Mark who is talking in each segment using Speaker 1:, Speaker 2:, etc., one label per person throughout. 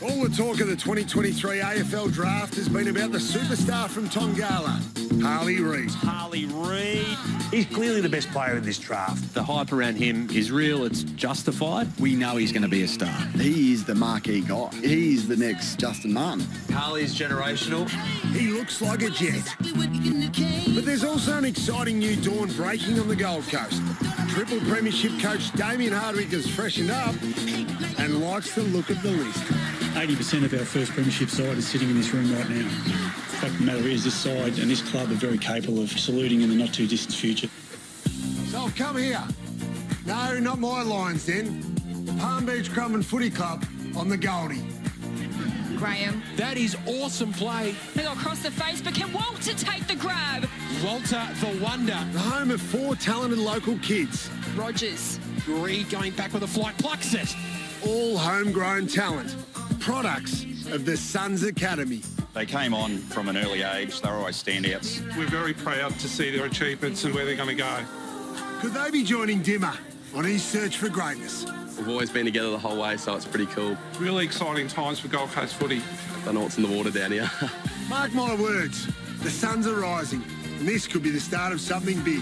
Speaker 1: All the talk of the 2023 AFL draft has been about the superstar from Tongala, Harley Reid.
Speaker 2: Harley Reid, he's clearly the best player in this draft. The hype around him is real, it's justified.
Speaker 3: We know he's going to be a star. He is the marquee guy. He's the next Justin Martin.
Speaker 4: Harley's generational.
Speaker 1: He looks like a jet. But there's also an exciting new dawn breaking on the Gold Coast. Triple Premiership coach Damien Hardwick has freshened up and likes the look of the list.
Speaker 5: 80% of our first premiership side is sitting in this room right now. The fact of the matter is this side and this club are very capable of saluting in the not too distant future.
Speaker 1: So I've come here. No, not my Lions then. The Palm Beach Crumb and Footy Club on the Goldie.
Speaker 6: Graham.
Speaker 7: That is awesome play.
Speaker 6: They got across the face, but can Walter take the grab?
Speaker 7: Walter the Wonder.
Speaker 1: The home of 4 talented local kids.
Speaker 6: Rogers.
Speaker 7: Reid going back with a flight, plucks it.
Speaker 1: All homegrown talent. Products of the Suns Academy.
Speaker 8: They came on from an early age. They were always standouts.
Speaker 9: We're very proud to see their achievements and where they're going to go.
Speaker 1: Could they be joining Dimmer on his search for greatness?
Speaker 4: We've always been together the whole way, so it's pretty cool.
Speaker 9: Really exciting times for Gold Coast footy.
Speaker 4: Don't know what's in the water down here.
Speaker 1: Mark my words, the Suns are rising, and this could be the start of something big.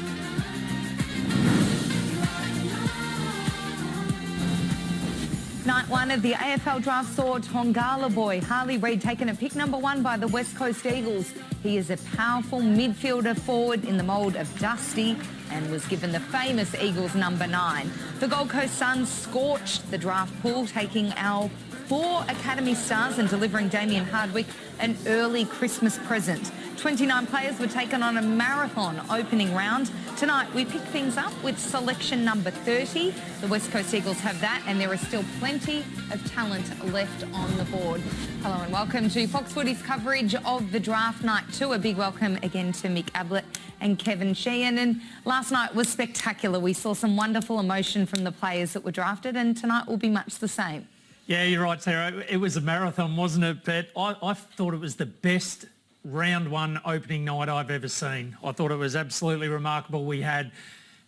Speaker 10: Night 1 of the AFL draft saw Tongala boy Harley Reid taken at pick number 1 by the West Coast Eagles. He is a powerful midfielder forward in the mould of Dusty and was given the famous Eagles number 9. The Gold Coast Suns scorched the draft pool, taking our 4 Academy stars and delivering Damien Hardwick an early Christmas present. 29 players were taken on a marathon opening round. Tonight we pick things up with selection number 30. The West Coast Eagles have that, and there is still plenty of talent left on the board. Hello and welcome to Fox Footy's coverage of the draft night 2. A big welcome again to Mick Ablett and Kevin Sheehan. And last night was spectacular. We saw some wonderful emotion from the players that were drafted, and tonight will be much the same.
Speaker 11: Yeah, you're right, Sarah. It was a marathon, wasn't it? But I thought it was the best round 1 opening night I've ever seen. I thought it was absolutely remarkable. We had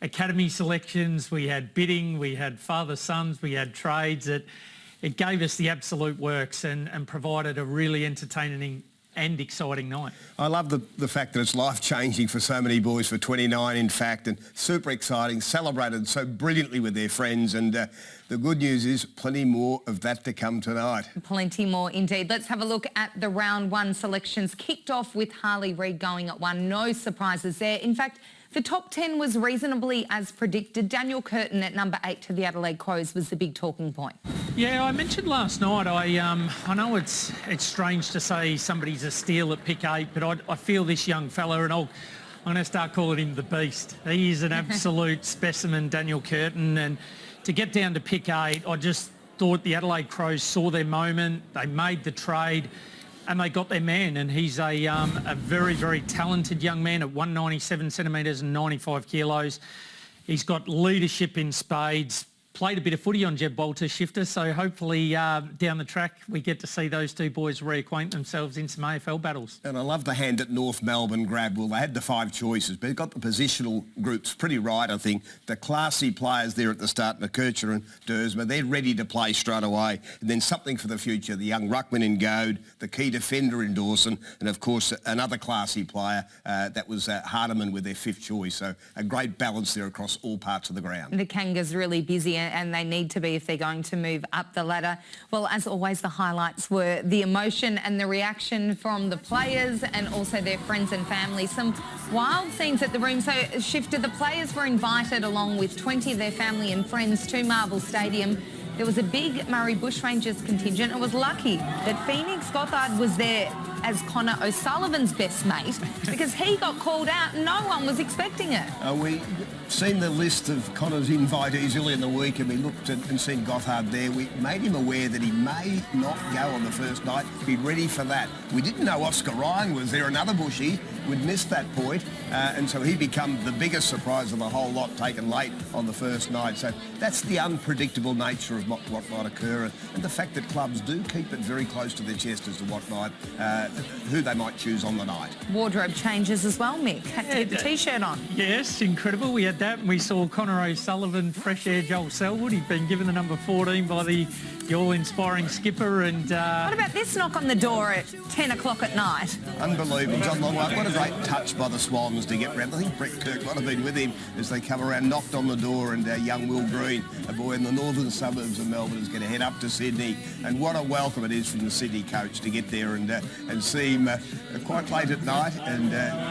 Speaker 11: academy selections, we had bidding, we had father-sons, we had trades. It gave us the absolute works and provided a really entertaining and exciting night.
Speaker 12: I love the fact that it's life-changing for so many boys, for 29 in fact, and super exciting, celebrated so brilliantly with their friends, and the good news is plenty more of that to come tonight.
Speaker 10: Plenty more indeed. Let's have a look at the round 1 selections. Kicked off with Harley Reid going at 1. No surprises there. In fact, the top 10 was reasonably as predicted. Daniel Curtin at number 8 to the Adelaide Crows was the big talking point.
Speaker 11: Yeah, I mentioned last night, I know it's strange to say somebody's a steal at pick 8, but I feel this young fella, and I'm going to start calling him the Beast. He is an absolute specimen, Daniel Curtin, and to get down to pick 8, I just thought the Adelaide Crows saw their moment, they made the trade, and they got their man, and he's a very, very talented young man at 197 centimetres and 95 kilos. He's got leadership in spades, played a bit of footy on Jeb Bolter's shifter, so hopefully down the track we get to see those two boys reacquaint themselves in some AFL battles.
Speaker 12: And I love the hand that North Melbourne grabbed. Well, they had the 5 choices, but they got the positional groups pretty right, I think. The classy players there at the start, McKercher and Dersma, they're ready to play straight away. And then something for the future, the young ruckman in Goad, the key defender in Dawson, and of course another classy player, that was Hardiman with their 5th choice. So a great balance there across all parts of the ground.
Speaker 10: The Kangas really busy, and they need to be if they're going to move up the ladder. Well, as always, the highlights were the emotion and the reaction from the players and also their friends and family. Some wild scenes at the room. So shifted, the players were invited along with 20 of their family and friends to Marvel Stadium. There was a big Murray Bushrangers contingent. It was lucky that Phoenix Gothard was there as Connor O'Sullivan's best mate because he got called out and no one was expecting it.
Speaker 12: We seen the list of Connor's invitees early in the week, and we looked and seen Gothard there. We made him aware that he may not go on the first night. Be ready for that. We didn't know Oscar Ryan was there, another bushy. We'd missed that point, and so he become the biggest surprise of the whole lot, taken late on the first night. So that's the unpredictable nature of what might occur, and the fact that clubs do keep it very close to their chest as to what might, who they might choose on the night.
Speaker 10: Wardrobe changes as well, Mick. Had to get the T-shirt on.
Speaker 11: Yes, incredible. We had that, and we saw Connor O'Sullivan, fresh air Joel Selwood. He'd been given the number 14 by the the all-inspiring skipper and...
Speaker 10: What about this knock on the door at 10 o'clock at night?
Speaker 12: Unbelievable. John Longwhite, what a great touch by the Swans to get round. I think Brett Kirk might have been with him as they come around, knocked on the door, and young Will Green, a boy in the northern suburbs of Melbourne, is going to head up to Sydney. And what a welcome it is from the Sydney coach to get there and see him quite late at night and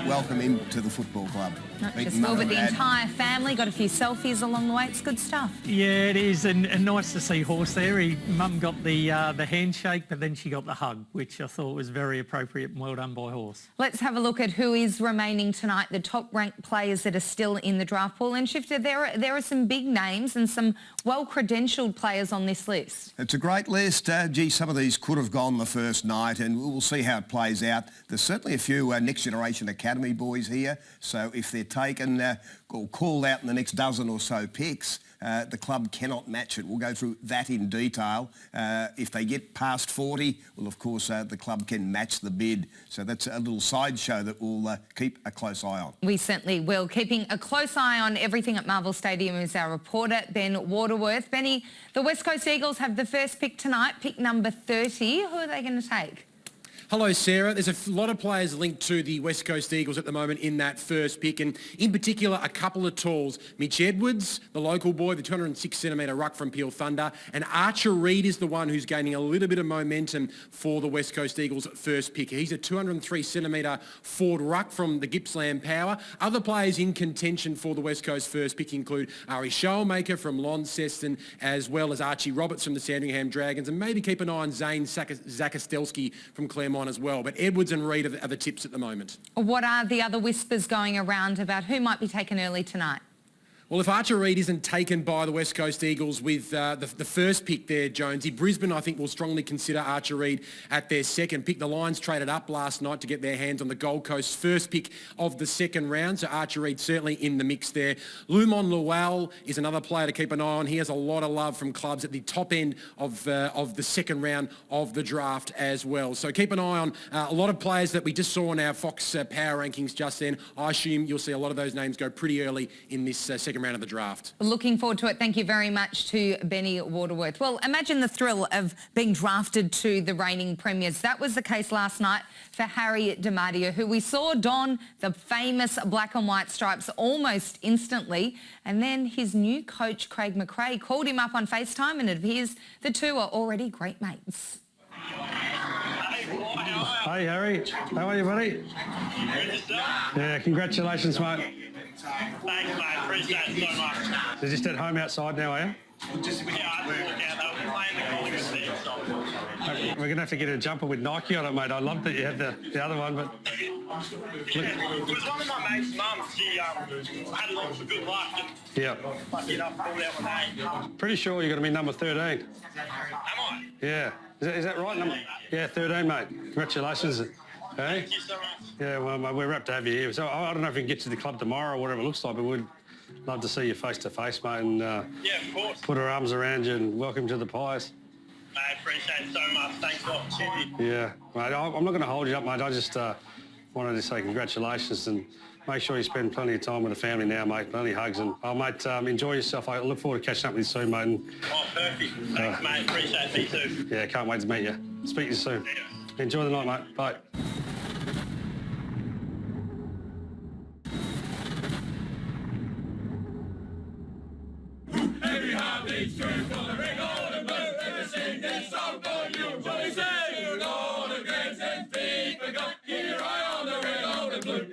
Speaker 12: welcome him to the football club.
Speaker 10: Not just Will, but the entire family. Got a few selfies along the way. It's good stuff.
Speaker 11: Yeah, it is, and nice to see Horse there. Mum got the handshake, but then she got the hug, which I thought was very appropriate and well done by Horse.
Speaker 10: Let's have a look at who is remaining tonight, the top-ranked players that are still in the draft pool. And Shifter, there are some big names and some well-credentialed players on this list.
Speaker 12: It's a great list. Gee, some of these could have gone the first night, and we'll see how it plays out. There's certainly a few Next Generation Academy boys here, so if they're taken or called out in the next dozen or so picks, the club cannot match it. We'll go through that in detail. If they get past 40, well, of course, the club can match the bid. So that's a little sideshow that we'll keep a close eye on.
Speaker 10: We certainly will. Keeping a close eye on everything at Marvel Stadium is our reporter, Ben Waterworth. Benny, the West Coast Eagles have the first pick tonight, pick number 30. Who are they going to take?
Speaker 7: Hello, Sarah. There's a lot of players linked to the West Coast Eagles at the moment in that first pick, and in particular, a couple of talls. Mitch Edwards, the local boy, the 206-centimetre ruck from Peel Thunder, and Archer Reid is the one who's gaining a little bit of momentum for the West Coast Eagles first pick. He's a 203-centimetre forward ruck from the Gippsland Power. Other players in contention for the West Coast first pick include Ari Schoelmaker from Launceston, as well as Archie Roberts from the Sandringham Dragons, and maybe keep an eye on Zane Zakastelski from Claremont as well. But Edwards and Reid are the tips at the moment.
Speaker 10: What are the other whispers going around about who might be taken early tonight?
Speaker 7: Well, if Archer Reid isn't taken by the West Coast Eagles with the first pick there, Jonesy, Brisbane, I think, will strongly consider Archer Reid at their second pick. The Lions traded up last night to get their hands on the Gold Coast first pick of the second round, so Archer Reid certainly in the mix there. Lumon Lual is another player to keep an eye on. He has a lot of love from clubs at the top end of the second round of the draft as well. So keep an eye on a lot of players that we just saw in our Fox Power rankings just then. I assume you'll see a lot of those names go pretty early in this second round of the draft.
Speaker 10: Looking forward to it. Thank you very much to Benny Waterworth. Well, imagine the thrill of being drafted to the reigning premiers. That was the case last night for Harry DiMatteo, who we saw don the famous black and white stripes almost instantly. And then his new coach, Craig McRae, called him up on FaceTime, and it appears the two are already great mates.
Speaker 13: Hey Harry, how are you, buddy? Yeah, congratulations, mate.
Speaker 14: Thanks, mate. Appreciate it so much.
Speaker 13: You're just at home outside now, are you? We're going to have to get a jumper with Nike on it, mate. I love that you had the other one, but...
Speaker 14: It was one of my mate's mums. She had it on for good luck.
Speaker 13: Yeah.
Speaker 14: Fuck it up, pulled out my name.
Speaker 13: Pretty sure you're going to be number 13.
Speaker 14: Am I?
Speaker 13: Yeah. Is that right? Yeah, 13, mate. Congratulations. Hey?
Speaker 14: Thank you so much.
Speaker 13: Yeah, well, mate, we're wrapped to have you here. So I don't know if we can get to the club tomorrow or whatever it looks like, but we'd love to see you face to face, mate, and
Speaker 14: yeah, of course.
Speaker 13: Put our arms around you and welcome to the Pies.
Speaker 14: I appreciate it so much. Thanks for the opportunity.
Speaker 13: Yeah, mate, I'm not going to hold you up, mate. I just wanted to say congratulations and make sure you spend plenty of time with the family now, mate. Plenty of hugs and, mate, enjoy yourself. I look forward to catching up with you soon, mate. And,
Speaker 14: oh, perfect. Thanks, mate. Appreciate it. Me too.
Speaker 13: Yeah, can't wait to meet you. Speak to you soon.
Speaker 14: Yeah.
Speaker 13: Enjoy the night, mate. Bye.
Speaker 15: Every heart beats true for the red, gold and blue. And we sing this song for you. Johnny say, you know the games and feet forgot. Keep your eye on the red, gold and blue.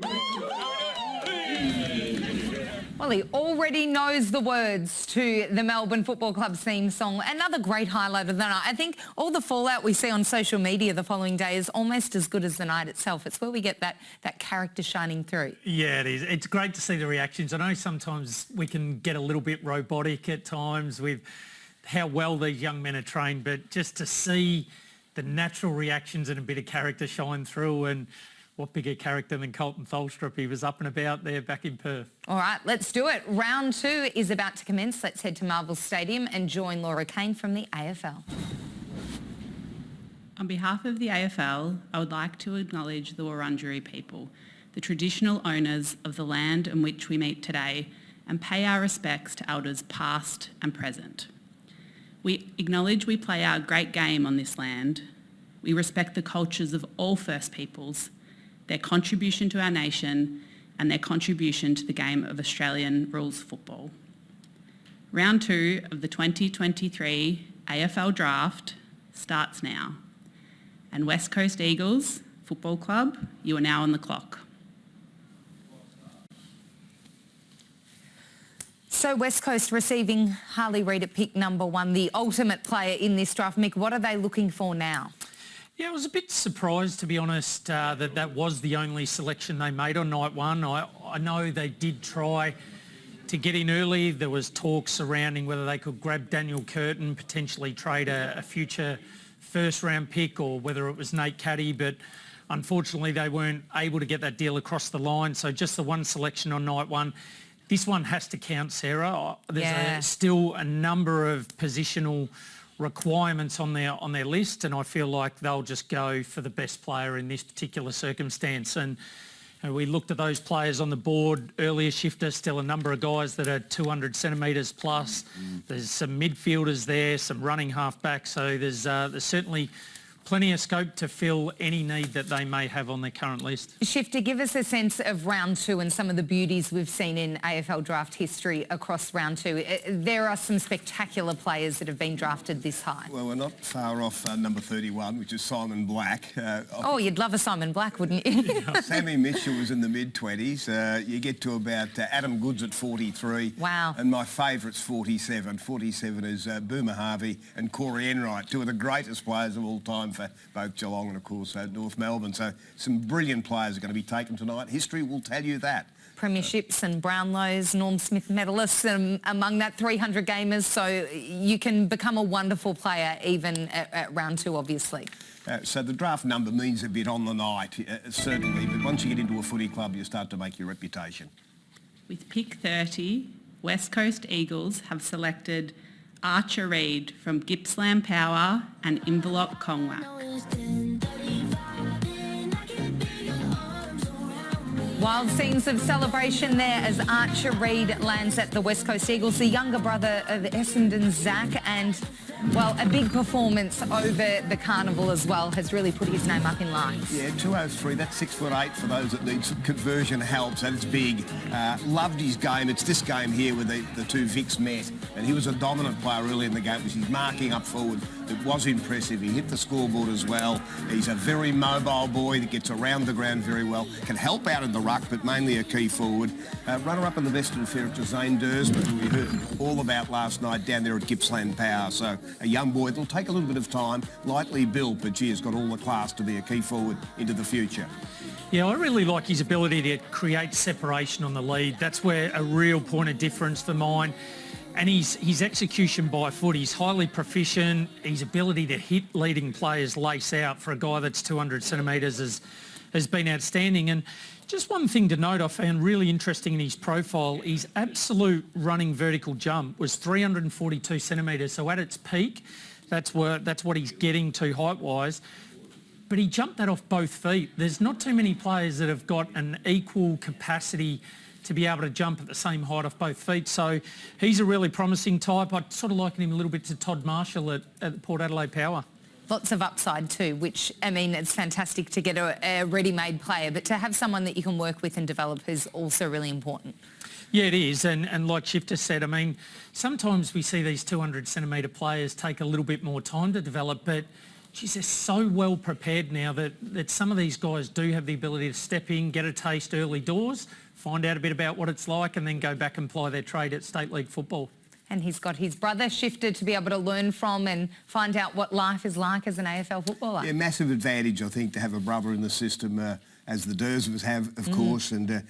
Speaker 10: Well, he already knows the words to the Melbourne Football Club's theme song. Another great highlight of the night. I think all the fallout we see on social media the following day is almost as good as the night itself. It's where we get that character shining through.
Speaker 11: Yeah, it is. It's great to see the reactions. I know sometimes we can get a little bit robotic at times with how well these young men are trained, but just to see the natural reactions and a bit of character shine through, and what bigger character than Colton Tholstrup? He was up and about there back in Perth.
Speaker 10: All right, let's do it. Round 2 is about to commence. Let's head to Marvel Stadium and join Laura Kane from the AFL.
Speaker 16: On behalf of the AFL, I would like to acknowledge the Wurundjeri people, the traditional owners of the land on which we meet today, and pay our respects to elders past and present. We acknowledge we play our great game on this land. We respect the cultures of all First Peoples, their contribution to our nation and their contribution to the game of Australian rules football. Round 2 of the 2023 AFL Draft starts now. And West Coast Eagles Football Club, you are now on the clock.
Speaker 10: So West Coast receiving Harley Reid at pick number 1, the ultimate player in this draft. Mick, what are they looking for now?
Speaker 11: Yeah, I was a bit surprised, to be honest, that was the only selection they made on night 1. I know they did try to get in early. There was talk surrounding whether they could grab Daniel Curtin, potentially trade a future first-round pick, or whether it was Nate Caddy, but unfortunately they weren't able to get that deal across the line. So just the one selection on night 1. This one has to count, Sarah. There's still a number of positional requirements on their list, and I feel like they'll just go for the best player in this particular circumstance. And we looked at those players on the board earlier, Shifter, still a number of guys that are 200 centimetres plus. There's some midfielders there, some running half-backs, so there's certainly plenty of scope to fill any need that they may have on their current list.
Speaker 10: Shifter, give us a sense of round 2 and some of the beauties we've seen in AFL draft history across round 2. There are some spectacular players that have been drafted this high.
Speaker 12: Well, we're not far off number 31, which is Simon Black.
Speaker 10: Oh, you'd love a Simon Black, wouldn't you?
Speaker 12: Sammy Mitchell was in the mid-20s. You get to about Adam Goods at 43.
Speaker 10: Wow.
Speaker 12: And my favourite's 47. 47 is Boomer Harvey and Corey Enright, 2 of the greatest players of all time for both Geelong and, of course, North Melbourne. So some brilliant players are going to be taken tonight. History will tell you that.
Speaker 10: Premierships and Brownlows, Norm Smith medalists among that 300 gamers. So you can become a wonderful player even at round 2, obviously.
Speaker 12: So the draft number means a bit on the night, certainly. But once you get into a footy club, you start to make your reputation.
Speaker 16: With pick 30, West Coast Eagles have selected Archer Reid from Gippsland Power and Inverloch Kongwak.
Speaker 10: Wild scenes of celebration there as Archer Reid lands at the West Coast Eagles, the younger brother of Essendon Zach, and, well, a big performance over the carnival as well has really put his name up in lights.
Speaker 12: Yeah, 203, that's 6'8" for those that need some conversion help, so it's big. Loved his game. It's this game here where the two Vics met, and he was a dominant player early in the game. His marking up forward, it was impressive. He hit the scoreboard as well. He's a very mobile boy that gets around the ground very well, can help out in the ruck, but mainly a key forward. Runner-up in the best and fairest to Zane Dursman, who we heard all about last night down there at Gippsland Power. So a young boy that'll take a little bit of time, lightly built, but gee, has got all the class to be a key forward into the future.
Speaker 11: Yeah, I really like his ability to create separation on the lead. That's where a real point of difference for mine. And his execution by foot, he's highly proficient. His ability to hit leading players lace out for a guy that's 200 centimetres has been outstanding. And just one thing to note I found really interesting in his profile, his absolute running vertical jump was 342 centimetres. So at its peak, that's what he's getting to height-wise. But he jumped that off both feet. There's not too many players that have got an equal capacity to be able to jump at the same height off both feet. So he's a really promising type. I'd sort of liken him a little bit to Todd Marshall at Port Adelaide Power.
Speaker 10: Lots of upside too, which, I mean, it's fantastic to get a ready-made player, but to have someone that you can work with and develop is also really important.
Speaker 11: Yeah, it is. And like Shifter said, I mean, sometimes we see these 200 centimetre players take a little bit more time to develop, but geez, they're so well prepared now that some of these guys do have the ability to step in, get a taste early doors, find out a bit about what it's like, and then go back and ply their trade at State League football.
Speaker 10: And he's got his brother Shifter to be able to learn from and find out what life is like as an AFL footballer.
Speaker 12: Yeah, massive advantage, I think, to have a brother in the system, as the Dursmans have, of course. And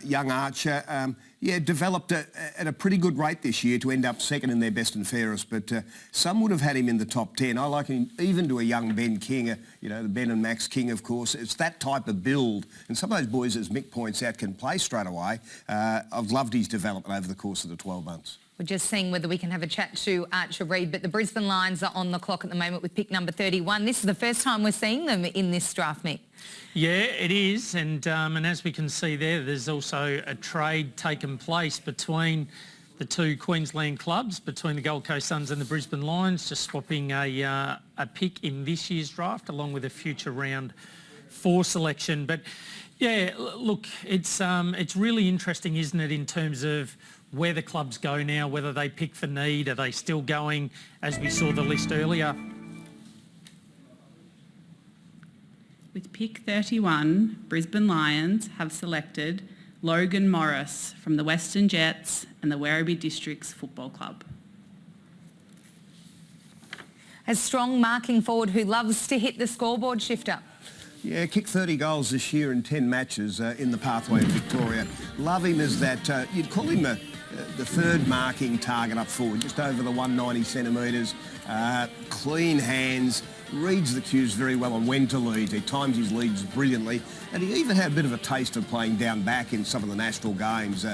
Speaker 12: young Archer, developed at a pretty good rate this year to end up second in their best and fairest. But some would have had him in the top 10. I like him even to a young Ben King, the Ben and Max King, of course. It's that type of build. And some of those boys, as Mick points out, can play straight away. I've loved his development over the course of the 12 months.
Speaker 10: We're just seeing whether we can have a chat to Archer Reid, but the Brisbane Lions are on the clock at the moment with pick number 31. This is the first time we're seeing them in this draft, Mick.
Speaker 11: Yeah, it is, and as we can see there, there's also a trade taken place between the two Queensland clubs between the Gold Coast Suns and the Brisbane Lions, just swapping a pick in this year's draft along with a future round 4 selection. But yeah, look, it's really interesting, isn't it, in terms of where the clubs go now, whether they pick for need, are they still going, as we saw the list earlier?
Speaker 16: With pick 31, Brisbane Lions have selected Logan Morris from the Western Jets and the Werribee Districts Football Club.
Speaker 10: A strong marking forward who loves to hit the scoreboard, Shifter.
Speaker 12: Yeah, kicked 30 goals this year in 10 matches in the pathway in Victoria. Love him as that, you'd call him the third marking target up forward, just over the 190 centimetres. Clean hands, reads the cues very well on when to lead. He times his leads brilliantly, and he even had a bit of a taste of playing down back in some of the national games,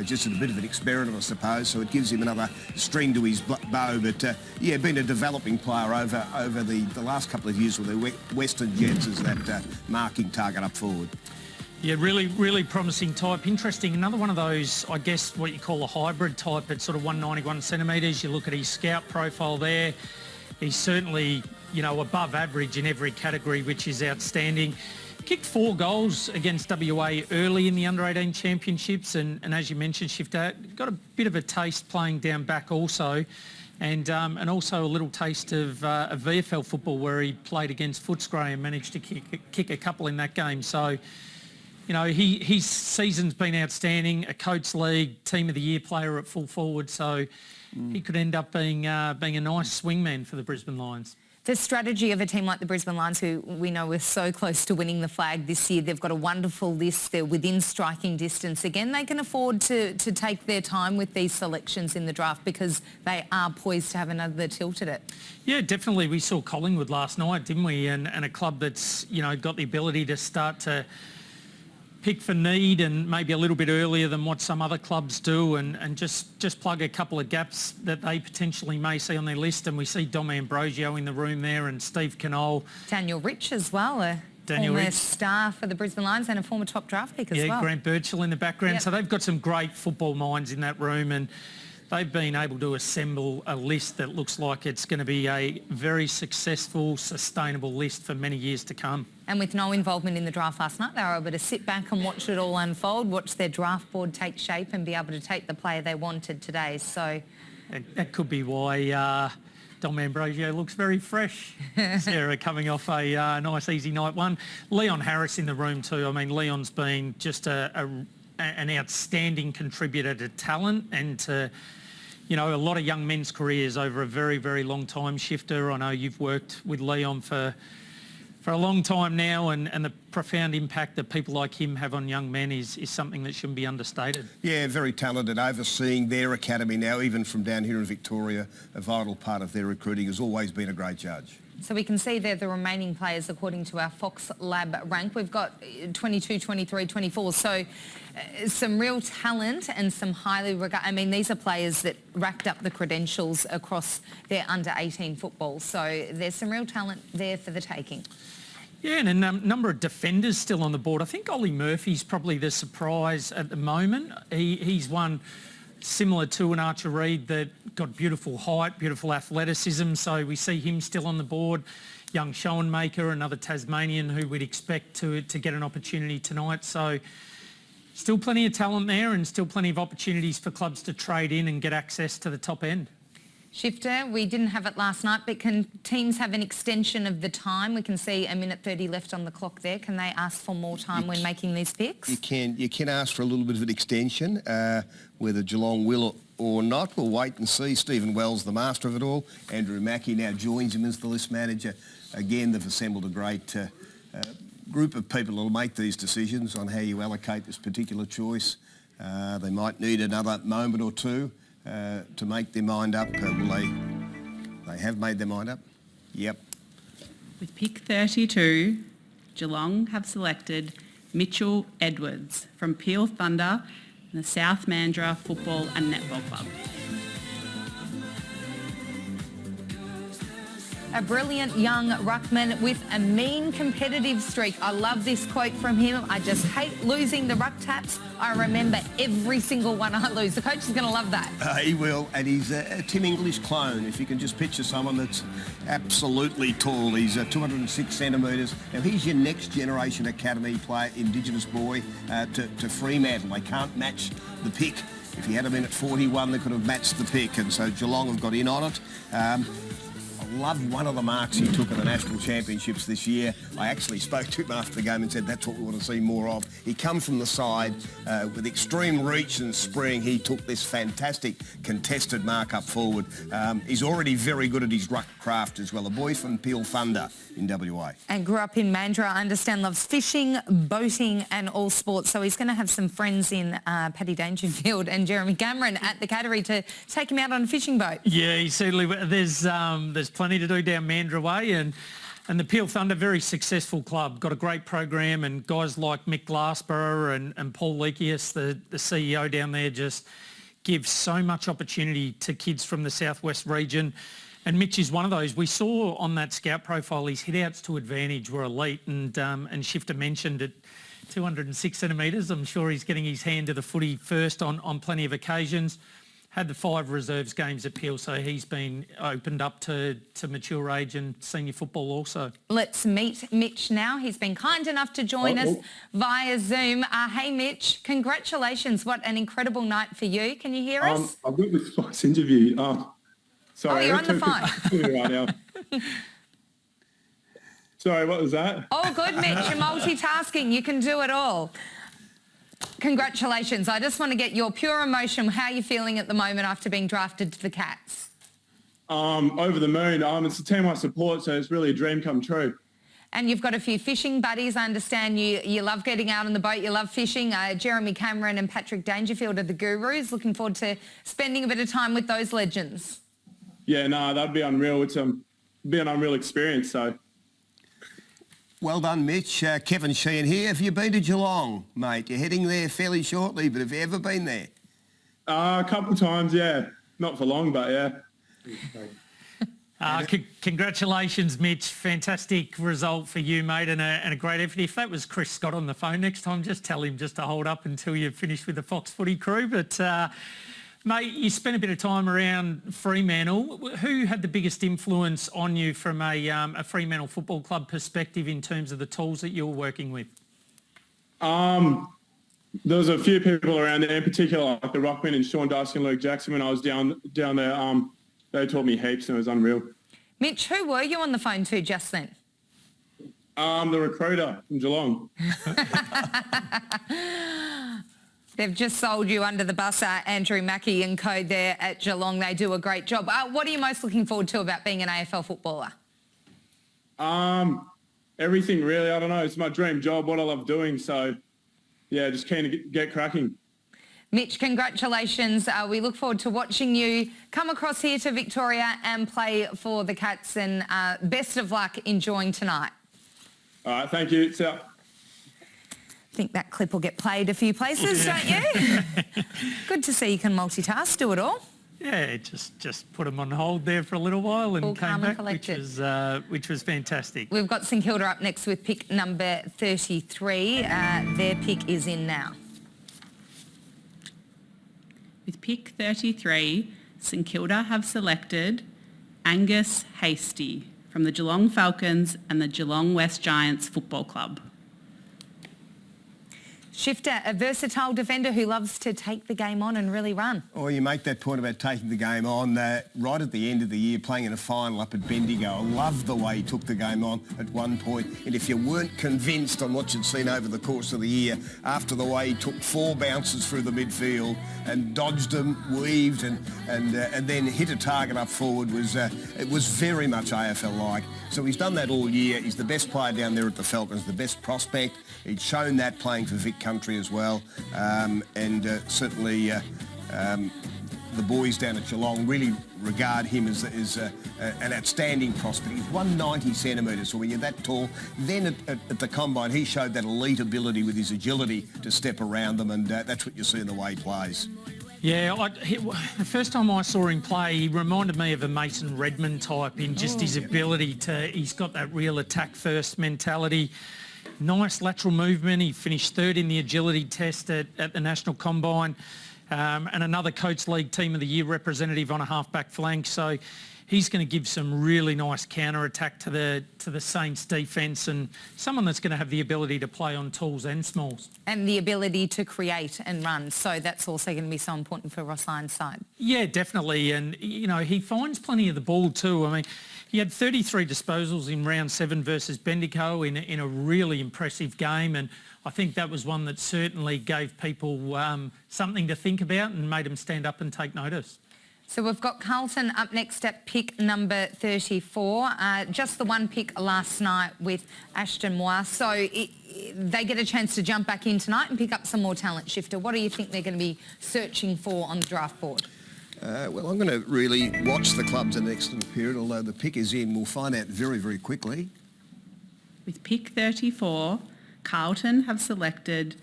Speaker 12: just a bit of an experiment, I suppose, so it gives him another string to his bow. But yeah, been a developing player over the last couple of years with the Western Jets as that marking target up forward.
Speaker 11: Yeah, really promising type. Interesting. Another one of those, I guess, what you call a hybrid type at sort of 191 centimetres. You look at his scout profile there. He's certainly, you know, above average in every category, which is outstanding. Kicked 4 goals against WA early in the Under-18 Championships, and as you mentioned, Shifter, got a bit of a taste playing down back also, and also a little taste of VFL football where he played against Footscray and managed to kick a couple in that game. So, you know, his season's been outstanding, a Coates League Team of the Year player at full forward, so he could end up being a nice swingman for the Brisbane Lions.
Speaker 10: The strategy of a team like the Brisbane Lions, who we know were so close to winning the flag this year, they've got a wonderful list. They're within striking distance. Again, they can afford to take their time with these selections in the draft because they are poised to have another tilt at it.
Speaker 11: Yeah, definitely. We saw Collingwood last night, didn't we? And a club that's, you know, got the ability to start to pick for need and maybe a little bit earlier than what some other clubs do, and just plug a couple of gaps that they potentially may see on their list. And we see Dom Ambrosio in the room there and Steve Knoll.
Speaker 10: Daniel Rich as well, a former star for the Brisbane Lions and a former top draft pick as well.
Speaker 11: Yeah, Grant Birchall in the background.
Speaker 10: Yep.
Speaker 11: So they've got some great football minds in that room, and they've been able to assemble a list that looks like it's going to be a very successful, sustainable list for many years to come.
Speaker 10: And with no involvement in the draft last night, they were able to sit back and watch it all unfold, watch their draft board take shape and be able to take the player they wanted today. So
Speaker 11: that could be why Dom Ambrosio looks very fresh, Sarah, coming off a nice, easy night one. Leon Harris in the room too. I mean, Leon's been just an outstanding contributor to talent and to, you know, a lot of young men's careers over a very, very long time. Shifter, I know you've worked with Leon for a long time now, and the profound impact that people like him have on young men is something that shouldn't be understated.
Speaker 12: Yeah, very talented. Overseeing their academy now, even from down here in Victoria, a vital part of their recruiting, has always been a great judge.
Speaker 10: So we can see there the remaining players according to our Fox Lab rank. We've got 22, 23, 24. So some real talent and some highly regarded... I mean, these are players that racked up the credentials across their under-18 football. So there's some real talent there for the taking.
Speaker 11: Yeah, and a number of defenders still on the board. I think Ollie Murphy's probably the surprise at the moment. He's one similar to an Archer Reid that got beautiful height, beautiful athleticism, so we see him still on the board. Young Schoenmaker, another Tasmanian who we'd expect to get an opportunity tonight. So still plenty of talent there and still plenty of opportunities for clubs to trade in and get access to the top end.
Speaker 10: Shifter, we didn't have it last night, but can teams have an extension of the time? We can see 1:30 left on the clock there. Can they ask for more time when making these picks?
Speaker 12: You can ask for a little bit of an extension, whether Geelong will or not. We'll wait and see. Stephen Wells, the master of it all. Andrew Mackey now joins him as the list manager. Again, they've assembled a great group of people who will make these decisions on how you allocate this particular choice. They might need another moment or two to make their mind up. They have made their mind up? Yep.
Speaker 16: With pick 32, Geelong have selected Mitchell Edwards from Peel Thunder and the South Mandurah Football and Netball Club.
Speaker 10: a brilliant young ruckman with a mean competitive streak. I love this quote from him. I just hate losing the ruck taps. I remember every single one I lose. The coach is going to love that.
Speaker 12: He will, and he's a Tim English clone. If you can just picture someone that's absolutely tall. He's 206 centimetres. Now, he's your next generation academy player, Indigenous boy, to Fremantle. They can't match the pick. If he had been at 41, they could have matched the pick, and so Geelong have got in on it. I love one of the marks he took at the National Championships this year. I actually spoke to him after the game and said that's what we want to see more of. He come from the side with extreme reach and spring. He took this fantastic contested mark up forward. He's already very good at his ruck craft as well. A boy from Peel Thunder in WA.
Speaker 10: And grew up in Mandurah, I understand loves fishing, boating and all sports. So he's going to have some friends in Paddy Dangerfield and Jeremy Cameron at the Cattery to take him out on a fishing boat.
Speaker 11: Yeah, he certainly. There's plenty to do down Mandurah Way, and the Peel Thunder, very successful club, got a great program, and guys like Mick Glassborough and Paul Leakius, the CEO down there, just give so much opportunity to kids from the southwest region. And Mitch is one of those. We saw on that scout profile his hit-outs to advantage were elite, and Shifter mentioned at 206 centimetres. I'm sure he's getting his hand to the footy first on plenty of occasions. Had the 5 reserves games at Peel, so he's been opened up to mature age and senior football also. Let's meet Mitch now. He's been kind enough to join us via Zoom. Hey Mitch, congratulations. What an incredible night for you. Can you hear us?
Speaker 17: I've got this Fox interview. Sorry,
Speaker 10: you're on the phone.
Speaker 17: Right now. Sorry, what was that?
Speaker 10: Oh, good, Mitch. You're multitasking. You can do it all. Congratulations. I just want to get your pure emotion. How are you feeling at the moment after being drafted to the Cats?
Speaker 17: Over the moon. It's the team I support, so it's really a dream come true.
Speaker 10: And you've got a few fishing buddies. I understand you love getting out on the boat. You love fishing. Jeremy Cameron and Patrick Dangerfield are the gurus. Looking forward to spending a bit of time with those legends.
Speaker 17: Yeah, no, that'd be unreal. It's be an unreal experience, so.
Speaker 12: Well done, Mitch. Kevin Sheehan here. Have you been to Geelong, mate? You're heading there fairly shortly, but have you ever been there?
Speaker 17: A couple of times, yeah. Not for long, but yeah.
Speaker 11: Congratulations, Mitch. Fantastic result for you, mate, and a great effort. If that was Chris Scott on the phone next time, just tell him just to hold up until you've finished with the Fox Footy crew. But, mate, you spent a bit of time around Fremantle. Who had the biggest influence on you from a Fremantle Football Club perspective in terms of the tools that you were working with?
Speaker 17: There was a few people around there, in particular like the Ruckman and Sean Darcy and Luke Jackson. When I was down there, they taught me heaps and it was unreal.
Speaker 10: Mitch, who were you on the phone to just then?
Speaker 17: The recruiter from Geelong.
Speaker 10: They've just sold you under the bus, Andrew Mackey and co there at Geelong. They do a great job. What are you most looking forward to about being an AFL footballer?
Speaker 17: Everything really. I don't know. It's my dream job, what I love doing. So, yeah, just keen to get cracking.
Speaker 10: Mitch, congratulations. We look forward to watching you come across here to Victoria and play for the Cats, and best of luck enjoying tonight.
Speaker 17: All right, thank you. It's out.
Speaker 10: I think that clip will get played a few places, don't you? Good to see you can multitask, do it all.
Speaker 11: Yeah, just put them on hold there for a little while and
Speaker 10: all
Speaker 11: came back, which was fantastic.
Speaker 10: We've got St Kilda up next with pick number 33. Their pick is in now.
Speaker 16: With pick 33, St Kilda have selected Angus Hastie from the Geelong Falcons and the Geelong West Giants Football Club.
Speaker 10: Shifter, a versatile defender who loves to take the game on and really run.
Speaker 12: Oh, you make that point about taking the game on. Right at the end of the year, playing in a final up at Bendigo, I loved the way he took the game on at one point. And if you weren't convinced on what you'd seen over the course of the year, after the way he took 4 bounces through the midfield and dodged them, weaved and then hit a target up forward, it was very much AFL-like. So he's done that all year. He's the best player down there at the Falcons, the best prospect. He'd shown that playing for Vic Country as well. Certainly the boys down at Geelong really regard him as an outstanding prospect. He's 190 centimetres, so when you're that tall, then at the Combine, he showed that elite ability with his agility to step around them, and that's what you see in the way he plays.
Speaker 11: Yeah, the first time I saw him play, he reminded me of a Mason Redmond type in just his ability to, he's got that real attack first mentality. Nice lateral movement. He finished third in the agility test at the National Combine, and another Coates League Team of the Year representative on a half-back flank. So he's going to give some really nice counter-attack to the Saints defence, and someone that's going to have the ability to play on tools and smalls. And the ability to create and run. So that's also going to be so important for Ross Lyon's side. Yeah, definitely. And, you know, he finds plenty of the ball too. I mean, he had 33 disposals in round 7 versus Bendigo in a really impressive game, and I think that was one that certainly gave people something to think about and made them stand up and take notice. So we've got Carlton up next at pick number 34. Just the one pick last night with Ashton Moir. So they get a chance to jump back in tonight and pick up some more talent. Shifter, what do you think they're going to be searching for on the draft board?
Speaker 12: Well, I'm going to really watch the clubs in the next little period, although the pick is in. We'll find out very, very quickly.
Speaker 16: With pick 34, Carlton have selected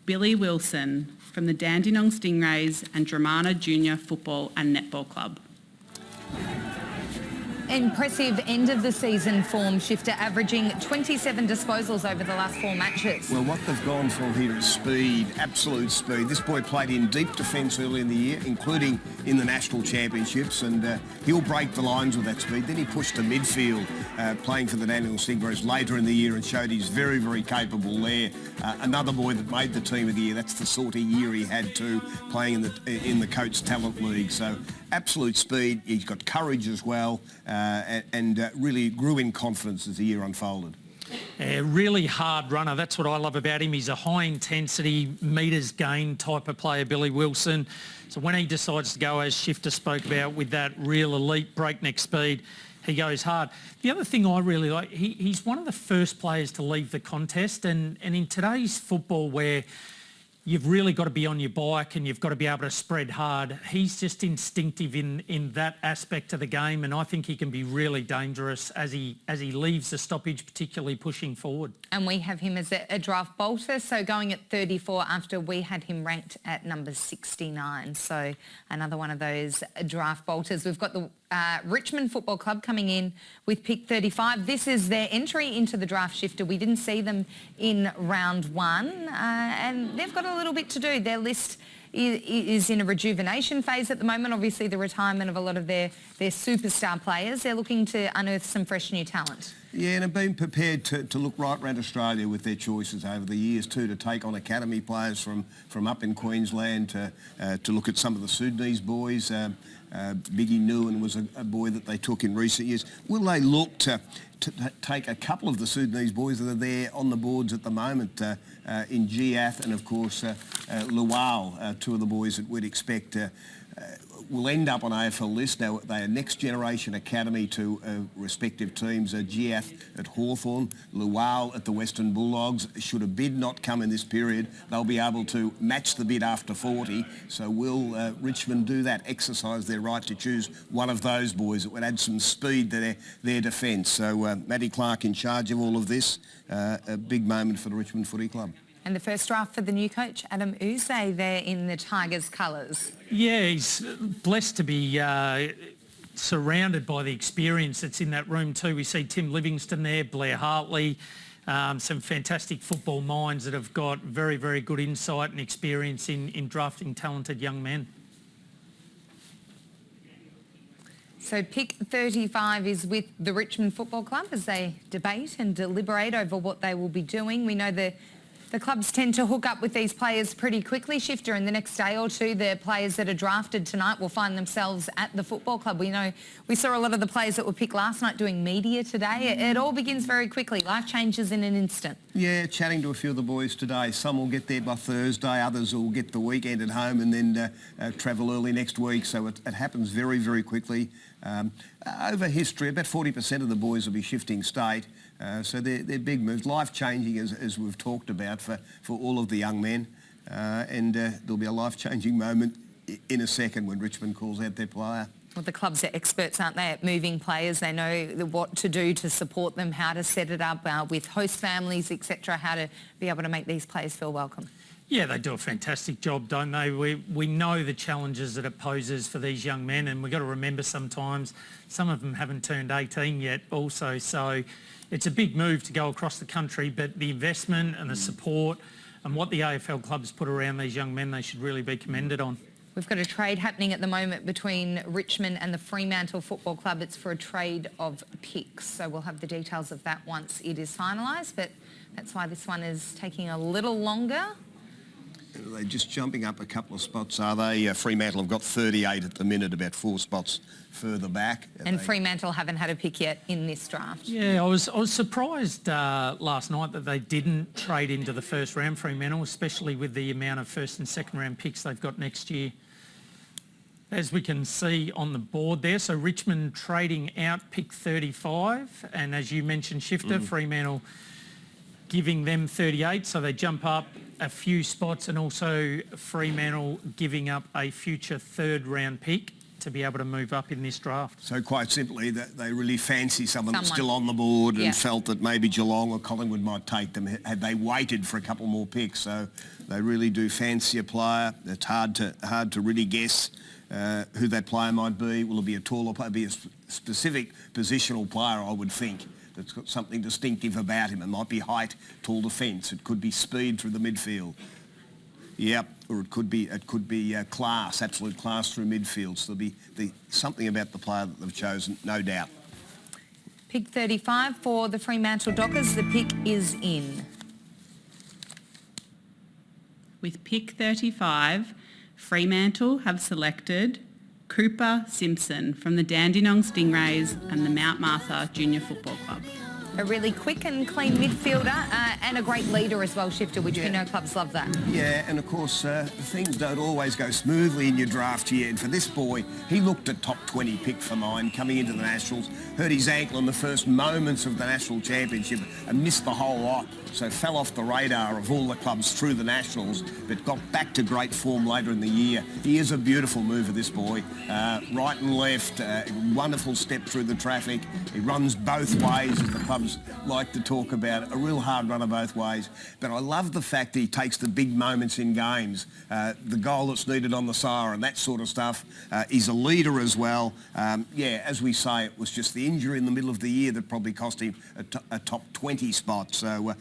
Speaker 16: Billy Wilson from the Dandenong Stingrays and Dramana Junior Football and Netball Club.
Speaker 10: Impressive end of the season form, Shifter, averaging 27 disposals over the last 4 matches.
Speaker 12: Well, what they've gone for here is speed, absolute speed. This boy played in deep defence early in the year, including in the national championships, and he'll break the lines with that speed. Then he pushed to midfield, playing for the Dandenong Stingrays later in the year, and showed he's very, very capable there. Another boy that made the team of the year. That's the sort of year he had too, playing in the Coates Talent League. So absolute speed. He's got courage as well, and really grew in confidence as the year unfolded.
Speaker 11: Really hard runner. That's what I love about him. He's a high-intensity, metres gained type of player, Billy Wilson. So when he decides to go, as Shifter spoke about, with that real elite breakneck speed, he goes hard. The other thing I really like, he's one of the first players to leave the contest, and in today's football where you've really got to be on your bike and you've got to be able to spread hard, he's just instinctive in that aspect of the game, and I think he can be really dangerous as he leaves the stoppage, particularly pushing forward. And we have him as a draft bolter, so going at 34 after we had him ranked at number 69. So another one of those draft bolters. We've got the Richmond Football Club coming in with pick 35. This is their entry into the draft, Shifter. We didn't see them in round 1, and they've got a little bit to do. Their list is in a rejuvenation phase at the moment. Obviously, the retirement of a lot of their superstar players. They're looking to unearth some fresh new talent.
Speaker 12: Yeah, and have been prepared to look right around Australia with their choices over the years too, to take on academy players from up in Queensland, to look at some of the Sudanese boys. Biggie Nguyen was a boy that they took in recent years. Will they look to take a couple of the Sudanese boys that are there on the boards at the moment, in Giath and of course Luau, two of the boys that we'd expect will end up on AFL list. Now, they are next generation academy to respective teams. Giath at Hawthorn, Luau at the Western Bulldogs. Should a bid not come in this period, they'll be able to match the bid after 40. So will Richmond do that, exercise their right to choose one of those boys? It would add some speed to their defence. So Matty Clark in charge of all of this. A big moment for the Richmond Footy Club.
Speaker 10: And the first draft for the new coach, Adam Uze, there in the Tigers colours. Yeah,
Speaker 11: he's blessed to be surrounded by the experience that's in that room too. We see Tim Livingston there, Blair Hartley, some fantastic football minds that have got very, very good insight and experience in drafting talented young men.
Speaker 10: So pick 35 is with the Richmond Football Club as they debate and deliberate over what they will be doing. We know the clubs tend to hook up with these players pretty quickly, Shifter. In the next day or two, the players that are drafted tonight will find themselves at the football club. We know we saw a lot of the players that were picked last night doing media today. It all begins very quickly. Life changes in an instant.
Speaker 12: Yeah, chatting to a few of the boys today. Some will get there by Thursday, others will get the weekend at home and then travel early next week. So it happens very, very quickly. Over history, about 40% of the boys will be shifting state. So they're big moves, life-changing as we've talked about for all of the young men. And there'll be a life-changing moment in a second when Richmond calls out their player.
Speaker 10: Well, the clubs are experts, aren't they, at moving players. They know what to do to support them, how to set it up with host families, etc., how to be able to make these players feel welcome.
Speaker 11: Yeah, they do a fantastic job, don't they? We know the challenges that it poses for these young men, and we've got to remember sometimes some of them haven't turned 18 yet also. So it's a big move to go across the country, but the investment and the support and what the AFL clubs put around these young men, they should really be commended on.
Speaker 10: We've got a trade happening at the moment between Richmond and the Fremantle Football Club. It's for a trade of picks, so we'll have the details of that once it is finalised, but that's why this one is taking a little longer.
Speaker 12: Are they just jumping up a couple of spots, are they? Fremantle have got 38 at the minute, about 4 spots further back.
Speaker 10: And Fremantle haven't had a pick yet in this draft.
Speaker 11: Yeah, I was surprised last night that they didn't trade into the first round, Fremantle, especially with the amount of first and second round picks they've got next year. As we can see on the board there, so Richmond trading out pick 35, and as you mentioned, Shifter, Fremantle giving them 38, so they jump up a few spots, and also Fremantle giving up a future third round pick to be able to move up in this draft.
Speaker 12: So quite simply, that they really fancy someone that's still on the board and felt that maybe Geelong or Collingwood might take them had they waited for a couple more picks. So they really do fancy a player. It's hard to really guess who that player might be. Will it be a taller player? Be a specific positional player, I would think, that's got something distinctive about him. It might be height, tall defence. It could be speed through the midfield. Yep, or it could be class, absolute class through midfield. So there'll be something about the player that they've chosen, no doubt.
Speaker 10: Pick 35 for the Fremantle Dockers. The pick is in.
Speaker 16: With pick 35, Fremantle have selected Cooper Simpson from the Dandenong Stingrays and the Mount Martha Junior Football Club.
Speaker 10: A really quick and clean midfielder and a great leader as well, Shifter, which we know clubs love that.
Speaker 12: Yeah, and of course, things don't always go smoothly in your draft year. And for this boy, he looked a top 20 pick for mine coming into the Nationals, hurt his ankle in the first moments of the National Championship and missed the whole lot. So fell off the radar of all the clubs through the Nationals, but got back to great form later in the year. He is a beautiful mover, this boy. Right and left, wonderful step through the traffic. He runs both ways, as the clubs like to talk about. A real hard runner both ways. But I love the fact that he takes the big moments in games, the goal that's needed on the siren, that sort of stuff. He's a leader as well. Yeah, as we say, it was just the injury in the middle of the year that probably cost him a top 20 spot. So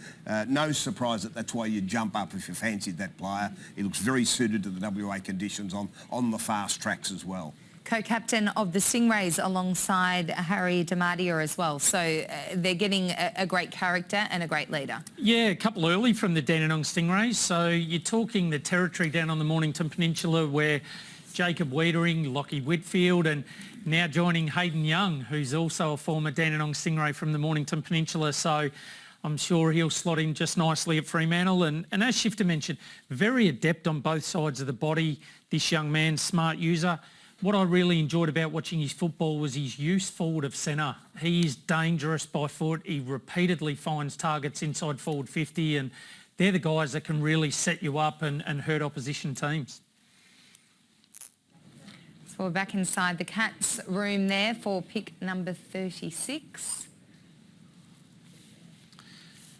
Speaker 12: no surprise that's why you jump up if you fancied that player. He looks very suited to the WA conditions on the fast tracks as well.
Speaker 10: Co-captain of the Stingrays alongside Harry DiMartia as well. So they're getting a great character and a great leader.
Speaker 11: Yeah, a couple early from the Dandenong Stingrays. So you're talking the territory down on the Mornington Peninsula where Jacob Wiedering, Lockie Whitfield, and now joining Hayden Young, who's also a former Dandenong Stingray from the Mornington Peninsula. So I'm sure he'll slot in just nicely at Fremantle. And as Shifter mentioned, very adept on both sides of the body, this young man, smart user. What I really enjoyed about watching his football was his use forward of centre. He is dangerous by foot. He repeatedly finds targets inside forward 50, and they're the guys that can really set you up and hurt opposition teams.
Speaker 10: So we're back inside the Cats room there for pick number 36.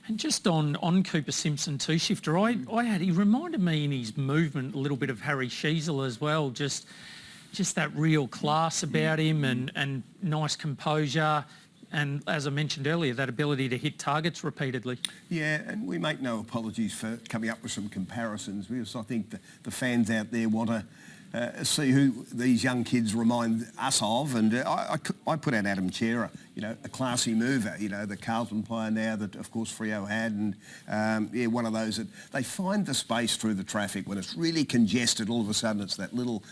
Speaker 11: And just on Cooper Simpson too, Shifter, he reminded me in his movement a little bit of Harry Sheasel as well, just that real class about him and nice composure. And as I mentioned earlier, that ability to hit targets repeatedly.
Speaker 12: Yeah, and we make no apologies for coming up with some comparisons, because I think the fans out there want to see who these young kids remind us of. And I put out Adam Chera, a classy mover, the Carlton player now that, of course, Freo had. And, yeah, one of those that they find the space through the traffic when it's really congested. All of a sudden it's that little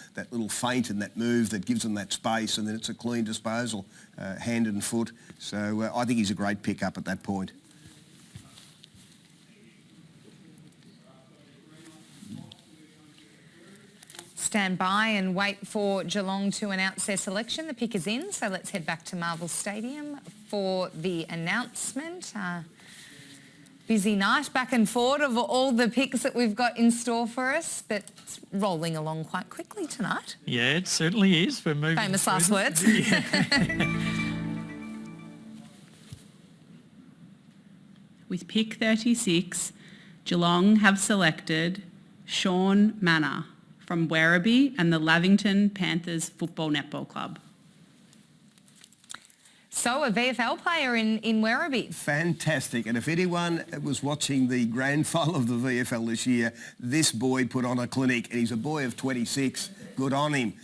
Speaker 12: feint and that move that gives them that space, and then it's a clean disposal, hand and foot. So I think he's a great pick-up at that point.
Speaker 10: Stand by and wait for Geelong to announce their selection. The pick is in, so let's head back to Marvel Stadium for the announcement. Busy night back and forward of all the picks that we've got in store for us, but it's rolling along quite quickly tonight.
Speaker 11: Yeah, it certainly is. We're moving.
Speaker 10: Famous last words.
Speaker 16: With pick 36, Geelong have selected Sean Manor from Werribee and the Lavington Panthers Football Netball Club.
Speaker 10: So a VFL player in Werribee.
Speaker 12: Fantastic. And if anyone was watching the grand final of the VFL this year, this boy put on a clinic. And he's a boy of 26. Good on him.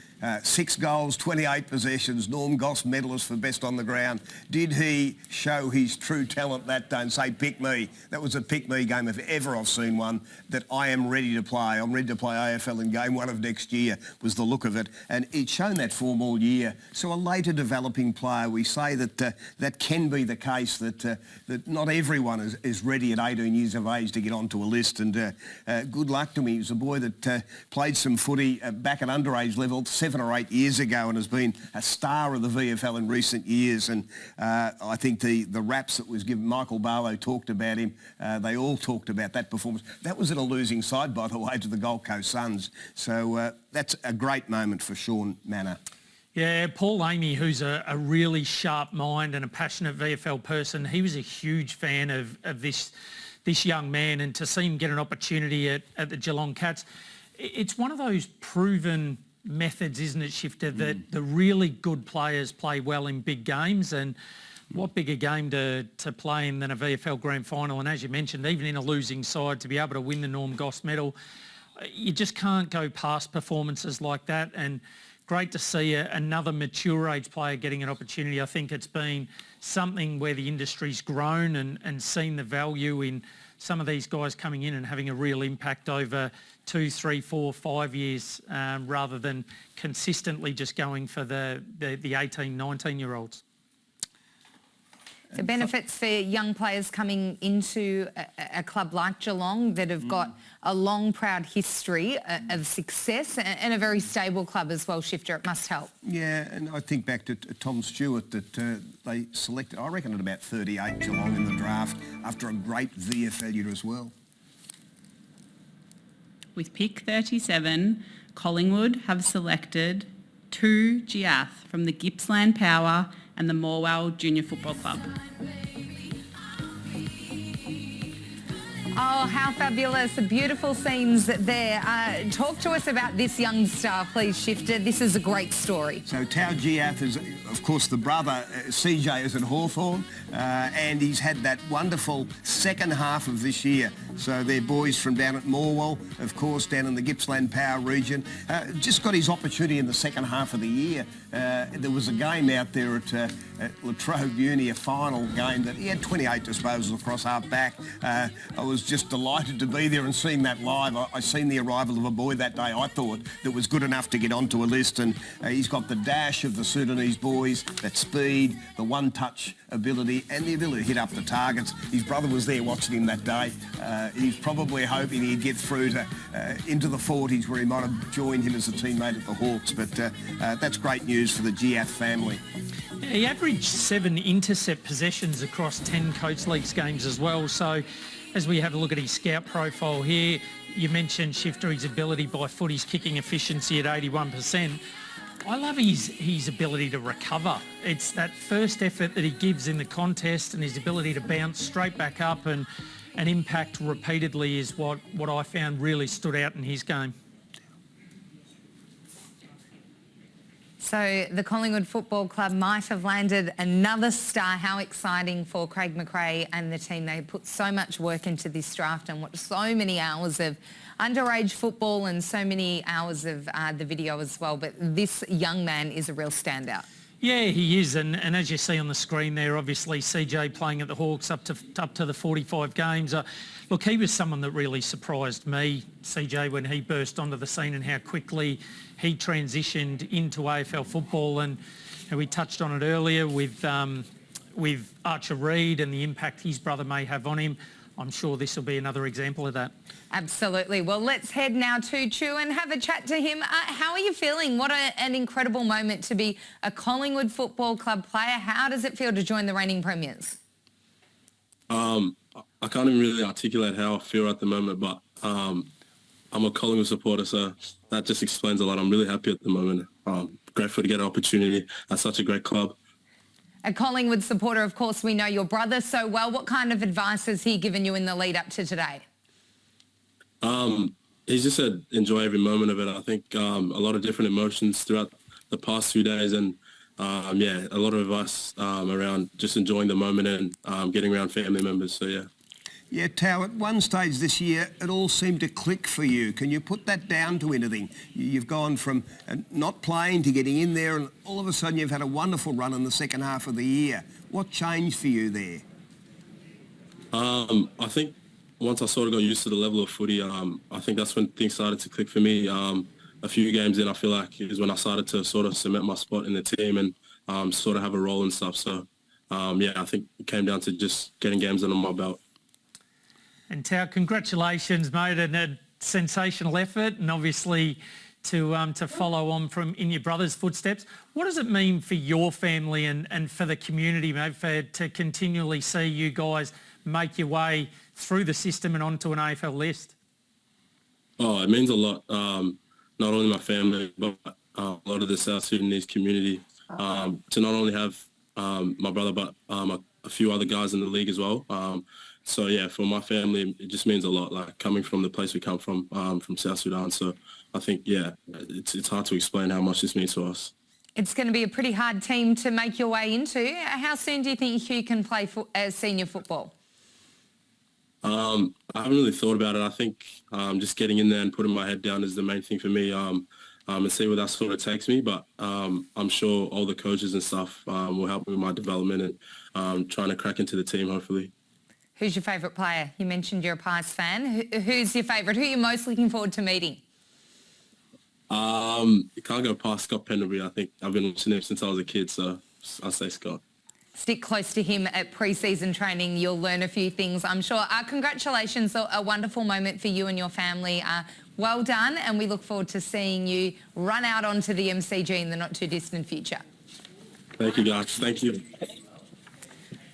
Speaker 12: 6 goals, 28 possessions, Norm Goss medalist for best on the ground. Did he show his true talent that day and say, pick me? That was a pick me game if ever I've seen one that I am ready to play. I'm ready to play AFL in game 1 of next year was the look of it. And he'd shown that form all year. So a later developing player, we say that that can be the case, that not everyone is ready at 18 years of age to get onto a list. And good luck to him. He was a boy that played some footy back at underage level 7 or 8 years ago and has been a star of the VFL in recent years. And I think the raps that was given, Michael Barlow talked about him, they all talked about that performance. That was at a losing side, by the way, to the Gold Coast Suns. So that's a great moment for Sean Manor.
Speaker 11: Yeah, Paul Amy, who's a really sharp mind and a passionate VFL person, he was a huge fan of this young man, and to see him get an opportunity at the Geelong Cats, it's one of those proven methods, isn't it, Shifter, that the really good players play well in big games, and what bigger game to play in than a VFL Grand Final. And as you mentioned, even in a losing side, to be able to win the Norm Goss medal, you just can't go past performances like that. And great to see another mature age player getting an opportunity. I think it's been something where the industry's grown and seen the value in some of these guys coming in and having a real impact over 2, 3, 4, 5 years, rather than consistently just going for the 18, 19-year-olds.
Speaker 10: The benefits for young players coming into a club like Geelong that have got a long, proud history of success and a very stable club as well, Shifter, it must help.
Speaker 12: Yeah, and I think back to Tom Stewart that they selected, I reckon, at about 38 Geelong in the draft after a great VFL year as well.
Speaker 16: With pick 37, Collingwood have selected 2 Giath from the Gippsland Power and the Morwell Junior Football Club.
Speaker 10: Oh, how fabulous. Beautiful scenes there. Talk to us about this young star, please, Shifter. This is a great story.
Speaker 12: So Tau Giath is, of course, the brother, CJ, is at Hawthorn, and he's had that wonderful second half of this year. So they're boys from down at Morwell, of course, down in the Gippsland Power region. Just got his opportunity in the second half of the year. There was a game out there at La Trobe Uni, a final game that he had 28 disposals across half back. I was just delighted to be there and seeing that live. I seen the arrival of a boy that day, I thought, that was good enough to get onto a list, and he's got the dash of the Sudanese boys, that speed, the one-touch ability and the ability to hit up the targets. His brother was there watching him that day. He's probably hoping he'd get through to into the 40s where he might have joined him as a teammate at the Hawks, but that's great news for the Giath family.
Speaker 11: Yeah, he averaged 7 intercept possessions across 10 Coates Leagues games as well. So as we have a look at his scout profile here, you mentioned, Shifter, his ability by foot, his kicking efficiency at 81%. I love his ability to recover. It's that first effort that he gives in the contest and his ability to bounce straight back up and impact repeatedly is what I found really stood out in his game.
Speaker 10: So the Collingwood Football Club might have landed another star. How exciting for Craig McRae and the team. They put so much work into this draft and watched so many hours of underage football and so many hours of the video as well. But this young man is a real standout.
Speaker 11: Yeah, he is, and as you see on the screen there, obviously CJ playing at the Hawks up to the 45 games. Look, he was someone that really surprised me, CJ, when he burst onto the scene and how quickly he transitioned into AFL football. And we touched on it earlier with Archer Reid and the impact his brother may have on him. I'm sure this will be another example of that.
Speaker 10: Absolutely. Well, let's head now to Chew and have a chat to him. How are you feeling? What an incredible moment to be a Collingwood Football Club player. How does it feel to join the reigning premiers?
Speaker 18: I can't even really articulate how I feel at the moment, but I'm a Collingwood supporter, so that just explains a lot. I'm really happy at the moment. Grateful to get an opportunity at such a great club.
Speaker 10: A Collingwood supporter, of course, we know your brother so well. What kind of advice has he given you in the lead up to today?
Speaker 18: He's just said enjoy every moment of it. I think a lot of different emotions throughout the past few days, and yeah, a lot of us around just enjoying the moment and getting around family members. So yeah.
Speaker 12: Yeah, Tao, at one stage this year, it all seemed to click for you. Can you put that down to anything? You've gone from not playing to getting in there, and all of a sudden you've had a wonderful run in the second half of the year. What changed for you there?
Speaker 18: I think once I sort of got used to the level of footy, I think that's when things started to click for me. A few games in, I feel like, is when I started to sort of cement my spot in the team and sort of have a role and stuff. So, yeah, I think it came down to just getting games under my belt.
Speaker 11: And Tao, congratulations, mate, and a sensational effort, and obviously to follow on from in your brother's footsteps. What does it mean for your family and for the community, mate, to continually see you guys make your way through the system and onto an AFL list?
Speaker 18: Oh, it means a lot. Not only my family, but a lot of the South Sudanese community. To not only have my brother, but a few other guys in the league as well. So yeah, for my family, it just means a lot. Like coming from the place we come from South Sudan. So I think yeah, it's hard to explain how much this means to us.
Speaker 10: It's going to be a pretty hard team to make your way into. How soon do you think you can play senior football?
Speaker 18: I haven't really thought about it. I think just getting in there and putting my head down is the main thing for me. And see where that sort of takes me. But I'm sure all the coaches and stuff will help me with my development and trying to crack into the team, hopefully.
Speaker 10: Who's your favourite player? You mentioned you're a Pies fan. Who's your favourite? Who are you most looking forward to meeting?
Speaker 18: You can't go past Scott Pendlebury. I think I've been watching him since I was a kid, so I'll say Scott.
Speaker 10: Stick close to him at pre-season training. You'll learn a few things, I'm sure. Congratulations, a wonderful moment for you and your family. Well done, and we look forward to seeing you run out onto the MCG in the not-too-distant future.
Speaker 18: Thank you, guys. Thank you.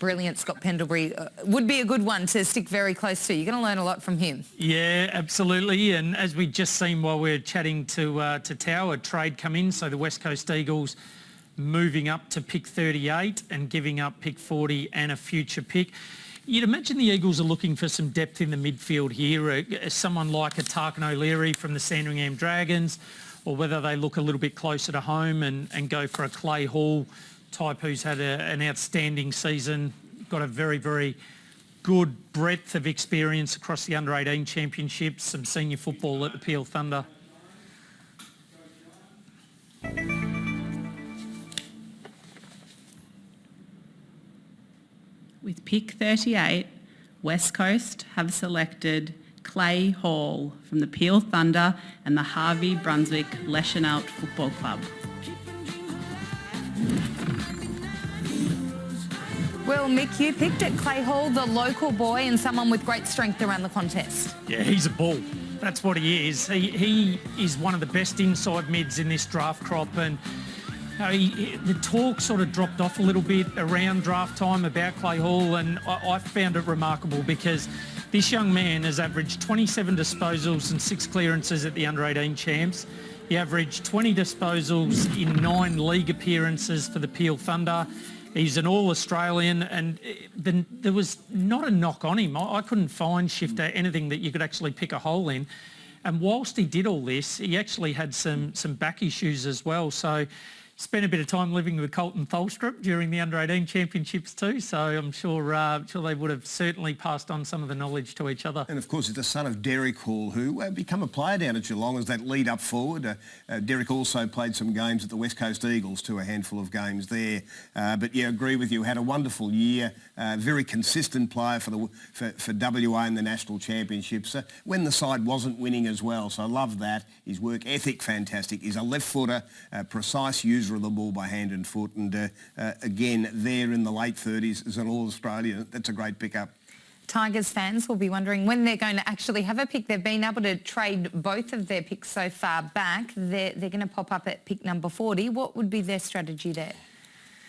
Speaker 10: Brilliant. Scott Pendlebury would be a good one to stick very close to. You're going to learn a lot from him.
Speaker 11: Yeah, absolutely. And as we just seen while we're chatting to Tao, a trade come in, so the West Coast Eagles moving up to pick 38 and giving up pick 40 and a future pick. You'd imagine the Eagles are looking for some depth in the midfield here, someone like a Tarkin O'Leary from the Sandringham Dragons, or whether they look a little bit closer to home and go for a Clay Hall type who's had an outstanding season, got a very, very good breadth of experience across the under-18 championships, some senior football at the Peel Thunder.
Speaker 16: With pick 38, West Coast have selected Clay Hall from the Peel Thunder and the Harvey Brunswick Leschenault Football Club.
Speaker 10: Well, Mick, you picked at Clay Hall, the local boy and someone with great strength around the contest.
Speaker 11: Yeah, he's a bull. That's what he is. He is one of the best inside mids in this draft crop, and the talk sort of dropped off a little bit around draft time about Clay Hall, and I found it remarkable because this young man has averaged 27 disposals and 6 clearances at the under-18 champs. He averaged 20 disposals in 9 league appearances for the Peel Thunder. He's an All-Australian, and there was not a knock on him. I couldn't find, Shifter, anything that you could actually pick a hole in. And whilst he did all this, he actually had some back issues as well. So spent a bit of time living with Colton Tholstrup during the under-18 championships too, so I'm sure they would have certainly passed on some of the knowledge to each other.
Speaker 12: And of course, he's the son of Derek Hall, who became a player down at Geelong as that lead up forward. Derek also played some games at the West Coast Eagles, a handful of games there. But yeah, agree with you, had a wonderful year, very consistent player for WA in the national championships, when the side wasn't winning as well, so I love that. His work ethic, fantastic. He's a left footer, precise user of the ball by hand and foot, and again there in the late 30s as an All-Australian. That's a great pickup.
Speaker 10: Tigers fans will be wondering when they're going to actually have a pick. They've been able to trade both of their picks so far back. They're going to pop up at pick number 40. What would be their strategy there?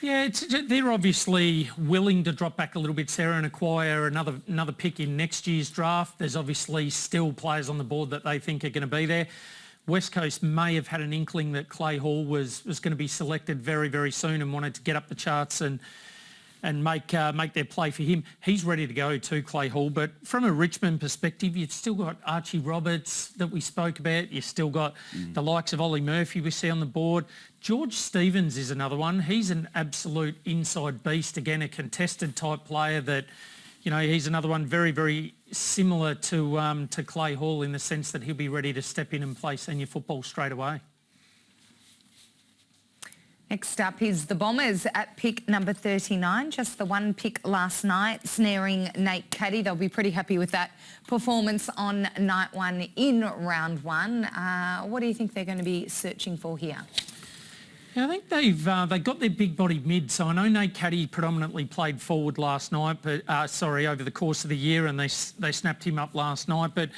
Speaker 11: Yeah, they're obviously willing to drop back a little bit, Sarah, and acquire another pick in next year's draft. There's obviously still players on the board that they think are going to be there. West Coast may have had an inkling that Clay Hall was going to be selected very, very soon and wanted to get up the charts and and make their play for him. He's ready to go too, Clay Hall. But from a Richmond perspective, you've still got Archie Roberts that we spoke about. You've still got the likes of Ollie Murphy we see on the board. George Stevens is another one. He's an absolute inside beast. Again, a contested type player that, you know, he's another one very, very similar to Clay Hall in the sense that he'll be ready to step in and play senior football straight away.
Speaker 10: Next up is the Bombers at pick number 39, just the one pick last night, snaring Nate Caddy. They'll be pretty happy with that performance on night one in round one. What do you think they're going to be searching for here?
Speaker 11: Yeah, I think they got their big body mid. So I know Nate Caddy predominantly played forward last night, but over the course of the year, and they snapped him up last night. But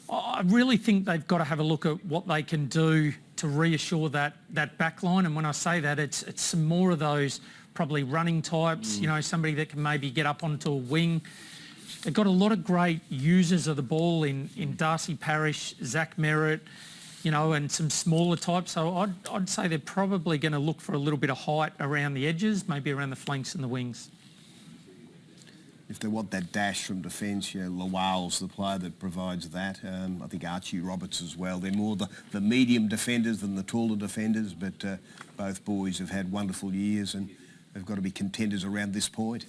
Speaker 11: I really think they've got to have a look at what they can do to reassure that back line. And when I say that, it's some more of those probably running types, you know, somebody that can maybe get up onto a wing. They've got a lot of great users of the ball in Darcy Parish, Zach Merritt, you know, and some smaller types. So I'd say they're probably going to look for a little bit of height around the edges, maybe around the flanks and the wings.
Speaker 12: If they want that dash from defence, Lawal's the player that provides that. I think Archie Roberts as well. They're more the medium defenders than the taller defenders, but both boys have had wonderful years and they've got to be contenders around this point.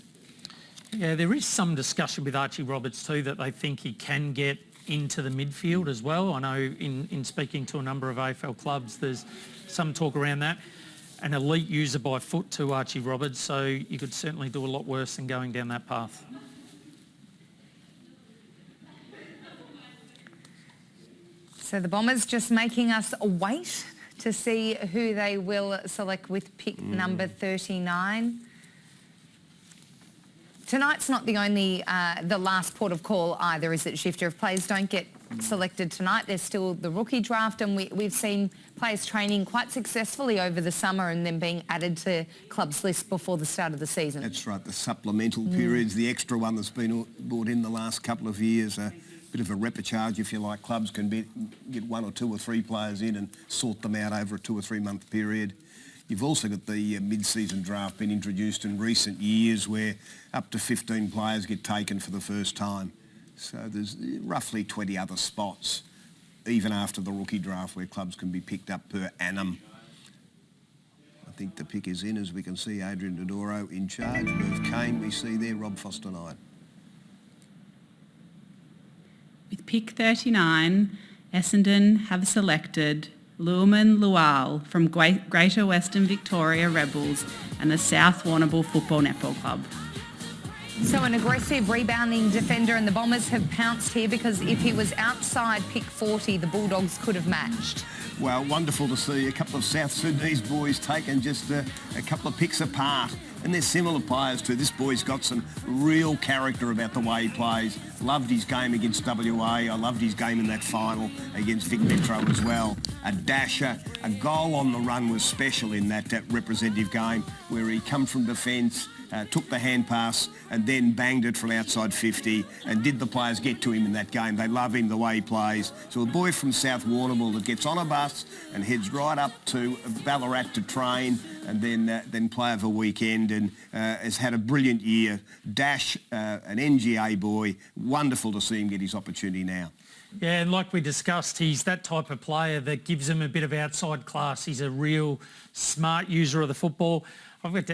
Speaker 11: Yeah, there is some discussion with Archie Roberts too that they think he can get into the midfield as well. I know in speaking to a number of AFL clubs, there's some talk around that. An elite user by foot to Archie Roberts, so you could certainly do a lot worse than going down that path.
Speaker 10: So the Bombers just making us wait to see who they will select with pick number 39. Tonight's not the only, the last port of call either, is it, Shifter? If players don't get selected tonight, there's still the rookie draft, and we've seen players training quite successfully over the summer and then being added to clubs' lists before the start of the season.
Speaker 12: That's right, the supplemental periods, the extra one that's been brought in the last couple of years, a bit of a repechage, if you like. Clubs can get one or two or three players in and sort them out over a 2 or 3 month period. You've also got the mid-season draft been introduced in recent years where up to 15 players get taken for the first time. So there's roughly 20 other spots, even after the rookie draft, where clubs can be picked up per annum. I think the pick is in, as we can see Adrian Dodoro in charge. Merv Kane we see there, Rob Foster-Knight.
Speaker 16: With pick 39, Essendon have selected Luman Lual from Greater Western Victoria Rebels and the South Warrnambool Football Netball Club.
Speaker 10: So an aggressive rebounding defender, and the Bombers have pounced here because if he was outside pick 40, the Bulldogs could have matched.
Speaker 12: Well, wonderful to see a couple of South Sudanese boys taken just a couple of picks apart. And they're similar players too. This boy's got some real character about the way he plays. Loved his game against WA. I loved his game in that final against Vic Metro as well. A dasher, a goal on the run was special in that representative game where he come from defence, took the hand pass and then banged it from outside 50 and did the players get to him in that game. They love him the way he plays. So a boy from South Warrnambool that gets on a bus and heads right up to Ballarat to train and then play over a weekend and has had a brilliant year. Dash, an NGA boy, wonderful to see him get his opportunity now.
Speaker 11: Yeah, and like we discussed, he's that type of player that gives him a bit of outside class. He's a real smart user of the football.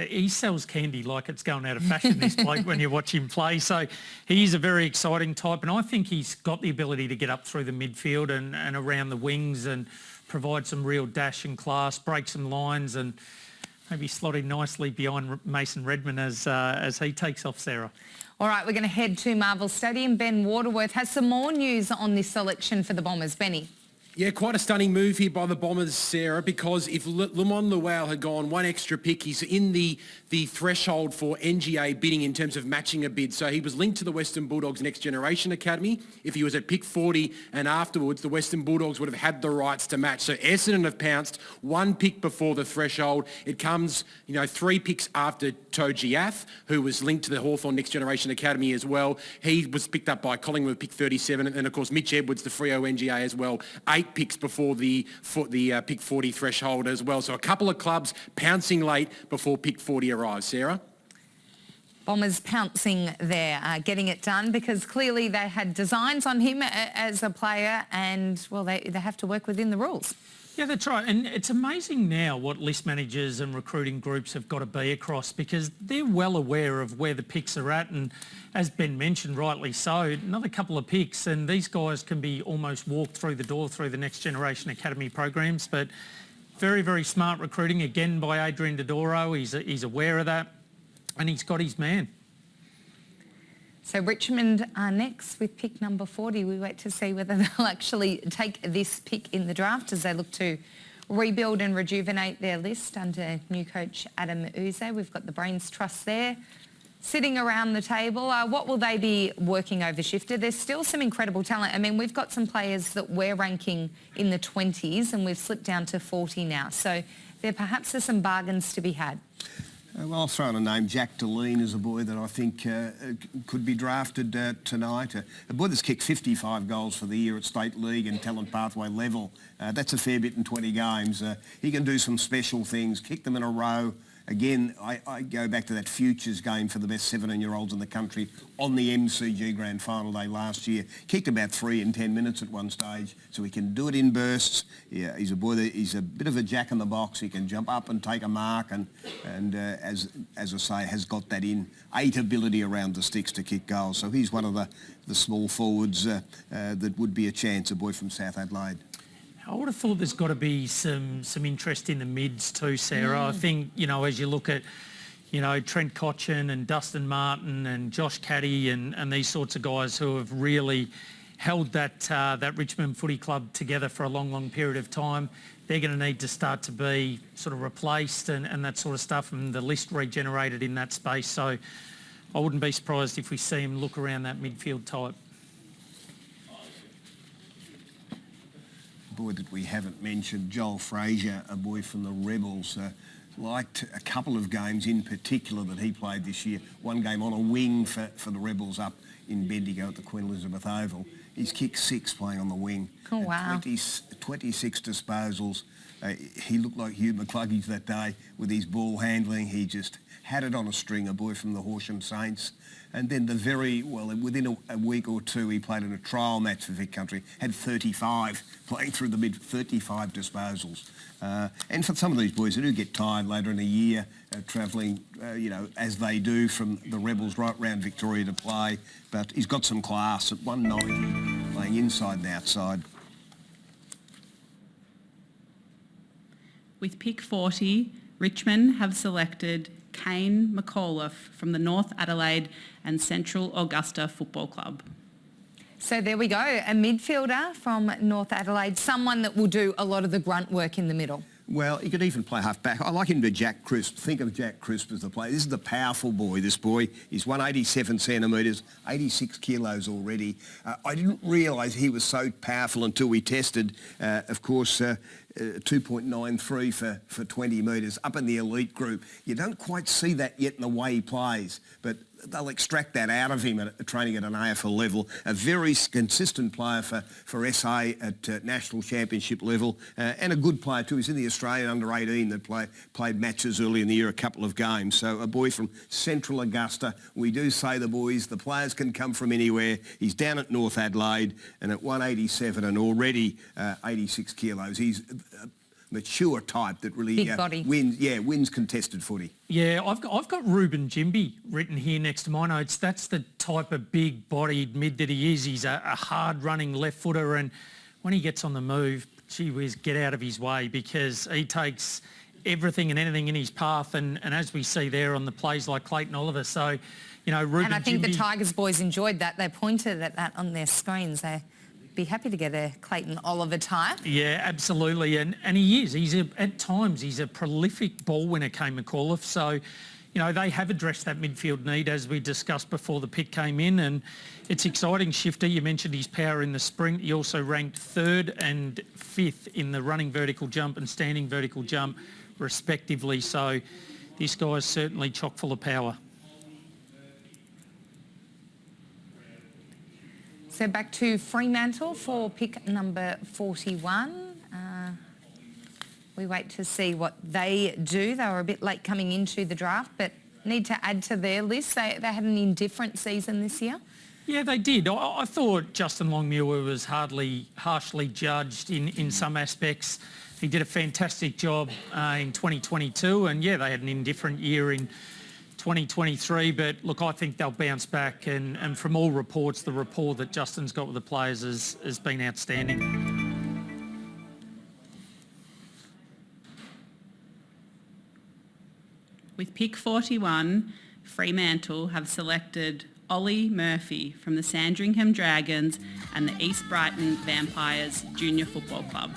Speaker 11: He sells candy like it's going out of fashion, this bloke, when you watch him play. So he's a very exciting type, and I think he's got the ability to get up through the midfield and around the wings and provide some real dash and class, break some lines, and maybe slot in nicely behind Mason Redman as he takes off, Sarah.
Speaker 10: All right, we're going to head to Marvel Stadium. Ben Waterworth has some more news on this selection for the Bombers. Benny.
Speaker 7: Yeah, quite a stunning move here by the Bombers, Sarah, because if Lamont Lual had gone one extra pick, he's in the threshold for NGA bidding in terms of matching a bid. So he was linked to the Western Bulldogs Next Generation Academy. If he was at pick 40 and afterwards, the Western Bulldogs would have had the rights to match. So Essendon have pounced one pick before the threshold. It comes, 3 picks after Toji Ath, who was linked to the Hawthorn Next Generation Academy as well. He was picked up by Collingwood pick 37, and of course Mitch Edwards, the Freo NGA as well. 8 picks before the pick 40 threshold as well. So a couple of clubs pouncing late before pick 40 arrives. Sarah?
Speaker 10: Bombers pouncing there, getting it done, because clearly they had designs on him as a player and, well, they have to work within the rules.
Speaker 11: Yeah, that's right. And it's amazing now what list managers and recruiting groups have got to be across, because they're well aware of where the picks are at. And as Ben mentioned, rightly so, another couple of picks and these guys can be almost walked through the door through the Next Generation Academy programs. But very, very smart recruiting, again, by Adrian Dodoro. He's aware of that and he's got his man.
Speaker 10: So Richmond are next with pick number 40. We wait to see whether they'll actually take this pick in the draft as they look to rebuild and rejuvenate their list under new coach Adam Uze. We've got the Brains Trust there sitting around the table. What will they be working over, Shifter? There's still some incredible talent. I mean, we've got some players that we're ranking in the 20s and we've slipped down to 40 now. So there perhaps are some bargains to be had.
Speaker 12: Well, I'll throw in a name. Jack Deline is a boy that I think could be drafted tonight. A boy that's kicked 55 goals for the year at State League and Talent Pathway level. That's a fair bit in 20 games. He can do some special things, kick them in a row. Again, I go back to that futures game for the best 17-year-olds in the country on the MCG Grand Final day last year. Kicked about 3 in 10 minutes at one stage, so he can do it in bursts. Yeah, he's a boy that he's a bit of a jack in the box. He can jump up and take a mark, and as I say, has got that innate ability around the sticks to kick goals. So he's one of the small forwards that would be a chance. A boy from South Adelaide.
Speaker 11: I would have thought there's got to be some interest in the mids too, Sarah. I think, you know, as you look at, you know, Trent Cotchin and Dustin Martin and Josh Caddy and these sorts of guys who have really held that Richmond Footy Club together for a long, long period of time, they're going to need to start to be sort of replaced and that sort of stuff, and the list regenerated in that space. So I wouldn't be surprised if we see him look around that midfield type.
Speaker 12: Boy that we haven't mentioned, Joel Frazier, a boy from the Rebels, liked a couple of games in particular that he played this year. One game on a wing for the Rebels up in Bendigo at the Queen Elizabeth Oval. He's kicked 6 playing on the wing.
Speaker 10: Oh, wow.
Speaker 12: 26 disposals. He looked like Hugh McCluggage that day with his ball handling. He just had it on a string, a boy from the Horsham Saints. And then within a week or two, he played in a trial match for Vic Country, had 35 playing through the mid, 35 disposals. And for some of these boys, they do get tired later in the year, travelling, as they do from the Rebels right round Victoria to play. But he's got some class at 190, playing inside and outside.
Speaker 16: With pick 40, Richmond have selected Kane McAuliffe from the North Adelaide and Central Augusta Football Club.
Speaker 10: So there we go, a midfielder from North Adelaide, someone that will do a lot of the grunt work in the middle.
Speaker 12: Well, he could even play half-back. I like him to Jack Crisp. Think of Jack Crisp as the player. This is the powerful boy, this boy. He's 187 centimetres, 86 kilos already. I didn't realise he was so powerful until we tested, 2.93 for 20 metres, up in the elite group. You don't quite see that yet in the way he plays, but they'll extract that out of him at training at an AFL level. A very consistent player for SA at national championship level, and a good player too. He's in the Australian under-18 that played matches early in the year, a couple of games. So a boy from Central Augusta. We do say the players can come from anywhere. He's down at North Adelaide and at 187 and already 86 kilos. He's mature type that really wins contested footy.
Speaker 11: Yeah, I've got Ruben Jimby written here next to my notes. That's the type of big-bodied mid that he is. He's a hard-running left footer, and when he gets on the move, gee whiz, get out of his way, because he takes everything and anything in his path, and as we see there on the plays like Clayton Oliver. So, you know, Ruben
Speaker 10: And I think
Speaker 11: Jimby,
Speaker 10: the Tigers boys enjoyed that. They pointed at that on their screens. They'd be happy to get a Clayton Oliver type.
Speaker 11: Yeah, absolutely, and he is. At times he's a prolific ball winner, Kane McAuliffe. So, you know, they have addressed that midfield need as we discussed before the pick came in, and it's exciting. Shifter, you mentioned his power in the sprint. He also ranked 3rd and 5th in the running vertical jump and standing vertical jump, respectively. So this guy's certainly chock full of power.
Speaker 10: So back to Fremantle for pick number 41. We wait to see what they do. They were a bit late coming into the draft, but need to add to their list? They had an indifferent season this year.
Speaker 11: Yeah, they did. I thought Justin Longmuir was harshly judged in some aspects. He did a fantastic job in 2022, and yeah, they had an indifferent year in 2023. But look, I think they'll bounce back, and from all reports, the rapport that Justin's got with the players has been outstanding.
Speaker 16: With pick 41, Fremantle have selected Ollie Murphy from the Sandringham Dragons and the East Brighton Vampires Junior Football Club.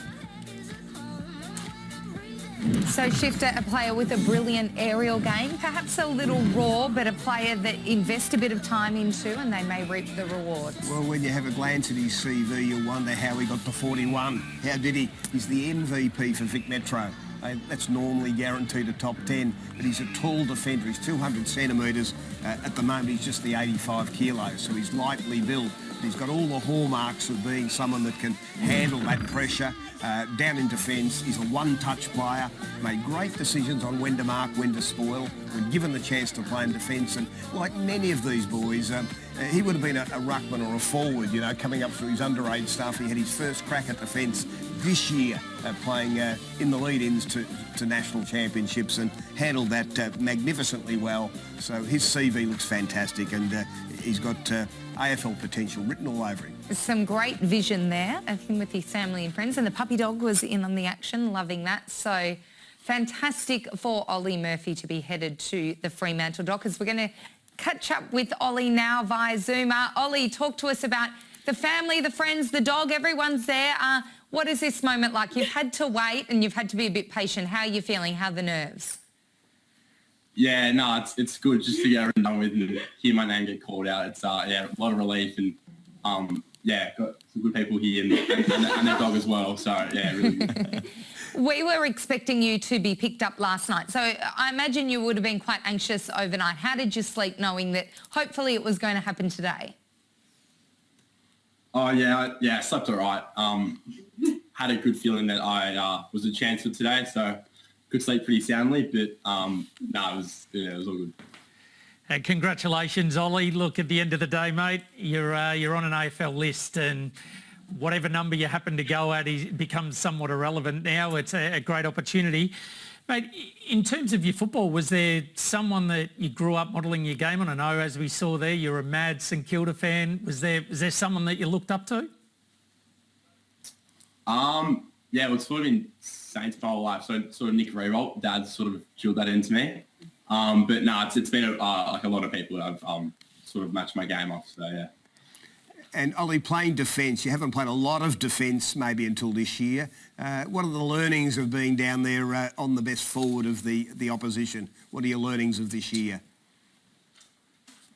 Speaker 10: So Shifter, a player with a brilliant aerial game, perhaps a little raw, but a player that invest a bit of time into and they may reap the rewards.
Speaker 12: Well, when you have a glance at his CV, you'll wonder how he got to 41. How did he? He's the MVP for Vic Metro. That's normally guaranteed a top 10, but he's a tall defender. He's 200 centimetres. At the moment, he's just the 85 kilos, so he's lightly built. He's got all the hallmarks of being someone that can handle that pressure. Down in defence, he's a one-touch player, made great decisions on when to mark, when to spoil, when given the chance to play in defence. And like many of these boys, he would have been a ruckman or a forward, you know, coming up through his underage stuff. He had his first crack at defence this year, playing in the lead-ins to national championships, and handled that magnificently well. So his CV looks fantastic, and he's got AFL potential written all over him.
Speaker 10: Some great vision there of him with his family and friends, and the puppy dog was in on the action, loving that. So fantastic for Ollie Murphy to be headed to the Fremantle Dockers. We're going to catch up with Ollie now via Zoom. Ollie, talk to us about the family, the friends, the dog, everyone's there. What is this moment like? You've had to wait and you've had to be a bit patient. How are you feeling? How are the nerves?
Speaker 19: Yeah, no, it's good just to get everything done with and hear my name get called out. It's yeah, a lot of relief, and yeah, got some good people here and their dog as well. So yeah, really good.
Speaker 10: We were expecting you to be picked up last night, so I imagine you would have been quite anxious overnight. How did you sleep knowing that hopefully it was going to happen today?
Speaker 19: Oh yeah, I slept all right. Had a good feeling that I was a chance for today, so could sleep pretty soundly. But no, it was all good.
Speaker 11: Congratulations, Ollie. Look, at the end of the day, mate, you're on an AFL list, and whatever number you happen to go at becomes somewhat irrelevant now. It's a great opportunity. Mate, in terms of your football, was there someone that you grew up modelling your game on? I know, as we saw there, you're a mad St Kilda fan. Was there someone that you looked up to?
Speaker 19: Yeah, well, it's sort of in Saints my whole life. So sort of Nick Rewalt, Dad sort of drilled that into me. But no, it's been like a lot of people that I've sort of matched my game off. So yeah.
Speaker 12: And Ollie, playing defence, you haven't played a lot of defence maybe until this year. What are the learnings of being down there on the best forward of the opposition? What are your learnings of this year?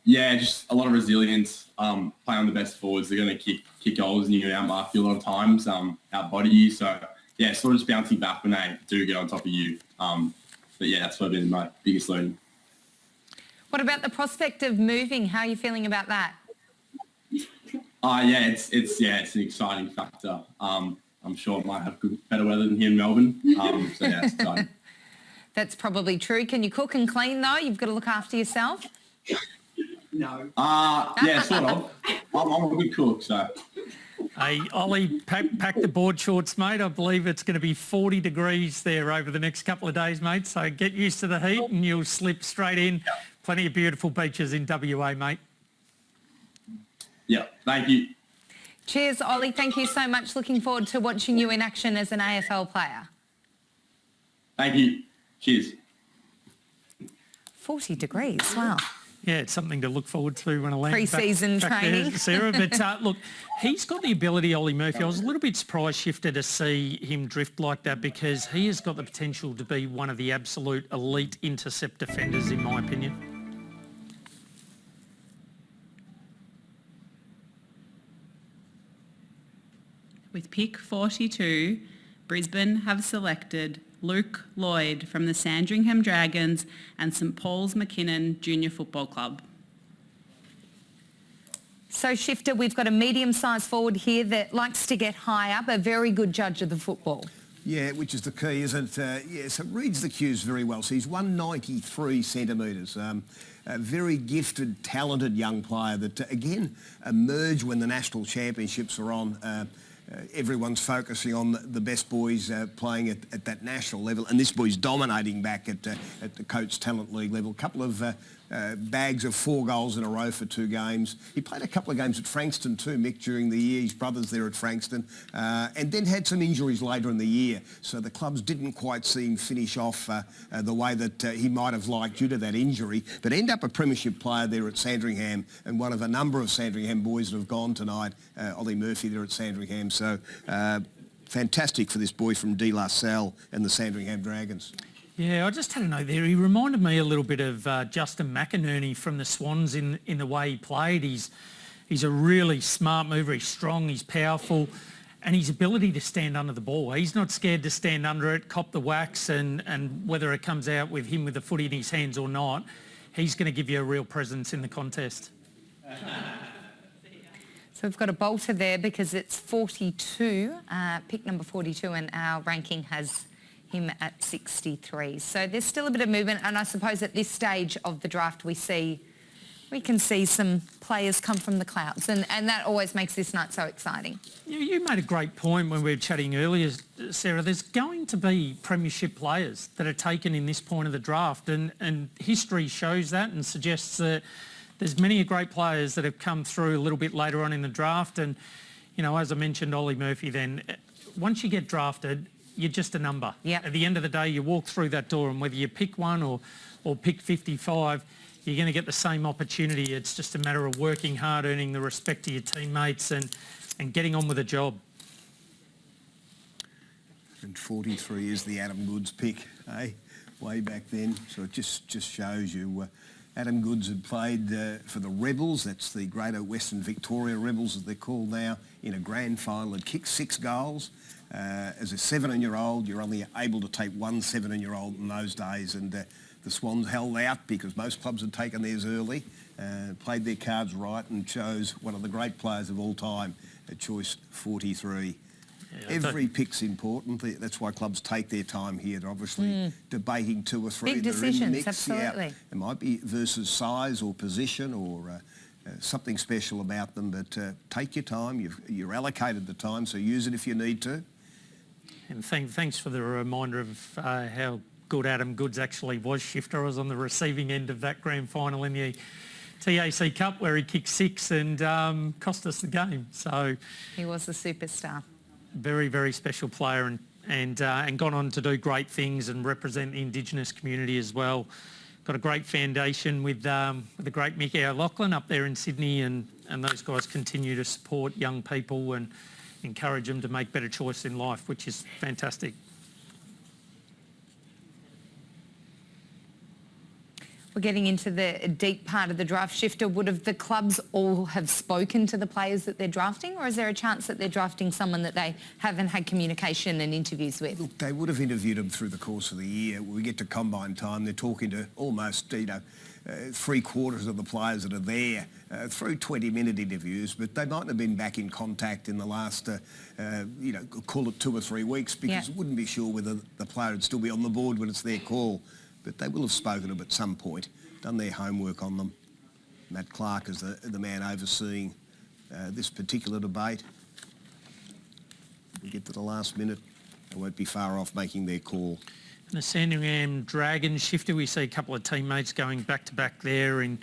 Speaker 19: Yeah, just a lot of resilience. Playing on the best forwards, they're going to kick goals and you can outmark you a lot of times, outbody you. So yeah, sort of just bouncing back when they do get on top of you. But yeah, that's probably been my biggest learning.
Speaker 10: What about the prospect of moving? How are you feeling about that?
Speaker 19: Yeah, it's an exciting factor. I'm sure it might have better weather than here in Melbourne. So yeah, it's exciting.
Speaker 10: That's probably true. Can you cook and clean though? You've got to look after yourself.
Speaker 19: No. Yeah, sort of. I'm a good cook, so.
Speaker 11: Hey, Ollie, pack the board shorts, mate. I believe it's going to be 40 degrees there over the next couple of days, mate. So get used to the heat and you'll slip straight in. Plenty of beautiful beaches in WA, mate.
Speaker 19: Yeah, thank you.
Speaker 10: Cheers, Ollie. Thank you so much. Looking forward to watching you in action as an AFL player.
Speaker 19: Thank you. Cheers.
Speaker 10: 40 degrees, wow.
Speaker 11: Yeah, it's something to look forward to when I land
Speaker 10: Pre-season
Speaker 11: back
Speaker 10: training.
Speaker 11: there, Sarah. But look, he's got the ability, Ollie Murphy. I was a little bit surprised, Shifter, to see him drift like that, because he has got the potential to be one of the absolute elite intercept defenders, in my opinion.
Speaker 16: With pick 42, Brisbane have selected Luke Lloyd from the Sandringham Dragons and St Paul's McKinnon Junior Football Club.
Speaker 10: So, Shifter, we've got a medium-sized forward here that likes to get high up, a very good judge of the football.
Speaker 12: Yeah, which is the key, isn't it? Yeah, so reads the cues very well. So he's 193 centimetres. A very gifted, talented young player that, again, emerged when the national championships are on. Everyone's focusing on the best boys playing at that national level, and this boy's dominating back at the Coates Talent League level. A couple of bags of 4 goals in a row for 2 games. He played a couple of games at Frankston too, Mick, during the year. His brother's there at Frankston, and then had some injuries later in the year. So the clubs didn't quite see him finish off the way that he might have liked due to that injury, but end up a premiership player there at Sandringham, and one of a number of Sandringham boys that have gone tonight. Ollie Murphy there at Sandringham. So fantastic for this boy from De La Salle and the Sandringham Dragons.
Speaker 11: Yeah, I just had a note there. He reminded me a little bit of Justin McInerney from the Swans in the way he played. He's a really smart mover. He's strong, he's powerful, and his ability to stand under the ball. He's not scared to stand under it, cop the wax, and whether it comes out with him with the footy in his hands or not, he's going to give you a real presence in the contest.
Speaker 10: So we've got a bolter there because it's 42, pick number 42, and our ranking has him at 63. So there's still a bit of movement, and I suppose at this stage of the draft we can see some players come from the clouds, and that always makes this night so exciting.
Speaker 11: You made a great point when we were chatting earlier, Sarah. There's going to be premiership players that are taken in this point of the draft, and history shows that and suggests that there's many great players that have come through a little bit later on in the draft. And, you know, as I mentioned, Ollie Murphy then, once you get drafted, you're just a number.
Speaker 10: Yep.
Speaker 11: At the end of the day, you walk through that door, and whether you pick one or pick 55, you're going to get the same opportunity. It's just a matter of working hard, earning the respect of your teammates and getting on with the job.
Speaker 12: And 43 is the Adam Goods pick, eh? Way back then. So it just shows you... Adam Goods had played for the Rebels, that's the Greater Western Victoria Rebels as they're called now, in a grand final, had kicked 6 goals. As a 17-year-old, you're only able to take one 17-year-old in those days, and the Swans held out because most clubs had taken theirs early, played their cards right and chose one of the great players of all time at choice 43. Yeah, every pick's important. That's why clubs take their time here. They're obviously debating 2 or 3.
Speaker 10: Big decisions, absolutely.
Speaker 12: Yeah. It might be versus size or position or something special about them, but take your time. You're allocated the time, so use it if you need to.
Speaker 11: And thanks for the reminder of how good Adam Goods actually was, Shifter. I was on the receiving end of that grand final in the TAC Cup where he kicked 6 and cost us the game. So
Speaker 10: he was a superstar. Very,
Speaker 11: very special player and gone on to do great things and represent the Indigenous community as well. Got a great foundation with the great Mickey O'Loughlin up there in Sydney, and those guys continue to support young people and encourage them to make better choice in life, which is fantastic.
Speaker 10: We're getting into the deep part of the draft. Shifter, would have the clubs all have spoken to the players that they're drafting, or is there a chance that they're drafting someone that they haven't had communication and interviews with?
Speaker 12: Look, they would have interviewed them through the course of the year. When we get to combine time, they're talking to almost, 3/4 of the players that are there through 20-minute interviews, but they mightn't have been back in contact in the last, call it 2 or 3 weeks, because wouldn't be sure whether the player would still be on the board when it's their call. But they will have spoken to them at some point, done their homework on them. Matt Clark is the man overseeing this particular debate. We get to the last minute, they won't be far off making their call.
Speaker 11: And the Sandringham Dragons, Shifter, we see a couple of teammates going back-to-back there, and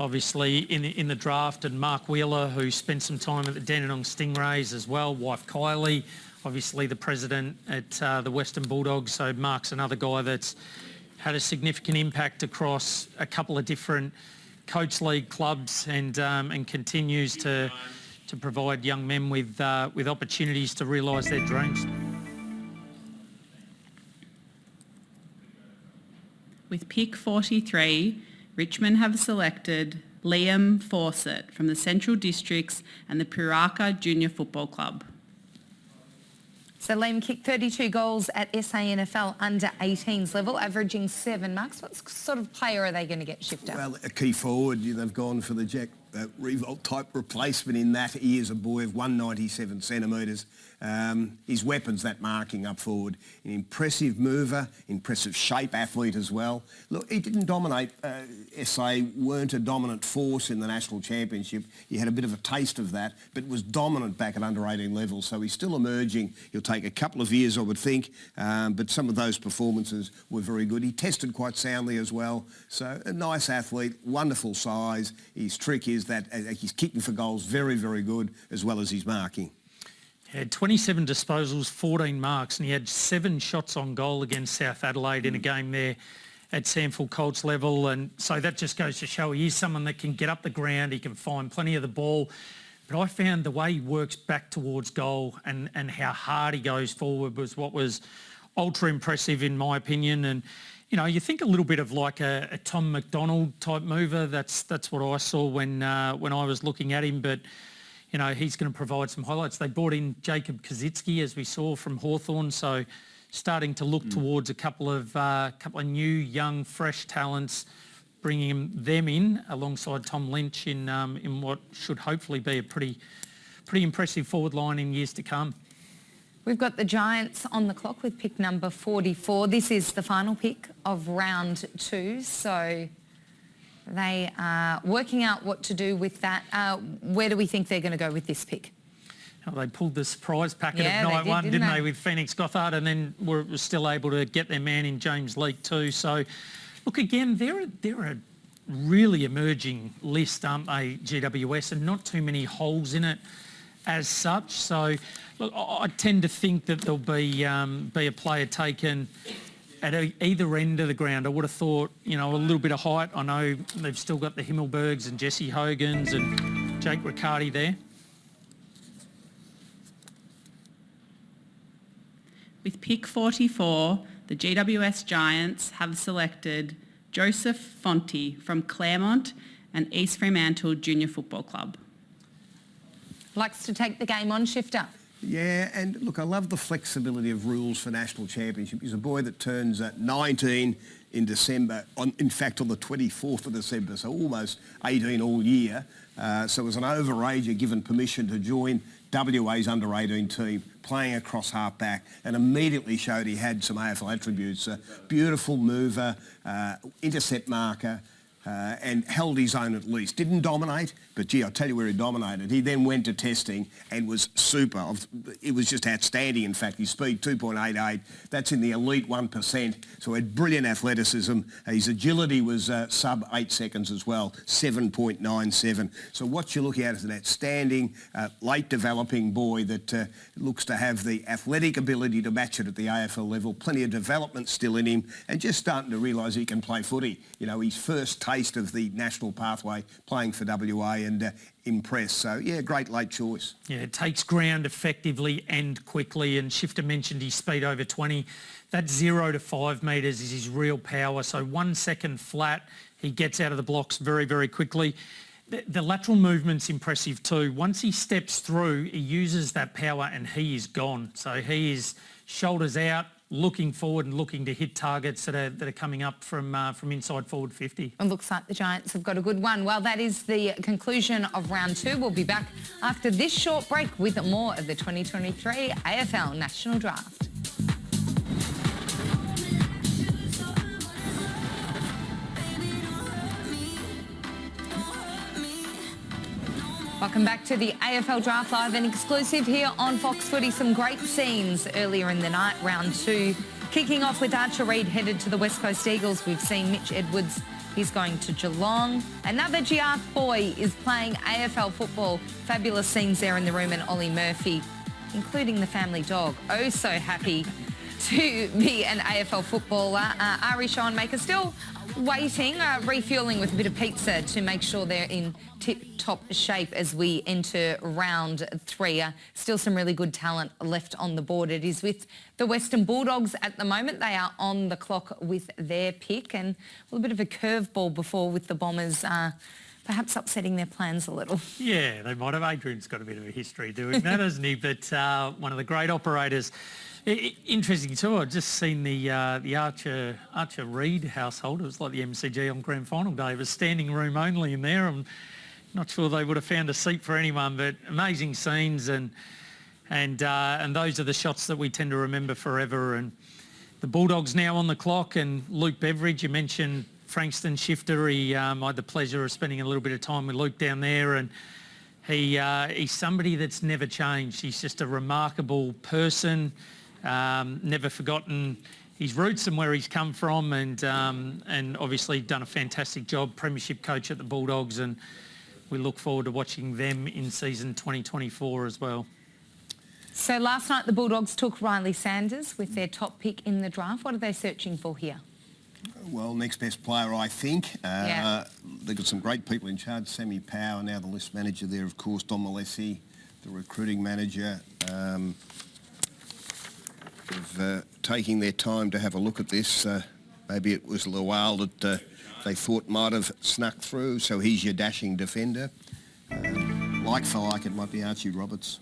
Speaker 11: obviously in the draft, and Mark Wheeler, who spent some time at the Dandenong Stingrays as well, wife Kylie, obviously the president at the Western Bulldogs, so Mark's another guy that's had a significant impact across a couple of different Coates League clubs and continues to provide young men with opportunities to realise their dreams.
Speaker 16: With pick 43, Richmond have selected Liam Fawcett from the Central Districts and the Piraka Junior Football Club.
Speaker 10: So Liam kicked 32 goals at SANFL under 18s level, averaging 7 marks. What sort of player are they going to get, Shifter?
Speaker 12: Well, a key forward. They've gone for the revolt type replacement in that. He is a boy of 197 centimetres. His weapon's that marking up forward. An impressive mover, impressive shape athlete as well. Look, he didn't dominate. SA weren't a dominant force in the national championship. He had a bit of a taste of that, but was dominant back at under 18 level. So he's still emerging. He'll take a couple of years, I would think, but some of those performances were very good. He tested quite soundly as well. So a nice athlete, wonderful size. His trick is that he's kicking for goals very, very good, as well as his marking.
Speaker 11: He had 27 disposals, 14 marks, and he had 7 shots on goal against South Adelaide in a game there at Sandford Colts level. And so that just goes to show he is someone that can get up the ground, he can find plenty of the ball. But I found the way he works back towards goal and how hard he goes forward was what was ultra impressive in my opinion. And you know, you think a little bit of like a Tom McDonald type mover. That's what I saw when I was looking at him. But you know, he's going to provide some highlights. They brought in Jacob Kazitsky, as we saw, from Hawthorn, so starting to look towards a couple of new, young, fresh talents, bringing them in alongside Tom Lynch in what should hopefully be a pretty impressive forward line in years to come.
Speaker 10: We've got the Giants on the clock with pick number 44. This is the final pick of round 2, so they are working out what to do with that. Where do we think they're going to go with this pick?
Speaker 11: Well, they pulled the surprise packet of night one, didn't they, with Phoenix Gothard, and then were still able to get their man in James Leake too. So, look, again, they're a really emerging list, aren't they, GWS, and not too many holes in it as such. So, look, I tend to think that there'll be a player taken at either end of the ground. I would have thought, you know, a little bit of height. I know they've still got the Himmelbergs and Jesse Hogans and Jake Riccardi there.
Speaker 16: With pick 44, the GWS Giants have selected Joseph Fonte from Claremont and East Fremantle Junior Football Club.
Speaker 10: Likes to take the game on, Shifter.
Speaker 12: Yeah, and look, I love the flexibility of rules for national championship. He's a boy that turns 19 in December, in fact on the 24th of December, so almost 18 all year. So as an overager given permission to join WA's under-18 team, playing across half-back, and immediately showed he had some AFL attributes. Beautiful mover, intercept marker, and held his own at least. Didn't dominate, but gee, I'll tell you where he dominated. He then went to testing and was super. It was just outstanding, in fact. His speed, 2.88. That's in the elite 1%. So he had brilliant athleticism. His agility was sub 8 seconds as well, 7.97. So what you're looking at is an outstanding, late developing boy that looks to have the athletic ability to match it at the AFL level. Plenty of development still in him, and just starting to realise he can play footy. You know, his first taste of the national pathway, playing for WA, and impressed. So, yeah, great late choice.
Speaker 11: Yeah, it takes ground effectively and quickly, and Shifter mentioned his speed over 20. That 0 to 5 metres is his real power, so 1 second flat, he gets out of the blocks very, very quickly. The lateral movement's impressive too. Once he steps through, he uses that power and he is gone. So he is shoulders out, looking forward and looking to hit targets that are coming up from inside forward 50.
Speaker 10: It looks like the Giants have got a good one. Well, that is the conclusion of round 2. We'll be back after this short break with more of the 2023 AFL National Draft. Welcome back to the AFL Draft Live, and exclusive here on Fox Footy. Some great scenes earlier in the night, round 2. Kicking off with Archer Reid headed to the West Coast Eagles. We've seen Mitch Edwards, he's going to Geelong. Another Giraffe boy is playing AFL football. Fabulous scenes there in the room, and Ollie Murphy, including the family dog. Oh, so happy to be an AFL footballer. Ari Schoenmaker still waiting, refuelling with a bit of pizza to make sure they're in tip-top shape as we enter round 3. Still some really good talent left on the board. It is with the Western Bulldogs at the moment. They are on the clock with their pick, and a little bit of a curveball before with the Bombers perhaps upsetting their plans a little.
Speaker 11: Yeah, they might have. Adrian's got a bit of a history doing that, hasn't he? But one of the great operators. Interesting too, I've just seen the Archer Reid household. It was like the MCG on grand final day. It was standing room only in there, and not sure they would have found a seat for anyone, but amazing scenes and those are the shots that we tend to remember forever. And the Bulldogs now on the clock, and Luke Beveridge, you mentioned Frankston Shifter. I had the pleasure of spending a little bit of time with Luke down there, and he's somebody that's never changed. He's just a remarkable person, never forgotten his roots and where he's come from, and obviously done a fantastic job, premiership coach at the Bulldogs, and we look forward to watching them in season 2024 as well.
Speaker 10: So last night the Bulldogs took Riley Sanders with their top pick in the draft. What are they searching for here?
Speaker 12: Well, next best player, I think. They've got some great people in charge. Sammy Power, now the list manager there, of course. Don Malesi, the recruiting manager. Of taking their time to have a look at this. Maybe it was Lawal that they thought might have snuck through, so he's your dashing defender. Like for like, it might be Archie Roberts.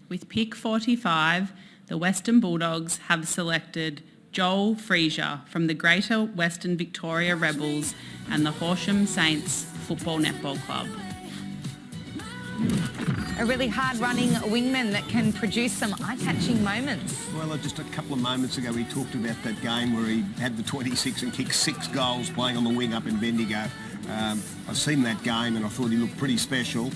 Speaker 16: With pick 45, the Western Bulldogs have selected Joel Frazier from the Greater Western Victoria Rebels and the Horsham Saints Football Netball Club.
Speaker 10: A really hard-running wingman that can produce some eye-catching moments.
Speaker 12: Well, just a couple of moments ago we talked about that game where he had the 26 and kicked 6 goals playing on the wing up in Bendigo. I've seen that game and I thought he looked pretty special.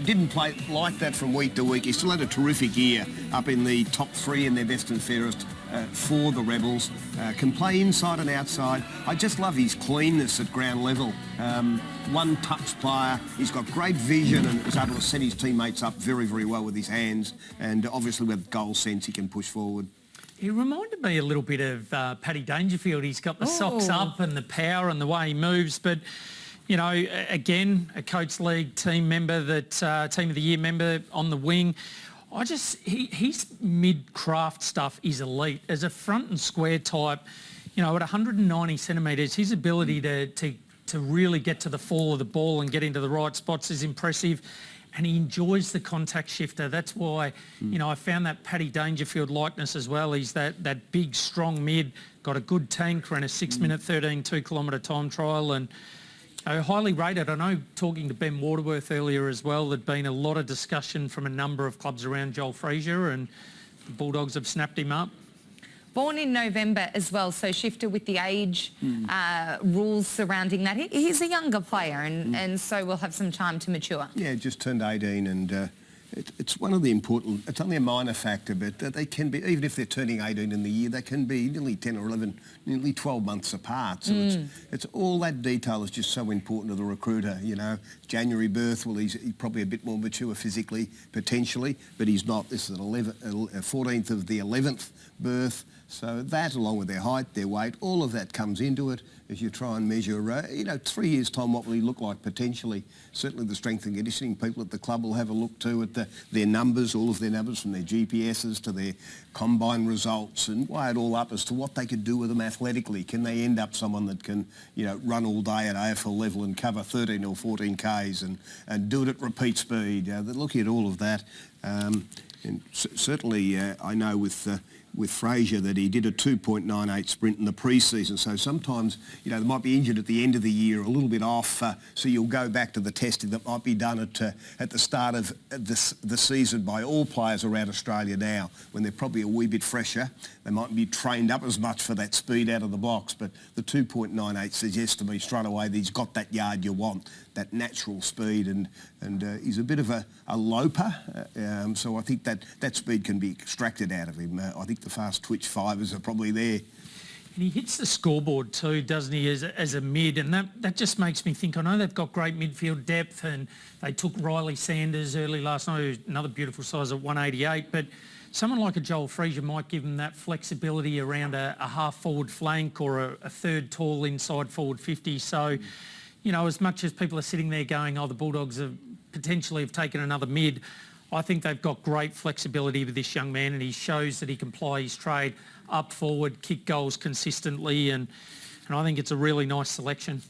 Speaker 12: Didn't play like that from week to week. He still had a terrific year up in the top 3 in their best and fairest for the Rebels. Can play inside and outside. I just love his cleanness at ground level. One-touch player. He's got great vision and is able to set his teammates up very, very well with his hands. And obviously with goal sense, he can push forward.
Speaker 11: He reminded me a little bit of Paddy Dangerfield. He's got the socks up and the power and the way he moves, but you know, again, a Coates League team member, Team of the Year member on the wing. His mid-craft stuff is elite. As a front and square type, you know, at 190 centimetres, his ability to really get to the fall of the ball and get into the right spots is impressive. And he enjoys the contact shifter. That's why, you know, I found that Paddy Dangerfield likeness as well. He's that big, strong mid, got a good tanker and a 6-minute 13 2-kilometre time trial, and highly rated. I know, talking to Ben Waterworth earlier as well, there'd been a lot of discussion from a number of clubs around Joel Frazier, and the Bulldogs have snapped him up.
Speaker 10: Born in November as well, so Shifter with the age rules surrounding that. He's a younger player and so will have some time to mature.
Speaker 12: Yeah, just turned 18 and it's one of the important, it's only a minor factor, but they can be, even if they're turning 18 in the year, they can be nearly 10 or 11, nearly 12 months apart. So it's all that detail is just so important to the recruiter, you know. January birth, well, he's probably a bit more mature physically, potentially, but he's not. This is an 14th of the 11th birth. So that, along with their height, their weight, all of that comes into it as you try and measure, you know, 3 years' time, what will he look like potentially. Certainly the strength and conditioning people at the club will have a look too at their numbers, all of their numbers, from their GPSs to their combine results, and weigh it all up as to what they could do with them athletically. Can they end up someone that can, you know, run all day at AFL level and cover 13 or 14 Ks and do it at repeat speed? They're looking at all of that. And certainly I know with Frazier that he did a 2.98 sprint in the pre-season, so sometimes, you know, they might be injured at the end of the year, a little bit off, so you'll go back to the testing that might be done at the start of the season by all players around Australia now, when they're probably a wee bit fresher. They mightn't be trained up as much for that speed out of the blocks, but the 2.98 suggests to me straight away that he's got that yard you want, that natural speed, and he's a bit of a loper, so I think that speed can be extracted out of him. I think the fast twitch fibres are probably there.
Speaker 11: And he hits the scoreboard too, doesn't he, as a mid, and that just makes me think, I know they've got great midfield depth, and they took Riley Sanders early last night, another beautiful size at 188, but someone like a Joel Frazier might give them that flexibility around a half-forward flank or a third tall inside forward 50, so you know, as much as people are sitting there going, oh, the Bulldogs have potentially taken another mid, I think they've got great flexibility with this young man, and he shows that he can ply his trade up forward, kick goals consistently, and I think it's a really nice selection.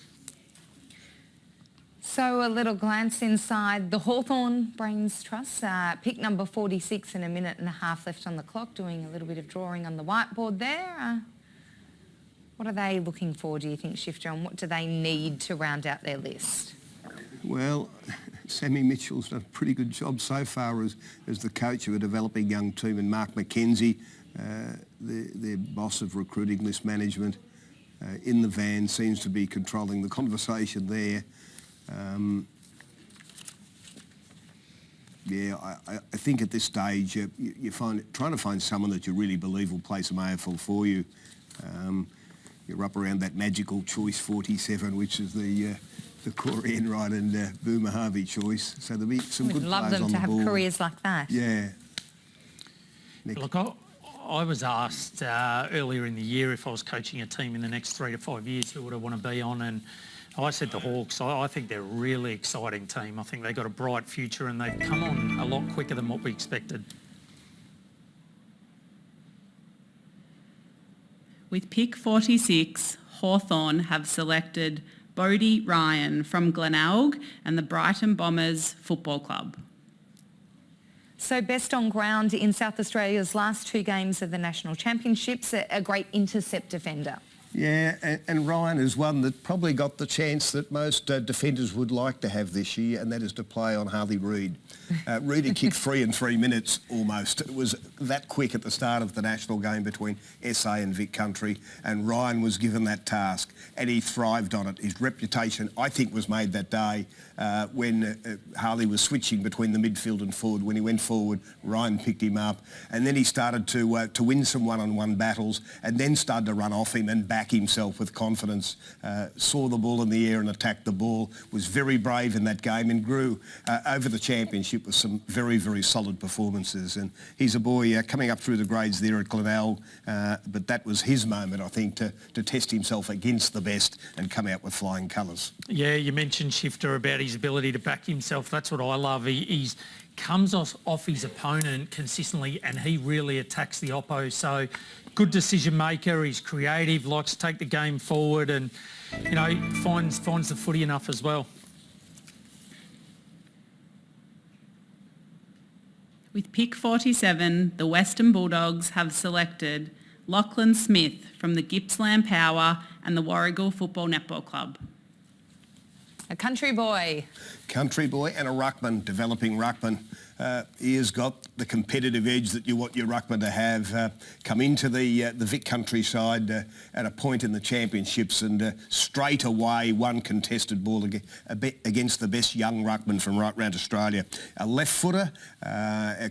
Speaker 10: So a little glance inside the Hawthorn Brains Trust, pick number 46 and 1.5 minutes left on the clock, doing a little bit of drawing on the whiteboard there. What are they looking for, do you think, Shifter, and what do they need to round out their list?
Speaker 12: Well, Sammy Mitchell's done a pretty good job so far as the coach of a developing young team, and Mark McKenzie, their boss of recruiting list management, in the van, seems to be controlling the conversation there. I think at this stage you trying to find someone that you really believe will play some AFL for you. You're up around that magical choice 47, which is the Corey Enright and Boomer Harvey choice. So there'll be some good players on the board.
Speaker 10: We'd love them to have careers like that.
Speaker 12: Yeah.
Speaker 11: Look, I was asked earlier in the year if I was coaching a team in the next 3 to 5 years, who would I want to be on, and I said the Hawks. I think they're a really exciting team. I think they've got a bright future and they've come on a lot quicker than what we expected.
Speaker 16: With pick 46, Hawthorn have selected Bodie Ryan from Glenelg and the Brighton Bombers Football Club.
Speaker 10: So best on ground in South Australia's last 2 games of the National Championships, a great intercept defender.
Speaker 12: Yeah, and Ryan is one that probably got the chance that most defenders would like to have this year, and that is to play on Harley Reid. Reid had kicked 3 in 3 minutes almost. It was that quick at the start of the national game between SA and Vic Country, and Ryan was given that task, and he thrived on it. His reputation, I think, was made that day when Harley was switching between the midfield and forward. When he went forward, Ryan picked him up, and then he started to win some one-on-one battles, and then started to run off him and back himself with confidence, saw the ball in the air and attacked the ball, was very brave in that game and grew over the championship with some very, very solid performances. And he's a boy coming up through the grades there at Glenelg, but that was his moment, I think, to test himself against the best and come out with flying colours.
Speaker 11: Yeah, you mentioned, Shifter, about his ability to back himself. That's what I love. He's comes off his opponent consistently and he really attacks the oppo. So good decision maker, he's creative, likes to take the game forward, and finds the footy enough as well.
Speaker 16: With pick 47, the Western Bulldogs have selected Lachlan Smith from the Gippsland Power and the Warragul Football Netball Club.
Speaker 10: A country boy.
Speaker 12: Country boy and a ruckman, developing ruckman. He has got the competitive edge that you want your ruckman to have. Come into the Vic Country side at a point in the championships and straight away won contested ball against the best young ruckman from right round Australia. A left footer,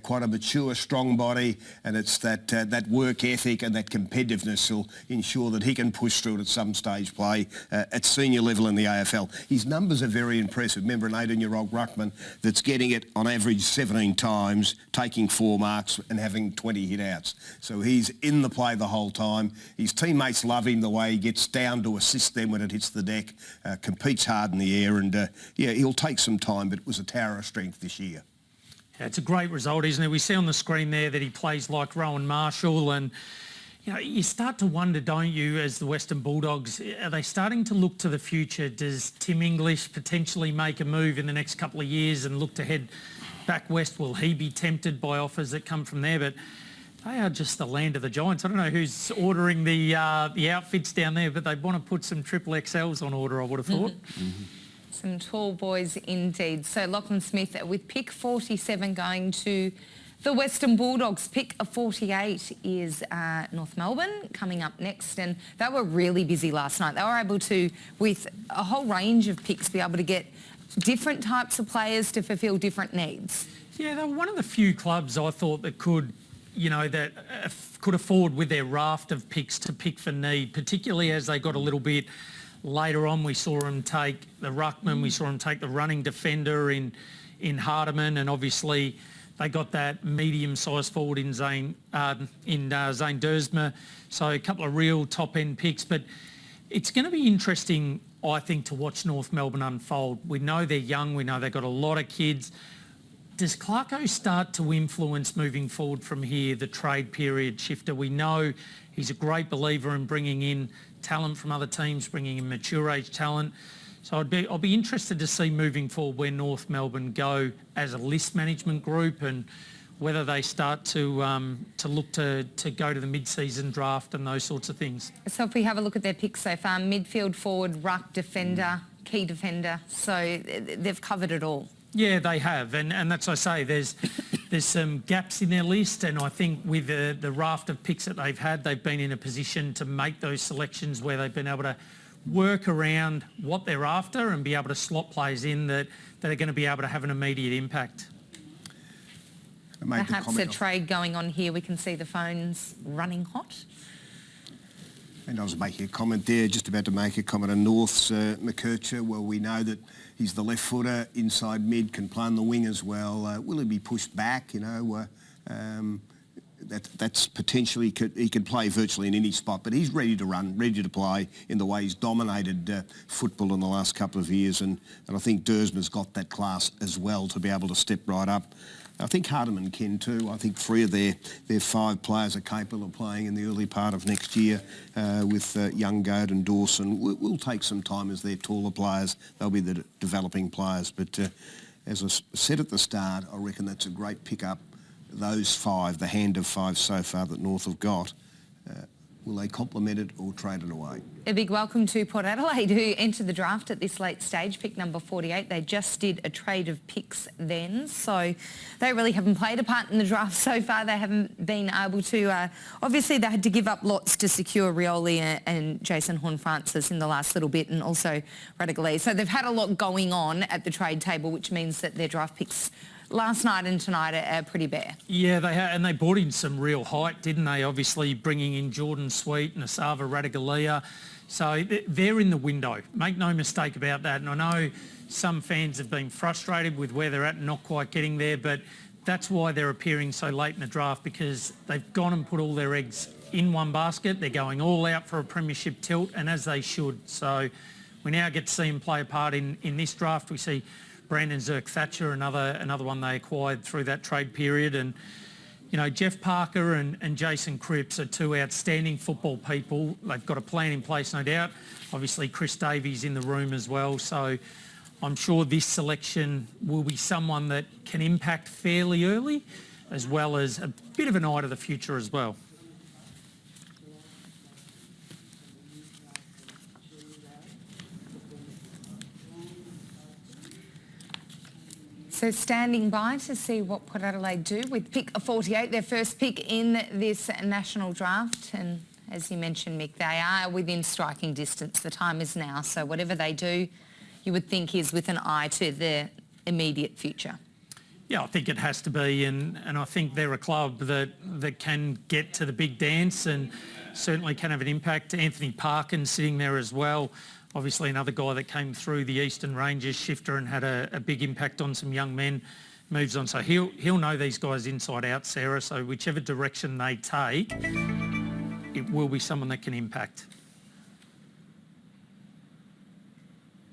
Speaker 12: quite a mature, strong body, and it's that work ethic and that competitiveness will ensure that he can push through it at some stage play at senior level in the AFL. His numbers are very impressive. Remember, an 18-year-old ruckman that's getting it on average 17 times, taking 4 marks and having 20 hit-outs. So he's in the play the whole time. His teammates love him the way he gets down to assist them when it hits the deck, competes hard in the air, and he'll take some time, but it was a tower of strength this year.
Speaker 11: Yeah, it's a great result, isn't it? We see on the screen there that he plays like Rowan Marshall, and you start to wonder, don't you, as the Western Bulldogs, are they starting to look to the future? Does Tim English potentially make a move in the next couple of years and look to head back west? Will he be tempted by offers that come from there? But they are just the land of the Giants. I don't know who's ordering the outfits down there, but they want to put some triple XLs on order, I would have thought.
Speaker 10: Some tall boys indeed. So Lachlan Smith with pick 47 going to the Western Bulldogs. Pick 48 is North Melbourne coming up next, and they were really busy last night. They were able to, with a whole range of picks, be able to get different types of players to fulfil different needs.
Speaker 11: Yeah, they were one of the few clubs I thought that could, could afford with their raft of picks to pick for need, particularly as they got a little bit later on. We saw them take the ruckman, we saw them take the running defender in Hardiman, and obviously they got that medium-sized forward in Zane Dersma. So a couple of real top-end picks, but it's going to be interesting, I think, to watch North Melbourne unfold. We know they're young, we know they've got a lot of kids. Does Clarko start to influence moving forward from here, the trade period, Shifter? We know he's a great believer in bringing in talent from other teams, bringing in mature age talent. So I'll be interested to see moving forward where North Melbourne go as a list management group and whether they start to look to go to the mid-season draft and those sorts of things.
Speaker 10: So if we have a look at their picks so far, midfield, forward, ruck, defender, key defender, so they've covered it all.
Speaker 11: Yeah, they have, and that's what I say. There's some gaps in their list, and I think with the raft of picks that they've had, they've been in a position to make those selections where they've been able to work around what they're after and be able to slot players in that are going to be able to have an immediate impact.
Speaker 10: Perhaps a trade going on here. We can see the phones running hot.
Speaker 12: And I was making a comment there, just about to make a comment on North's McKercher. Well, we know that he's the left footer, inside mid, can play on the wing as well. Will he be pushed back? You know, that's potentially, he could play virtually in any spot, but he's ready to run, ready to play in the way he's dominated football in the last couple of years. And I think Dersman's got that class as well to be able to step right up. I think Hardeman can too. I think 3 of their 5 players are capable of playing in the early part of next year with Young, Goad and Dawson. Will take some time as they're taller players. They'll be the developing players. But as I said at the start, I reckon that's a great pick-up. Those 5, the hand of 5 so far that North have got, will they complement it or trade it away?
Speaker 10: A big welcome to Port Adelaide, who entered the draft at this late stage, pick number 48. They just did a trade of picks then, so they really haven't played a part in the draft so far. They haven't been able to... obviously, they had to give up lots to secure Rioli and Jason Horne-Francis in the last little bit, and also Radigali. So they've had a lot going on at the trade table, which means that their draft picks last night and tonight are pretty bare.
Speaker 11: Yeah, they have, and they brought in some real height, didn't they? Obviously bringing in Jordan Sweet and Asava Radigalia. So they're in the window. Make no mistake about that. And I know some fans have been frustrated with where they're at and not quite getting there, but that's why they're appearing so late in the draft, because they've gone and put all their eggs in one basket. They're going all out for a premiership tilt, and as they should. So we now get to see them play a part in this draft. We see Brandon Zerk-Thatcher, another one they acquired through that trade period. And, you know, Jeff Parker and Jason Cripps are 2 outstanding football people. They've got a plan in place, no doubt. Obviously, Chris Davies in the room as well. So I'm sure this selection will be someone that can impact fairly early, as well as a bit of an eye to the future as well.
Speaker 10: So standing by to see what Port Adelaide do with pick 48, their first pick in this national draft. And as you mentioned, Mick, they are within striking distance. The time is now. So whatever they do, you would think is with an eye to their immediate future.
Speaker 11: Yeah, I think it has to be, and I think they're a club that can get to the big dance and certainly can have an impact. Anthony Parkin sitting there as well. Obviously another guy that came through the Eastern Rangers shifter and had a big impact on some young men, moves on. So he'll know these guys inside out, Sarah, so whichever direction they take, it will be someone that can impact.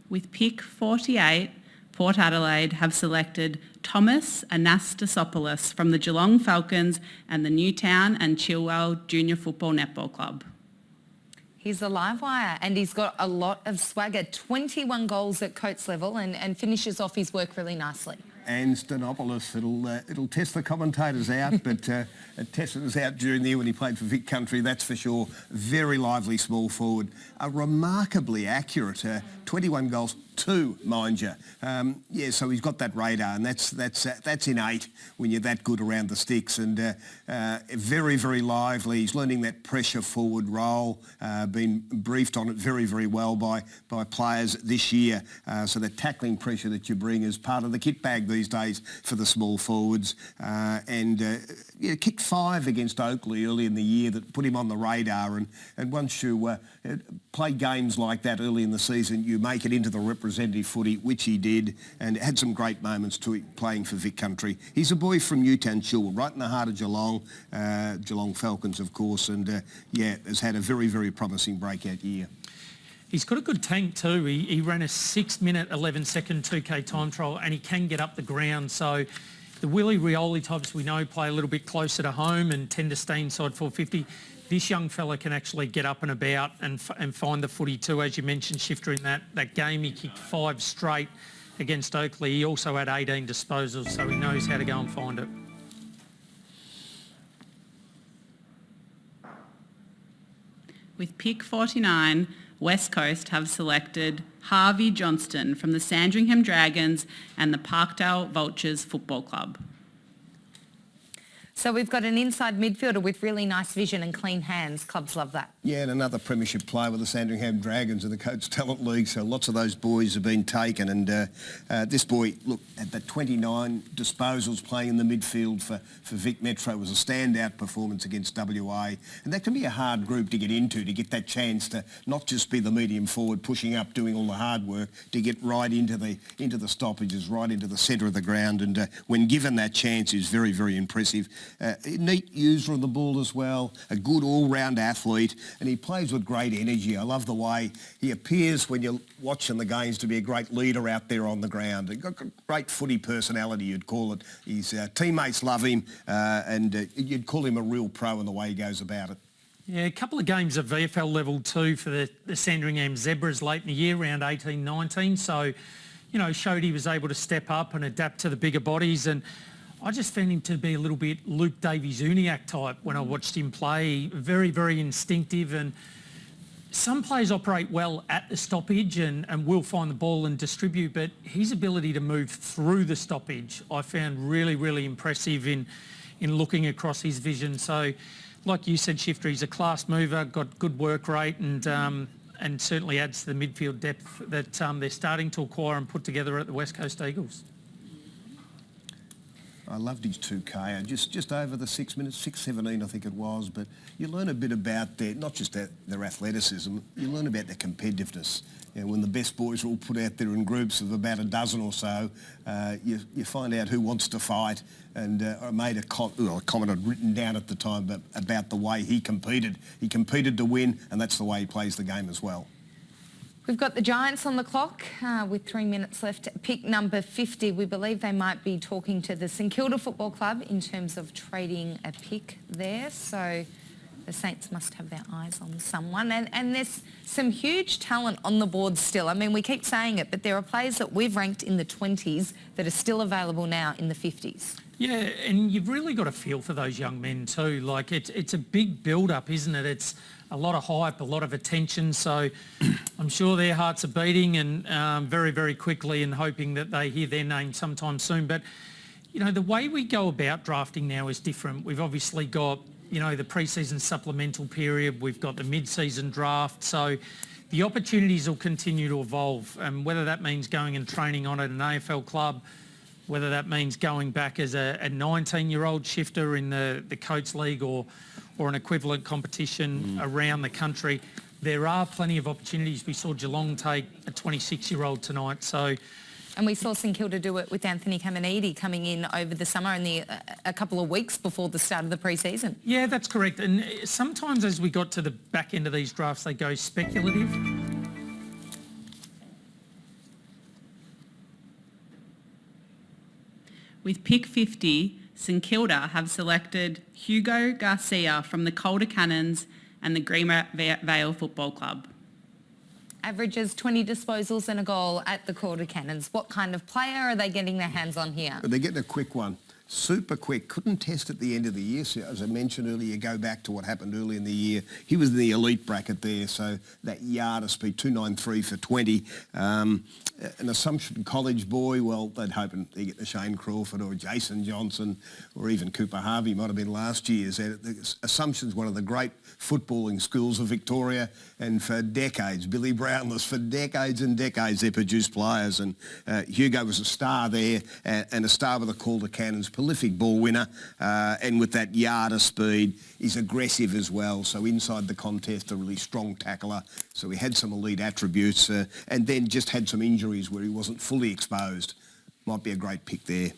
Speaker 16: With pick 48, Port Adelaide have selected Thomas Anastasopoulos from the Geelong Falcons and the Newtown and Chilwell Junior Football Netball Club.
Speaker 10: He's a live wire and he's got a lot of swagger, 21 goals at Coates level and finishes off his work really nicely.
Speaker 12: And Stanopoulos, it'll test the commentators out, but it tested us out during the year when he played for Vic Country, that's for sure. Very lively small forward. A remarkably accurate 21 goals, 2, mind you. Yeah, so he's got that radar, and that's innate when you're that good around the sticks. And very, very lively. He's learning that pressure forward role. Been briefed on it very, very well by players this year. So the tackling pressure that you bring is part of the kit bag these days for the small forwards. Yeah, kicked 5 against Oakley early in the year that put him on the radar. And once you play games like that early in the season, you make it into the representative footy, which he did, and had some great moments to it playing for Vic Country. He's a boy from Newtown, Chilwell, right in the heart of Geelong, Geelong Falcons, of course, and yeah, has had a very, very promising breakout year.
Speaker 11: He's got a good tank too. He ran a 6-minute, 11-second 2K time trial, and he can get up the ground. So the Willie Rioli types we know play a little bit closer to home and tend to stay inside 450. This young fella can actually get up and about and find the footy too. As you mentioned, Shifter, in that game, he kicked 5 straight against Oakley. He also had 18 disposals, so he knows how to go and find it.
Speaker 16: With pick 49, West Coast have selected Harvey Johnston from the Sandringham Dragons and the Parkdale Vultures Football Club.
Speaker 10: So we've got an inside midfielder with really nice vision and clean hands. Clubs love that.
Speaker 12: Yeah, and another premiership player with the Sandringham Dragons in the Coates Talent League. So lots of those boys have been taken. And this boy, look, at the 29 disposals playing in the midfield for Vic Metro was a standout performance against WA. And that can be a hard group to get into, to get that chance to not just be the medium forward pushing up, doing all the hard work, to get right into the stoppages, right into the centre of the ground. And when given that chance, is very, very impressive. Neat user of the ball as well, a good all-round athlete, and he plays with great energy. I love the way he appears when you're watching the games to be a great leader out there on the ground. He's got great footy personality, you'd call it. His teammates love him, and you'd call him a real pro in the way he goes about it.
Speaker 11: Yeah, a couple of games at VFL level too for the Sandringham Zebras late in the year, around 18-19. So, you know, showed he was able to step up and adapt to the bigger bodies. And I just found him to be a little bit Luke Davies-Uniacke type when I watched him play. Very, very instinctive, and some players operate well at the stoppage and will find the ball and distribute, but his ability to move through the stoppage I found really, really impressive in looking across his vision. So, like you said, Shifter, he's a class mover, got good work rate, and certainly adds to the midfield depth that they're starting to acquire and put together at the West Coast Eagles.
Speaker 12: I loved his 2K, just over the 6 minutes, 6:17 I think it was, but you learn a bit about not just their athleticism, you learn about their competitiveness. You know, when the best boys are all put out there in groups of about a dozen or so, you find out who wants to fight. And I made a comment I'd written down at the time about the way he competed. He competed to win, and that's the way he plays the game as well.
Speaker 10: We've got the Giants on the clock with 3 minutes left. Pick number 50. We believe they might be talking to the St Kilda Football Club in terms of trading a pick there. So the Saints must have their eyes on someone. And there's some huge talent on the board still. I mean, we keep saying it, but there are players that we've ranked in the 20s that are still available now in the 50s.
Speaker 11: Yeah, and you've really got a feel for those young men too. Like, it's a big build-up, isn't it? It's a lot of hype, a lot of attention. So I'm sure their hearts are beating and very, very quickly, and hoping that they hear their name sometime soon. But, you know, the way we go about drafting now is different. We've obviously got, you know, the pre-season supplemental period. We've got the mid-season draft. So the opportunities will continue to evolve. And whether that means going and training on at an AFL club, whether that means going back as a 19-year-old shifter in the Coates League or an equivalent competition around the country, there are plenty of opportunities. We saw Geelong take a 26-year-old tonight. So,
Speaker 10: and we saw St Kilda do it with Anthony Caminiti coming in over the summer and a couple of weeks before the start of the pre-season.
Speaker 11: Yeah, that's correct. And sometimes as we got to the back end of these drafts, they go speculative.
Speaker 16: With pick 50, St Kilda have selected Hugo Garcia from the Calder Cannons and the Greener Vale Football Club.
Speaker 10: Averages 20 disposals and a goal at the Calder Cannons. What kind of player are they getting their hands on here?
Speaker 12: They're getting a quick one. Super quick. Couldn't test at the end of the year. So, as I mentioned earlier, go back to what happened early in the year. He was in the elite bracket there, so that yard of speed, 293 for 20. An Assumption College boy, well, they'd hoping they get the Shane Crawford or Jason Johnson or even Cooper Harvey, might have been last year's. Assumption's one of the great footballing schools of Victoria, and for decades, Billy Brownless, for decades and decades, they produced players, and Hugo was a star there and a star with the Calder Cannons, prolific ball winner, and with that yard of speed, he's aggressive as well, so inside the contest, a really strong tackler, so he had some elite attributes, and then just had some injuries where he wasn't fully exposed. Might be a great pick there.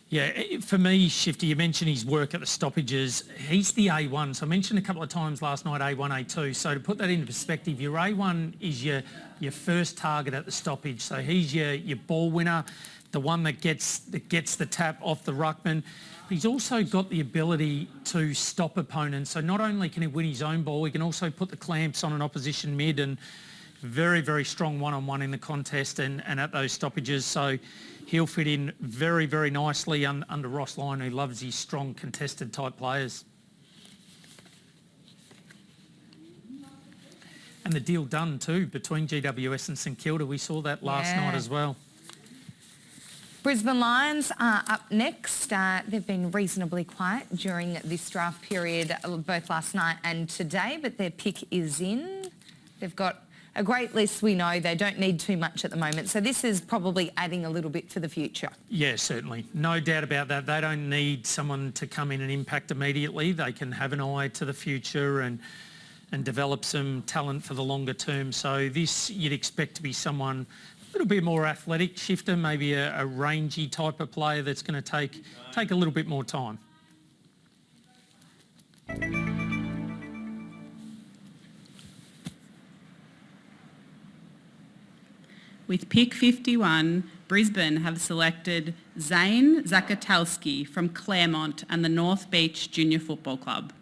Speaker 11: Yeah, for me, Shifty, you mentioned his work at the stoppages. He's the A1. So I mentioned a couple of times last night A1, A2. So to put that into perspective, your A1 is your first target at the stoppage. So he's your ball winner, the one that gets the tap off the ruckman. But he's also got the ability to stop opponents. So not only can he win his own ball, he can also put the clamps on an opposition mid, and very, very strong one-on-one in the contest and at those stoppages. So he'll fit in very, very nicely under Ross Lyon, who loves his strong contested type players. And the deal done too between GWS and St Kilda. We saw that last night as well.
Speaker 10: Brisbane Lions are up next. They've been reasonably quiet during this draft period, both last night and today, but their pick is in. They've got a great list, we know. They don't need too much at the moment. So this is probably adding a little bit for the future.
Speaker 11: Yeah, certainly. No doubt about that. They don't need someone to come in and impact immediately. They can have an eye to the future and develop some talent for the longer term. So this you'd expect to be someone a little bit more athletic, shifter, maybe a rangy type of player that's going to take a little bit more time.
Speaker 16: With pick 51, Brisbane have selected Zane Zakatowski from Claremont and the North Beach Junior Football Club.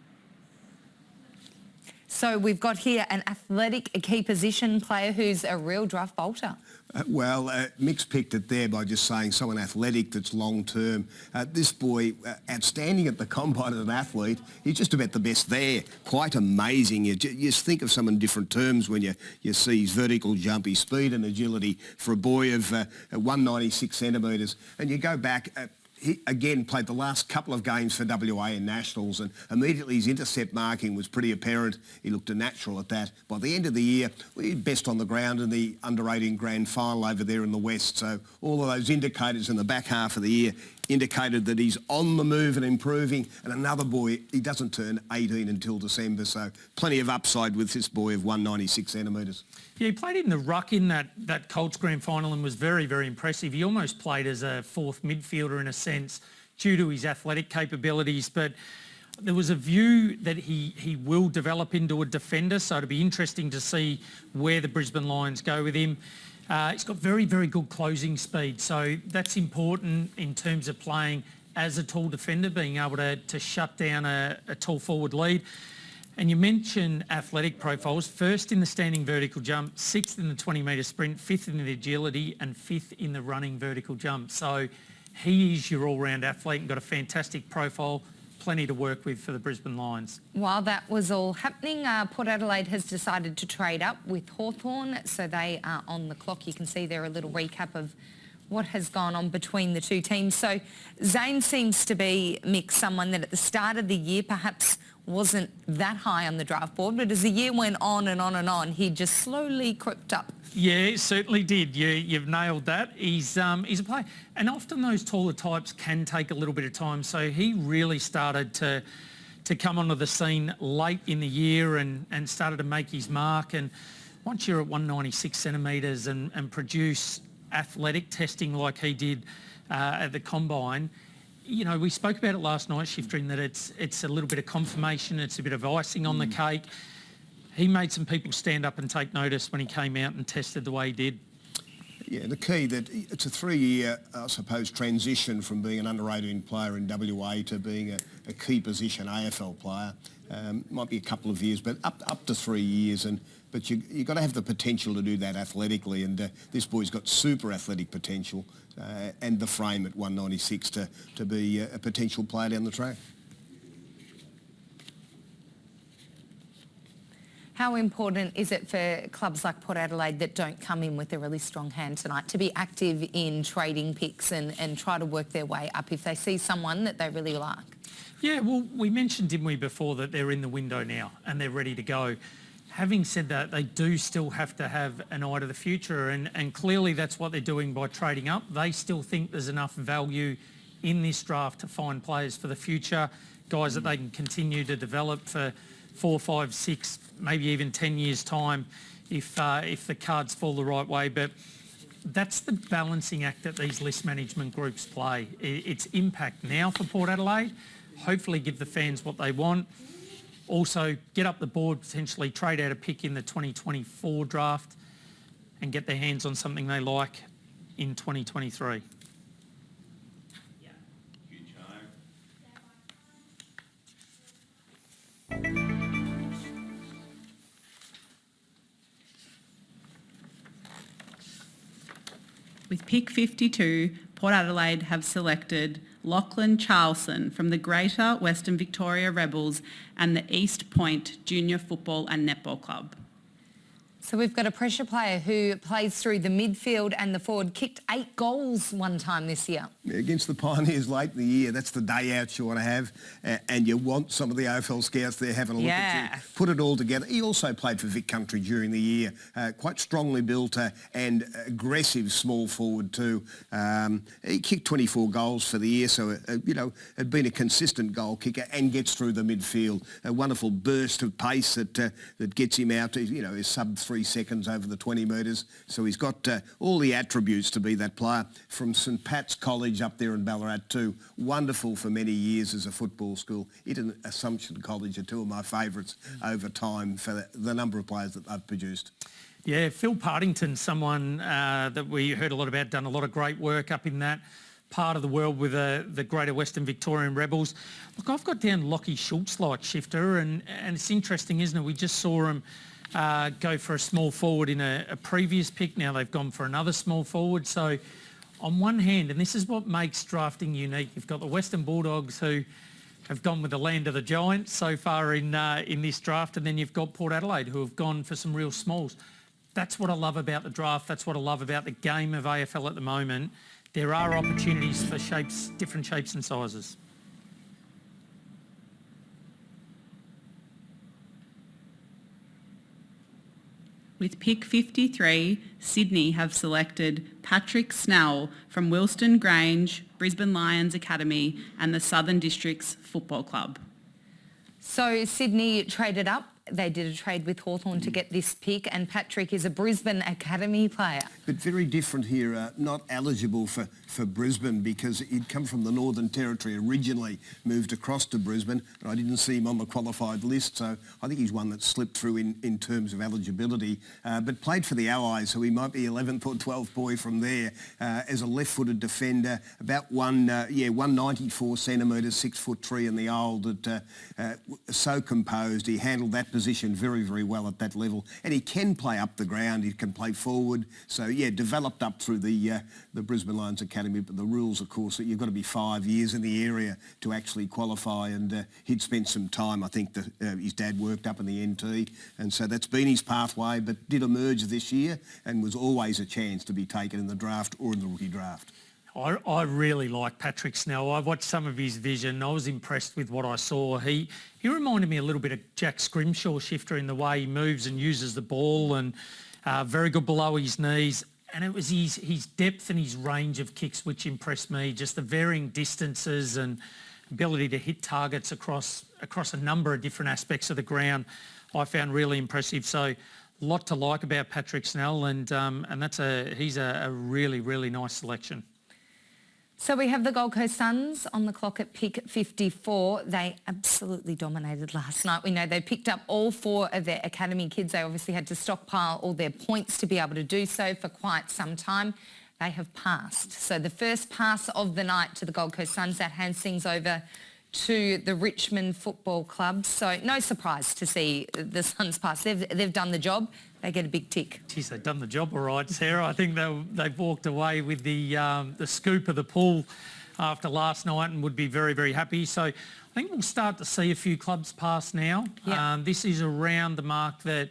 Speaker 10: So we've got here an athletic key position player who's a real draft bolter.
Speaker 12: Mick's picked it there by just saying someone athletic that's long-term. This boy, outstanding at the combine as an athlete. He's just about the best there. Quite amazing. You just think of some in different terms when you see his vertical jump, his speed and agility for a boy of 196 centimetres. And you go back... he again played the last couple of games for WA in Nationals, and immediately his intercept marking was pretty apparent. He looked a natural at that. By the end of the year, he was best on the ground in the under-18 grand final over there in the West. So all of those indicators in the back half of the year indicated that he's on the move and improving. And another boy, he doesn't turn 18 until December, so plenty of upside with this boy of 196 centimetres.
Speaker 11: Yeah, he played in the ruck in that Colts grand final and was very, very impressive. He almost played as a fourth midfielder in a sense due to his athletic capabilities, but there was a view that he will develop into a defender, so it'll be interesting to see where the Brisbane Lions go with him. He's got very, very good closing speed, so that's important in terms of playing as a tall defender, being able to shut down a tall forward lead. And you mentioned athletic profiles, first in the standing vertical jump, sixth in the 20-metre sprint, fifth in the agility and fifth in the running vertical jump. So he is your all-round athlete and got a fantastic profile, plenty to work with for the Brisbane Lions.
Speaker 10: While that was all happening, Port Adelaide has decided to trade up with Hawthorn, so they are on the clock. You can see there a little recap of what has gone on between the two teams. So Zane seems to be, Mick, someone that at the start of the year perhaps wasn't that high on the draft board, but as the year went on and on and on, he just slowly crept up.
Speaker 11: Yeah, it certainly did. You've nailed that. He's a player. And often those taller types can take a little bit of time. So he really started to come onto the scene late in the year and started to make his mark. And once you're at 196 centimetres and produce athletic testing like he did at the combine, you know, we spoke about it last night, Shifter, in that it's a little bit of confirmation, it's a bit of icing on the cake. He made some people stand up and take notice when he came out and tested the way he did.
Speaker 12: Yeah, the key that it's a 3-year, I suppose, transition from being an under-18 player in WA to being a key position AFL player. Might be a couple of years, but up to 3 years. But you've got to have the potential to do that athletically, and this boy's got super athletic potential and the frame at 196 to be a potential player down the track.
Speaker 10: How important is it for clubs like Port Adelaide that don't come in with a really strong hand tonight to be active in trading picks and try to work their way up if they see someone that they really like?
Speaker 11: Yeah, well, we mentioned, didn't we, before that they're in the window now and they're ready to go. Having said that, they do still have to have an eye to the future, and clearly that's what they're doing by trading up. They still think there's enough value in this draft to find players for the future, guys that they can continue to develop for 4, 5, 6, maybe even 10 years' time if the cards fall the right way. But that's the balancing act that these list management groups play. It's impact now for Port Adelaide, hopefully give the fans what they want. Also, get up the board, potentially trade out a pick in the 2024 draft and get their hands on something they like in 2023.
Speaker 16: With pick 52, Port Adelaide have selected Lachlan Charlson from the Greater Western Victoria Rebels and the East Point Junior Football and Netball Club.
Speaker 10: So we've got a pressure player who plays through the midfield and the forward, kicked 8 goals one time this year.
Speaker 12: Against the Pioneers late in the year, that's the day out you want to have, and you want some of the AFL scouts there having a look at you. Put it all together. He also played for Vic Country during the year, quite strongly built and aggressive small forward too. He kicked 24 goals for the year, so, had been a consistent goal kicker and gets through the midfield. A wonderful burst of pace that gets him out. Is sub 3 seconds over the 20 metres. So he's got all the attributes to be that player. From St Pat's College up there in Ballarat too. Wonderful for many years as a football school. It and Assumption College are two of my favourites over time for the number of players that they've produced.
Speaker 11: Yeah, Phil Partington, someone that we heard a lot about, done a lot of great work up in that part of the world with the Greater Western Victorian Rebels. Look, I've got down Lockie Schultz like shifter, and it's interesting, isn't it? We just saw him go for a small forward in a previous pick. Now they've gone for another small forward. So on one hand, and this is what makes drafting unique, you've got the Western Bulldogs who have gone with the land of the giants so far in this draft, and then you've got Port Adelaide who have gone for some real smalls. That's what I love about the draft. That's what I love about the game of AFL at the moment. There are opportunities for different shapes and sizes.
Speaker 16: With pick 53, Sydney have selected Patrick Snell from Wilston Grange, Brisbane Lions Academy and the Southern Districts Football Club.
Speaker 10: So Sydney traded up. They did a trade with Hawthorn to get this pick, and Patrick is a Brisbane Academy player.
Speaker 12: But very different here, not eligible for Brisbane because he'd come from the Northern Territory originally, moved across to Brisbane, and I didn't see him on the qualified list, so I think he's one that slipped through in terms of eligibility, but played for the Allies, so he might be 11th or 12th boy from there as a left-footed defender, about 194 centimetres, 6'3" in the old, so composed. He handled that position very, very well at that level, and he can play up the ground. He can play forward. So yeah, developed up through the Brisbane Lions Academy. But the rules, of course, that you've got to be 5 years in the area to actually qualify. And he'd spent some time. I think his dad worked up in the NT, and so that's been his pathway. But did emerge this year and was always a chance to be taken in the draft or in the rookie draft.
Speaker 11: I really like Patrick Snell. I watched some of his vision. I was impressed with what I saw. He reminded me a little bit of Jack Scrimshaw shifter in the way he moves and uses the ball, and very good below his knees. And it was his depth and his range of kicks which impressed me, just the varying distances and ability to hit targets across a number of different aspects of the ground I found really impressive. So a lot to like about Patrick Snell, and he's a really, really nice selection.
Speaker 10: So we have the Gold Coast Suns on the clock at pick 54. They absolutely dominated last night. We know they picked up all 4 of their academy kids. They obviously had to stockpile all their points to be able to do so for quite some time. They have passed. So the first pass of the night to the Gold Coast Suns, that hands things over to the Richmond Football Club. So no surprise to see the Suns pass. They've done the job. They get a big tick.
Speaker 11: Geez, they've done the job all right, Sarah. I think they've walked away with the scoop of the pull after last night and would be very, very happy. So I think we'll start to see a few clubs pass now. Yeah. This is around the mark that,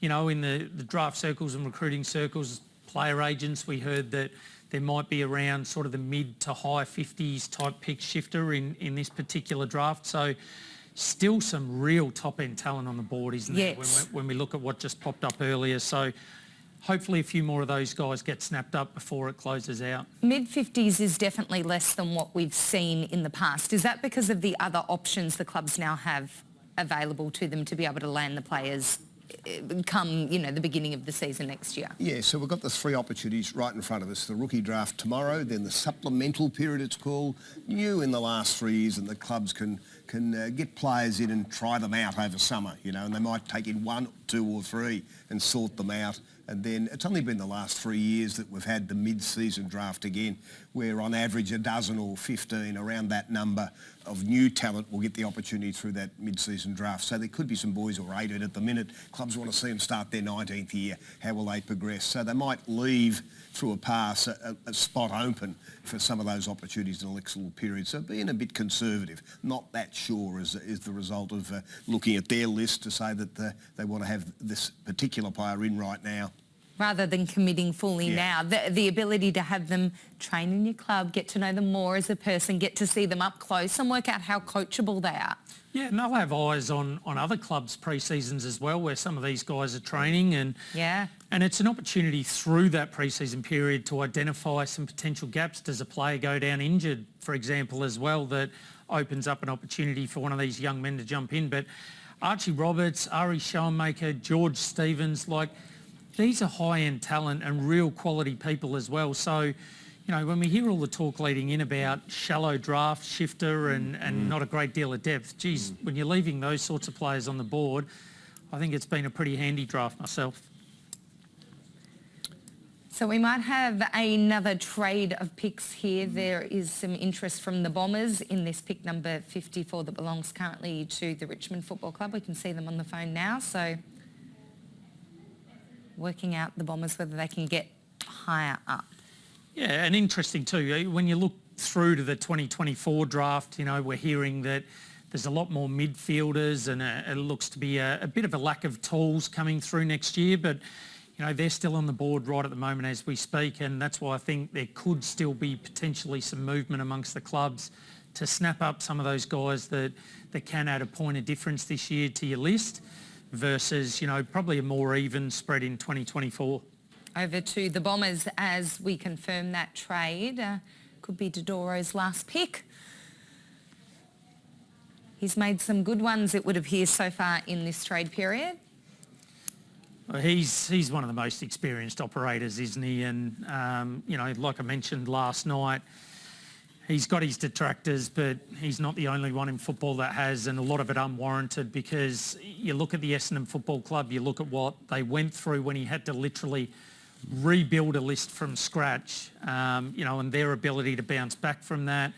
Speaker 11: in the draft circles and recruiting circles, player agents, we heard that there might be around sort of the mid to high 50s type pick shifter in this particular draft. So still some real top-end talent on the board, isn't there, when we look at what just popped up earlier. So hopefully a few more of those guys get snapped up before it closes out.
Speaker 10: Mid-50s is definitely less than what we've seen in the past. Is that because of the other options the clubs now have available to them to be able to land the players come, the beginning of the season next year?
Speaker 12: Yeah, so we've got the 3 opportunities right in front of us. The rookie draft tomorrow, then the supplemental period it's called, new in the last 3 years, and the clubs can get players in and try them out over summer, and they might take in 1, 2 or 3 and sort them out. And then it's only been the last 3 years that we've had the mid-season draft again, where on average a dozen or 15, around that number of new talent will get the opportunity through that mid-season draft. So there could be some boys who are rated at the minute. Clubs want to see them start their 19th year. How will they progress? So they might leave through a pass a spot open for some of those opportunities in the next little period. So being a bit conservative, not that sure is the result of looking at their list to say that they want to have this particular player in right now.
Speaker 10: Rather than committing fully now, the ability to have them train in your club, get to know them more as a person, get to see them up close and work out how coachable they are.
Speaker 11: Yeah, and they'll have eyes on other clubs' pre-seasons as well, where some of these guys are training, and it's an opportunity through that pre-season period to identify some potential gaps. Does a player go down injured, for example, as well, that opens up an opportunity for one of these young men to jump in. But Archie Roberts, Ari Schoenmaker, George Stevens, these are high-end talent and real quality people as well. So, when we hear all the talk leading in about shallow draft, shifter and not a great deal of depth, geez, when you're leaving those sorts of players on the board, I think it's been a pretty handy draft myself.
Speaker 10: So we might have another trade of picks here. There is some interest from the Bombers in this pick number 54 that belongs currently to the Richmond Football Club. We can see them on the phone now. So working out the Bombers whether they can get higher up.
Speaker 11: Yeah, and interesting too, when you look through to the 2024 draft, we're hearing that there's a lot more midfielders and it looks to be a bit of a lack of tools coming through next year, but they're still on the board right at the moment as we speak, and that's why I think there could still be potentially some movement amongst the clubs to snap up some of those guys that can add a point of difference this year to your list versus, probably a more even spread in 2024.
Speaker 10: Over to the Bombers as we confirm that trade. Could be Dodoro's last pick. He's made some good ones, it would appear, so far in this trade period.
Speaker 11: Well, he's one of the most experienced operators, isn't he? And, like I mentioned last night, he's got his detractors, but he's not the only one in football that has, and a lot of it unwarranted, because you look at the Essendon Football Club, you look at what they went through when he had to literally rebuild a list from scratch, and their ability to bounce back from that.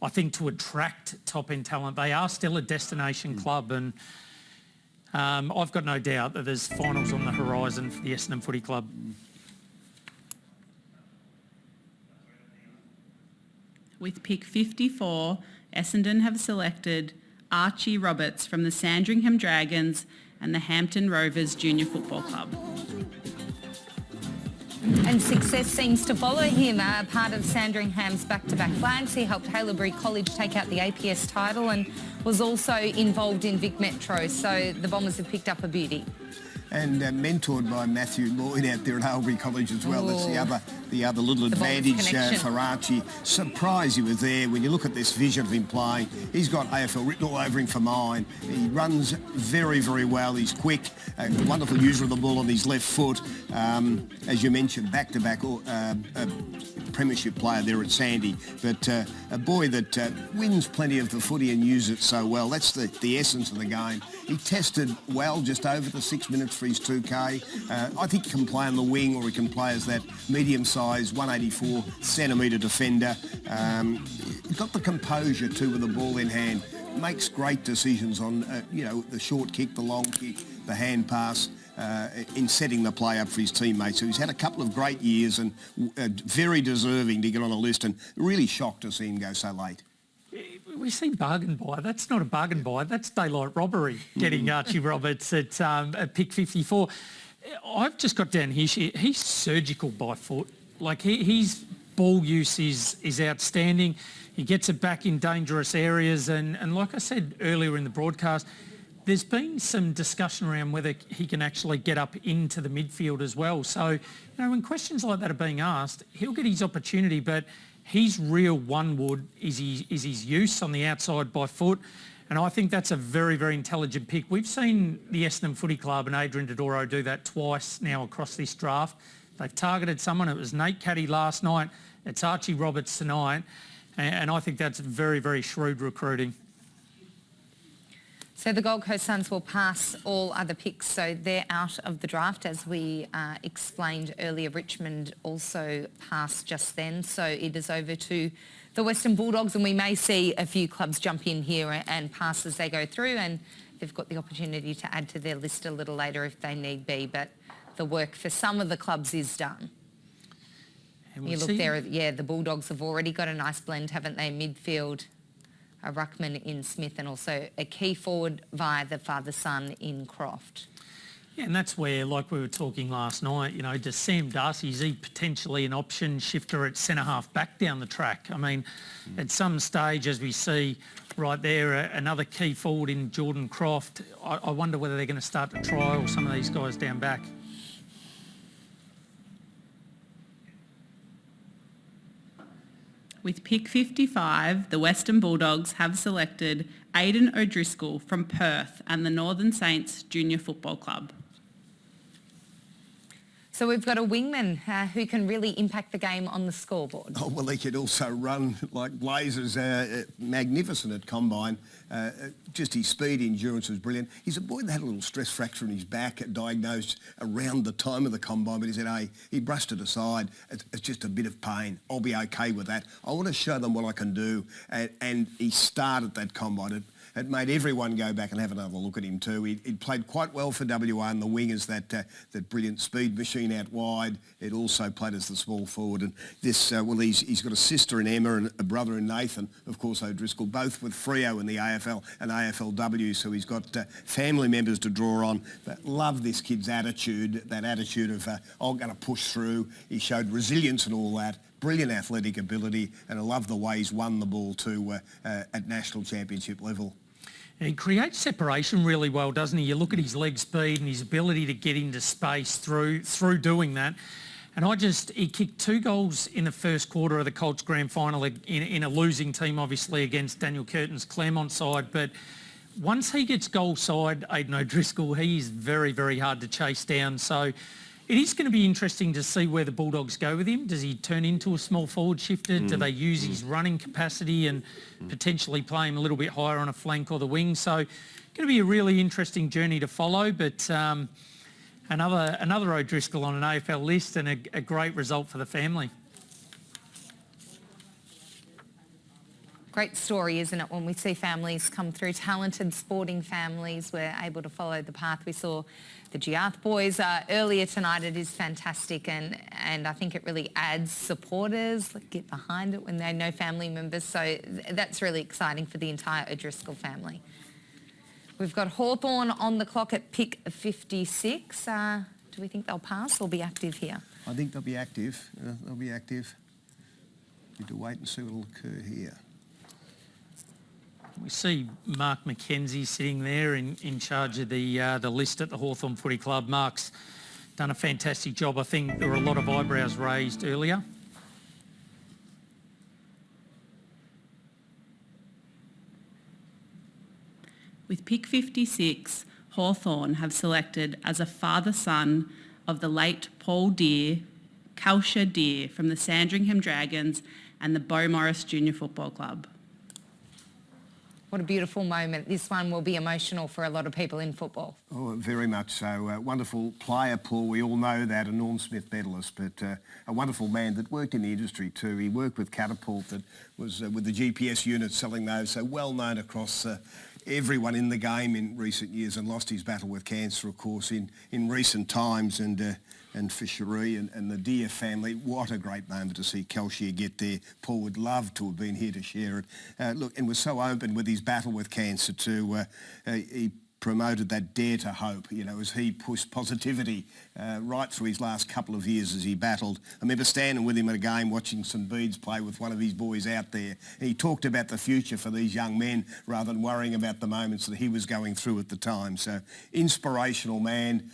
Speaker 11: I think to attract top-end talent, they are still a destination club, and I've got no doubt that there's finals on the horizon for the Essendon Footy Club.
Speaker 16: With pick 54, Essendon have selected Archie Roberts from the Sandringham Dragons and the Hampton Rovers Junior Football Club.
Speaker 10: And success seems to follow him. Part of Sandringham's back-to-back flags. He helped Haileybury College take out the APS title and was also involved in Vic Metro. So the Bombers have picked up a beauty.
Speaker 12: And mentored by Matthew Lloyd out there at Haileybury College as well. That's the other little advantage for Archie. Surprised he was there. When you look at this vision of him playing, he's got AFL written all over him for mine. He runs very, very well. He's quick, a wonderful user of the ball on his left foot. As you mentioned, back-to-back premiership player there at Sandy. But a boy that wins plenty of the footy and uses it so well. That's the essence of the game. He tested well just over the 6 minutes for his 2K. I think he can play on the wing, or he can play as that medium-sized 184 centimetre defender. Got the composure too with the ball in hand. Makes great decisions on the short kick, the long kick, the hand pass, in setting the play up for his teammates. So he's had a couple of great years and very deserving to get on a list, and really shocked to see him go so late.
Speaker 11: We see bargain buy. That's not a bargain buy. That's daylight robbery, getting Archie Roberts at pick 54. I've just got down here, he's surgical by foot. Like, his ball use is outstanding. He gets it back in dangerous areas. And like I said earlier in the broadcast, there's been some discussion around whether he can actually get up into the midfield as well. So, when questions like that are being asked, he'll get his opportunity, but his real one-wood is his use on the outside by foot, and I think that's a very, very intelligent pick. We've seen the Essendon Footy Club and Adrian Dodoro do that twice now across this draft. They've targeted someone. It was Nate Caddy last night. It's Archie Roberts tonight, and I think that's very, very shrewd recruiting.
Speaker 10: So the Gold Coast Suns will pass all other picks, so they're out of the draft. As we explained earlier, Richmond also passed just then, so it is over to the Western Bulldogs, and we may see a few clubs jump in here and pass as they go through, and they've got the opportunity to add to their list a little later if they need be, but the work for some of the clubs is done. You look there, the Bulldogs have already got a nice blend, haven't they? Midfield, a ruckman in Smith and also a key forward via the father-son in Croft.
Speaker 11: Yeah, and that's where, like we were talking last night, you know, does Sam Darcy, is he potentially an option shifter at centre-half back down the track? I mean, at some stage, as we see right there, another key forward in Jordan Croft, I wonder whether they're going to start to trial some of these guys down back.
Speaker 16: With pick 55, the Western Bulldogs have selected Aidan O'Driscoll from Perth and the Northern Saints Junior Football Club.
Speaker 10: So we've got a wingman who can really impact the game on the scoreboard.
Speaker 12: Oh, well, he could also run like blazers, magnificent at combine. Just his speed, endurance was brilliant. He's a boy that had a little stress fracture in his back, diagnosed around the time of the combine, but he said, hey, he brushed it aside. It's just a bit of pain. I'll be okay with that. I want to show them what I can do. And he started that combine. It made everyone go back and have another look at him too. He played quite well for WA and the wingers, that brilliant speed machine out wide. It also played as the small forward. And this, he's got a sister in Emma and a brother in Nathan, of course, O'Driscoll, both with Freo in the AFL and AFLW. So he's got family members to draw on. But love this kid's attitude, that attitude of, I'm going to push through. He showed resilience and all that. Brilliant athletic ability, and I love the way he's won the ball too at national championship level.
Speaker 11: He creates separation really well, doesn't he? You look at his leg speed and his ability to get into space through doing that. And he kicked 2 goals in the first quarter of the Colts grand final in a losing team, obviously, against Daniel Curtin's Claremont side. But once he gets goal side, Aidan O'Driscoll, he is very, very hard to chase down. So it is going to be interesting to see where the Bulldogs go with him. Does he turn into a small forward shifter? Do they use his running capacity and potentially play him a little bit higher on a flank or the wing? So going to be a really interesting journey to follow, but another O'Driscoll on an AFL list and a great result for the family.
Speaker 10: Great story, isn't it, when we see families come through, talented sporting families, we're able to follow the path. We saw the Giath boys earlier tonight. It is fantastic, and I think it really adds supporters, get behind it when they know family members. So that's really exciting for the entire O'Driscoll family. We've got Hawthorn on the clock at pick 56. Do we think they'll pass or be active here?
Speaker 12: I think they'll be active. They'll be active. Need to wait and see what will occur here.
Speaker 11: We see Mark McKenzie sitting there in charge of the list at the Hawthorn Footy Club. Mark's done a fantastic job. I think there were a lot of eyebrows raised earlier.
Speaker 16: With pick 56, Hawthorn have selected as a father-son of the late Paul Deere, Kalsha Deere from the Sandringham Dragons and the Beau Morris Junior Football Club.
Speaker 10: What a beautiful moment. This one will be emotional for a lot of people in football.
Speaker 12: Oh, very much so. Wonderful player, Paul. We all know that, a Norm Smith medalist, but a wonderful man that worked in the industry too. He worked with Catapult, that was with the GPS unit selling those, so well known across everyone in the game in recent years, and lost his battle with cancer, of course, in recent times, and Fishery and the Deer family. What a great moment to see Kelshire get there. Paul would love to have been here to share it. Look, and was so open with his battle with cancer too. He promoted that dare to hope, you know, as he pushed positivity right through his last couple of years as he battled. I remember standing with him at a game watching St Bede's play with one of his boys out there. And he talked about the future for these young men rather than worrying about the moments that he was going through at the time. So inspirational man.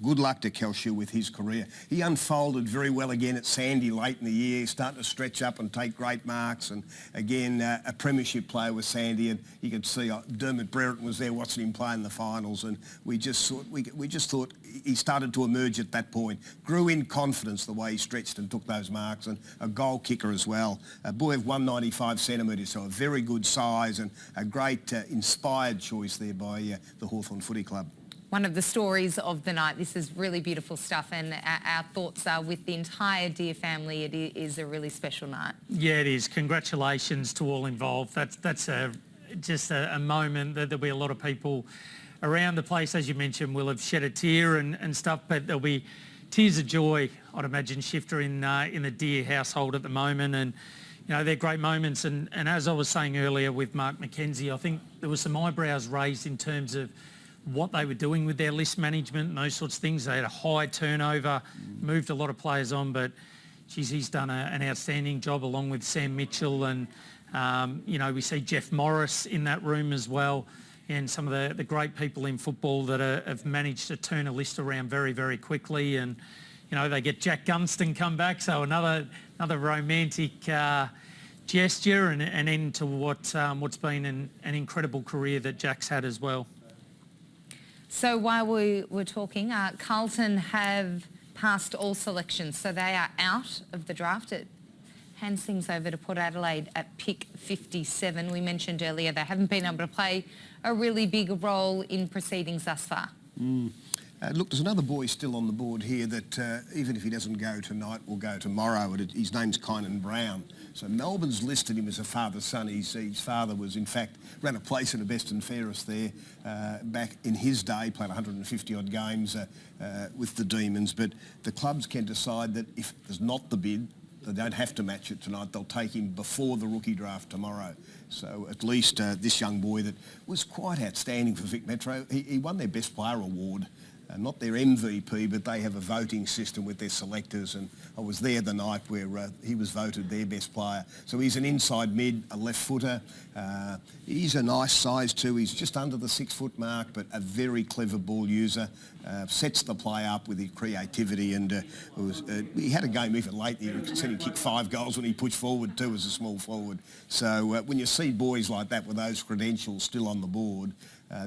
Speaker 12: Good luck to Kelshire with his career. He unfolded very well again at Sandy late in the year, starting to stretch up and take great marks. And again, a premiership player with Sandy, and you could see Dermot Brereton was there watching him play in the finals, and we just thought he started to emerge at that point. Grew in confidence the way he stretched and took those marks, and a goal kicker as well. A boy of 195 centimetres, so a very good size and a great inspired choice there by the Hawthorn Footy Club.
Speaker 10: One of the stories of the night. This is really beautiful stuff, and our thoughts are with the entire Deer family. It is a really special night.
Speaker 11: Yeah, it is. Congratulations to all involved. That's just a moment that there'll be a lot of people around the place, as you mentioned, will have shed a tear and stuff, but there'll be tears of joy, I'd imagine, Shifter in the Deer household at the moment. And they're great moments. And as I was saying earlier with Mark McKenzie, I think there were some eyebrows raised in terms of what they were doing with their list management and those sorts of things. They had a high turnover, moved a lot of players on, but geez, he's done an outstanding job along with Sam Mitchell. And, we see Jeff Morris in that room as well, and some of the great people in football that have managed to turn a list around very, very quickly. And, they get Jack Gunston come back, so another romantic gesture and end to what's been an incredible career that Jack's had as well.
Speaker 10: So while we were talking, Carlton have passed all selections, so they are out of the draft. It hands things over to Port Adelaide at pick 57. We mentioned earlier they haven't been able to play a really big role in proceedings thus far.
Speaker 12: Look, there's another boy still on the board here that even if he doesn't go tonight, will go tomorrow. His name's Kynan Brown. So Melbourne's listed him as a father-son. His father was, in fact, ran a place in the best and fairest there back in his day, played 150-odd games with the Demons. But the clubs can decide that if there's not the bid, they don't have to match it tonight. They'll take him before the rookie draft tomorrow. So at least this young boy that was quite outstanding for Vic Metro, he won their Best Player Award. Not their MVP, but they have a voting system with their selectors, and I was there the night where he was voted their best player. So he's an inside mid, a left footer. He's a nice size too. He's just under the 6 foot mark, but a very clever ball user. Sets the play up with his creativity, and he had a game even late. You could see him kick 5 goals when he pushed forward too as a small forward. So when you see boys like that with those credentials still on the board,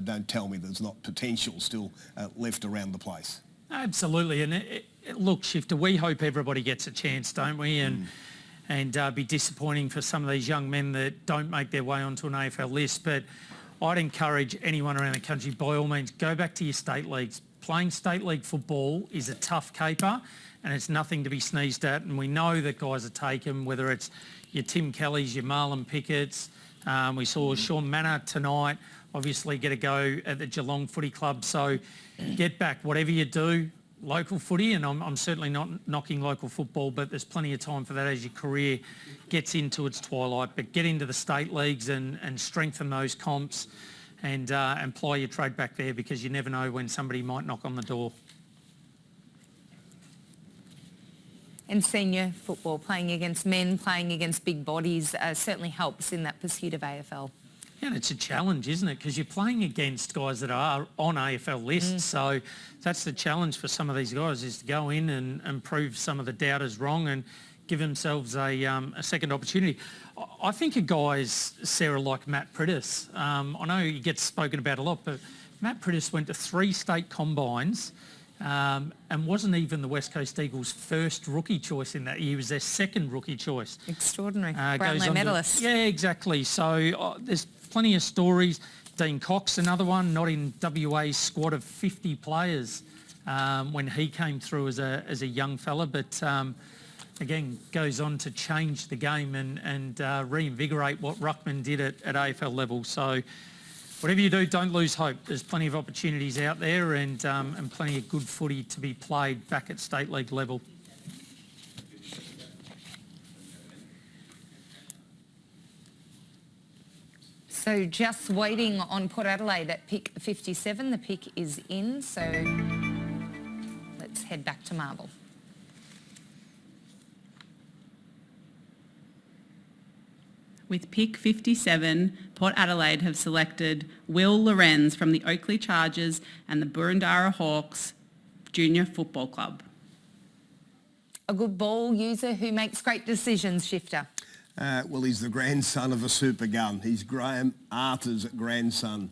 Speaker 12: don't tell me there's not potential still left around the place.
Speaker 11: Absolutely. And look, Shifter, we hope everybody gets a chance, don't we? And be disappointing for some of these young men that don't make their way onto an AFL list. But I'd encourage anyone around the country, by all means, go back to your state leagues. Playing state league football is a tough caper, and it's nothing to be sneezed at. And we know that guys are taken, whether it's your Tim Kellys, your Marlon Pickett's. We saw Sean Manor tonight obviously get a go at the Geelong Footy Club. So get back, whatever you do, local footy, and I'm certainly not knocking local football, but there's plenty of time for that as your career gets into its twilight. But get into the state leagues and strengthen those comps and ply your trade back there, because you never know when somebody might knock on the door.
Speaker 10: And senior football, playing against men, playing against big bodies, certainly helps in that pursuit of AFL.
Speaker 11: Yeah, and it's a challenge, isn't it? Because you're playing against guys that are on AFL lists. So that's the challenge for some of these guys, is to go in and prove some of the doubters wrong and give themselves a second opportunity. I think of guys, Sarah, like Matt Priddis. I know he gets spoken about a lot, but Matt Priddis went to 3 state combines and wasn't even the West Coast Eagles' first rookie choice in that year. He was their second rookie choice.
Speaker 10: Extraordinary. Brownlow medalist.
Speaker 11: Yeah, exactly. So there's plenty of stories. Dean Cox, another one, not in WA's squad of 50 players when he came through as a young fella, but again, goes on to change the game and reinvigorate what Ruckman did at AFL level. So whatever you do, don't lose hope. There's plenty of opportunities out there and plenty of good footy to be played back at state league level.
Speaker 10: So just waiting on Port Adelaide at pick 57. The pick is in, so let's head back to Marvel.
Speaker 16: With pick 57, Port Adelaide have selected Will Lorenz from the Oakley Chargers and the Burundara Hawks Junior Football Club.
Speaker 10: A good ball user who makes great decisions, Shifter.
Speaker 12: Well, he's the grandson of a super gun. He's Graham Arthur's grandson,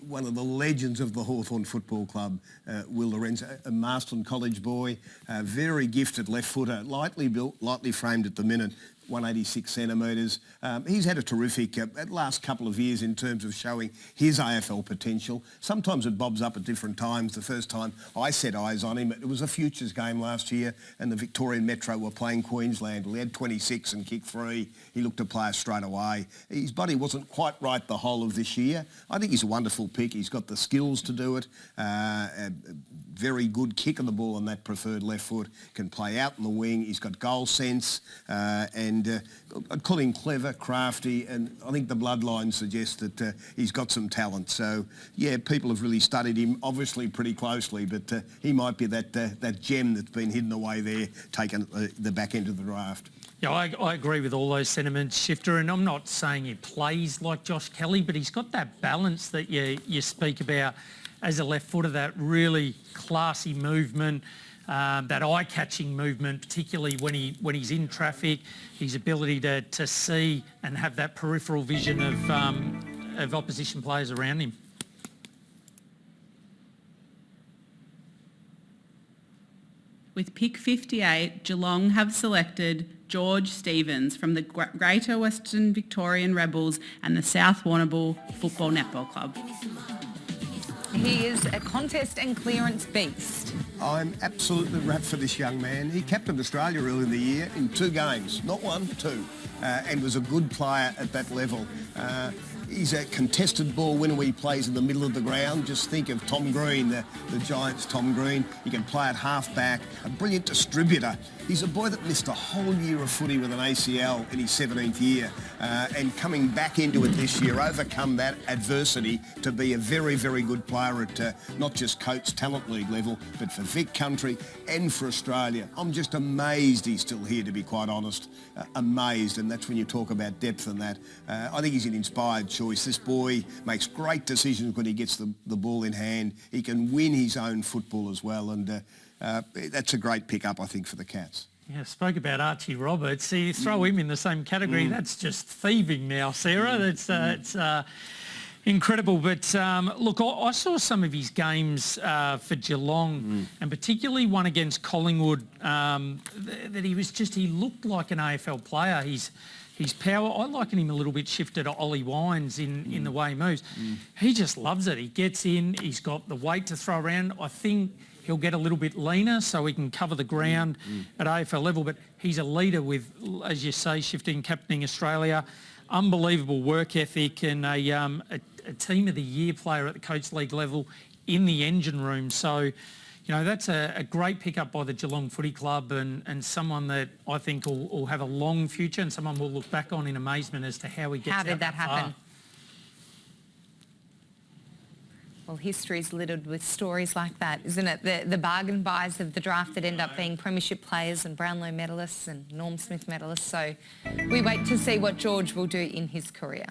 Speaker 12: one of the legends of the Hawthorn Football Club, Will Lorenz, a Marston College boy, very gifted left footer, lightly built, lightly framed at the minute, 186 centimetres. He's had a terrific last couple of years in terms of showing his AFL potential. Sometimes it bobs up at different times. The first time I set eyes on him, it was a futures game last year and the Victorian Metro were playing Queensland. He had 26 and kicked 3. He looked to play straight away. His body wasn't quite right the whole of this year. I think he's a wonderful pick. He's got the skills to do it. Very good kick of the ball on that preferred left foot. Can play out in the wing. He's got goal sense and and I'd call him clever, crafty, and I think the bloodline suggests that he's got some talent. So, yeah, people have really studied him, obviously pretty closely, but he might be that gem that's been hidden away there, taken at the back end of the draft.
Speaker 11: Yeah, I agree with all those sentiments, Shifter, and I'm not saying he plays like Josh Kelly, but he's got that balance that you speak about as a left footer, that really classy movement, that eye-catching movement, particularly when he's in traffic, his ability to see and have that peripheral vision of opposition players around him.
Speaker 16: With pick 58, Geelong have selected George Stevens from the Greater Western Victorian Rebels and the South Warrnambool Football Netball Club.
Speaker 10: He is a contest and clearance beast.
Speaker 12: I'm absolutely wrapped for this young man. He captained Australia early in the year in 2 games, not 1, 2, and was a good player at that level. He's a contested ball winner when he plays in the middle of the ground. Just think of Tom Green, the Giants' Tom Green. He can play at half-back, a brilliant distributor. He's a boy that missed a whole year of footy with an ACL in his 17th year, and coming back into it this year, overcome that adversity to be a very, very good player at not just Coates Talent League level, but for Vic Country and for Australia. I'm just amazed he's still here, to be quite honest. Amazed, and that's when you talk about depth and that. I think he's an inspired choice. This boy makes great decisions when he gets the ball in hand. He can win his own football as well, and that's a great pick-up, I think, for the Cats.
Speaker 11: Yeah, spoke about Archie Roberts. See, you throw him in the same category, that's just thieving now, Sarah. It's incredible. But look, I saw some of his games for Geelong, and particularly one against Collingwood, that he looked like an AFL player. His power, I liken him a little bit shifted to Ollie Wines in the way he moves. He just loves it. He gets in, he's got the weight to throw around. I think he'll get a little bit leaner so he can cover the ground at AFL level, but he's a leader with, as you say, shifting, captaining Australia, unbelievable work ethic, and a Team of the Year player at the Coates League level in the engine room. So, you know, that's a great pickup by the Geelong Footy Club, and someone that I think will have a long future, and someone we'll look back on in amazement as to how he gets
Speaker 10: How did that happen?
Speaker 11: far.
Speaker 10: Well, history's littered with stories like that, isn't it? The bargain buys of the draft that end up being premiership players and Brownlow medalists and Norm Smith medalists. So we wait to see what George will do in his career.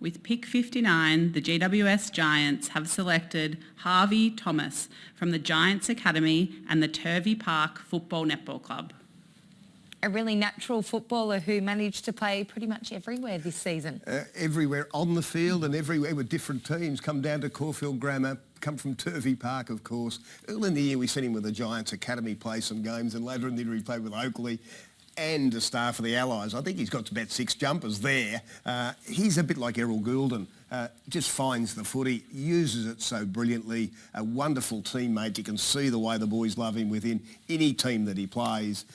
Speaker 16: With pick 59, the GWS Giants have selected Harvey Thomas from the Giants Academy and the Turvey Park Football Netball Club.
Speaker 10: A really natural footballer who managed to play pretty much everywhere this season.
Speaker 12: Everywhere on the field and everywhere with different teams. Come down to Caulfield Grammar, come from Turvey Park, of course. Early in the year we sent him with the Giants Academy, play some games, and later in the year he played with Oakley and a star for the Allies. I think he's got about 6 jumpers there. He's a bit like Errol Goulden. Just finds the footy, uses it so brilliantly, a wonderful teammate. You can see the way the boys love him within any team that he plays.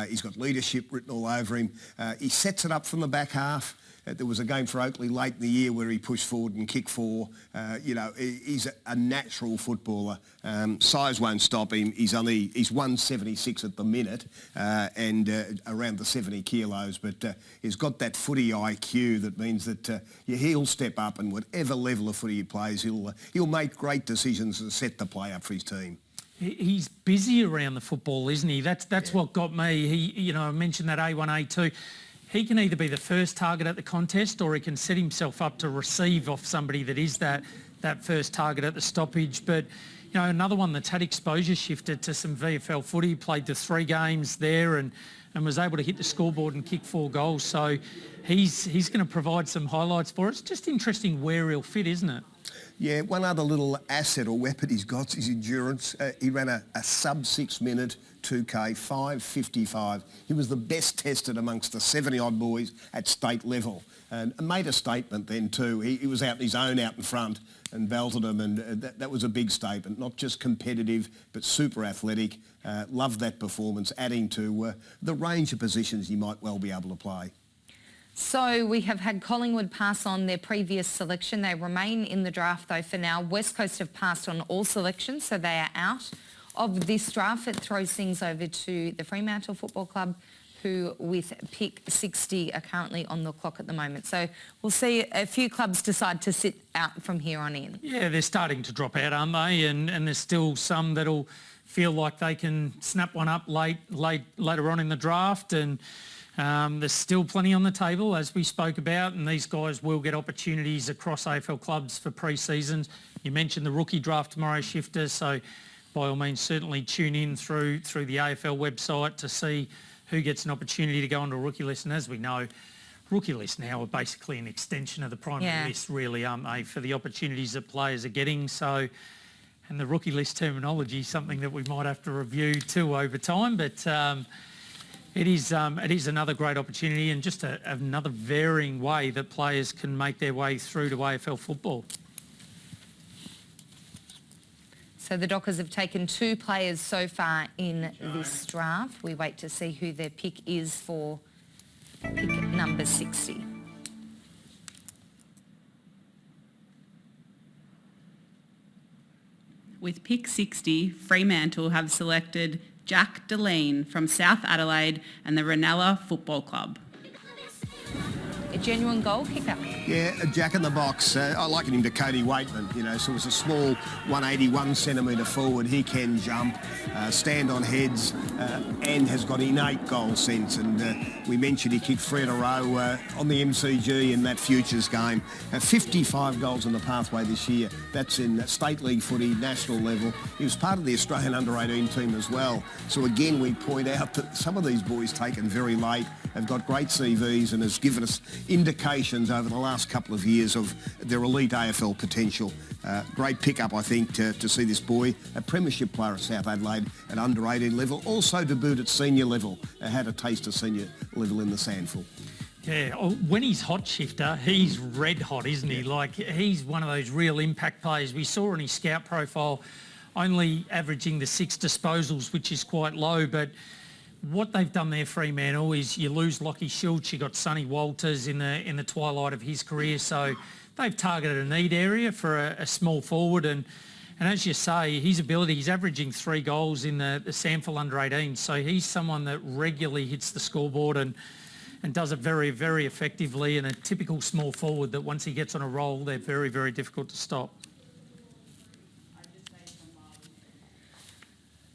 Speaker 12: He's got leadership written all over him. He sets it up from the back half. There was a game for Oakley late in the year where he pushed forward and kicked 4. You know, he's a natural footballer. Size won't stop him. He's 176 at the minute and around the 70 kilos, but he's got that footy IQ that means that he'll step up, and whatever level of footy he plays, he'll make great decisions and set the play up for his team.
Speaker 11: He's busy around the football, isn't he? That's what got me. I mentioned that A1, A2. He can either be the first target at the contest, or he can set himself up to receive off somebody that is that first target at the stoppage. But, another one that's had exposure shifted to some VFL footy, played the 3 games there and was able to hit the scoreboard and kick 4 goals. So he's going to provide some highlights for us. Just interesting where he'll fit, isn't it?
Speaker 12: Yeah, one other little asset or weapon he's got is his endurance. He ran a sub-6 minute 2K, 5:55. He was the best tested amongst the 70-odd boys at state level, and made a statement then too. He was out on his own out in front and belted them, and that was a big statement. Not just competitive, but super athletic. Loved that performance, adding to the range of positions he might well be able to play.
Speaker 10: So we have had Collingwood pass on their previous selection. They remain in the draft though for now. West Coast have passed on all selections, so they are out of this draft. It throws things over to the Fremantle Football Club, who with pick 60 are currently on the clock at the moment. So we'll see a few clubs decide to sit out from here on in.
Speaker 11: Yeah, they're starting to drop out, aren't they? And there's still some that'll feel like they can snap one up later on in the draft. And there's still plenty on the table, as we spoke about, and these guys will get opportunities across AFL clubs for pre-seasons. You mentioned the rookie draft tomorrow, Shifter, so by all means certainly tune in through the AFL website to see who gets an opportunity to go onto a rookie list. And as we know, rookie lists now are basically an extension of the primary list, really, aren't they, for the opportunities that players are getting. So, and the rookie list terminology is something that we might have to review too over time, but it is another great opportunity and just another varying way that players can make their way through to AFL football.
Speaker 10: So the Dockers have taken 2 players so far in this draft. We wait to see who their pick is for pick number 60.
Speaker 16: With pick 60, Fremantle have selected Jack Deline from South Adelaide and the Ranella Football Club.
Speaker 10: A genuine goal kicker.
Speaker 12: Yeah, a jack in the box. I liken him to Cody Waitman, so it's a small 181 centimetre forward. He can jump, stand on heads, and has got innate goal sense. And we mentioned he kicked 3 in a row on the MCG in that futures game. 55 goals on the pathway this year. That's in state league footy, national level. He was part of the Australian under-18 team as well. So again, we point out that some of these boys taken very late have got great CVs and has given us indications over the last couple of years of their elite AFL potential. Great pickup, I think, to see this boy, a premiership player at South Adelaide at under-18 level, also debuted at senior level, had a taste of senior level in the Sandful.
Speaker 11: Yeah, when he's hot, Shifter, he's red hot, isn't he? Like, he's one of those real impact players. We saw in his scout profile only averaging the 6 disposals, which is quite low, but what they've done there, Fremantle, is you lose Lockie Schultz, you got Sonny Walters in the twilight of his career, so they've targeted a need area for a small forward, and as you say, his ability, he's averaging 3 goals in the Sandful under-18, so he's someone that regularly hits the scoreboard and does it very, very effectively, and a typical small forward that once he gets on a roll, they're very, very difficult to stop.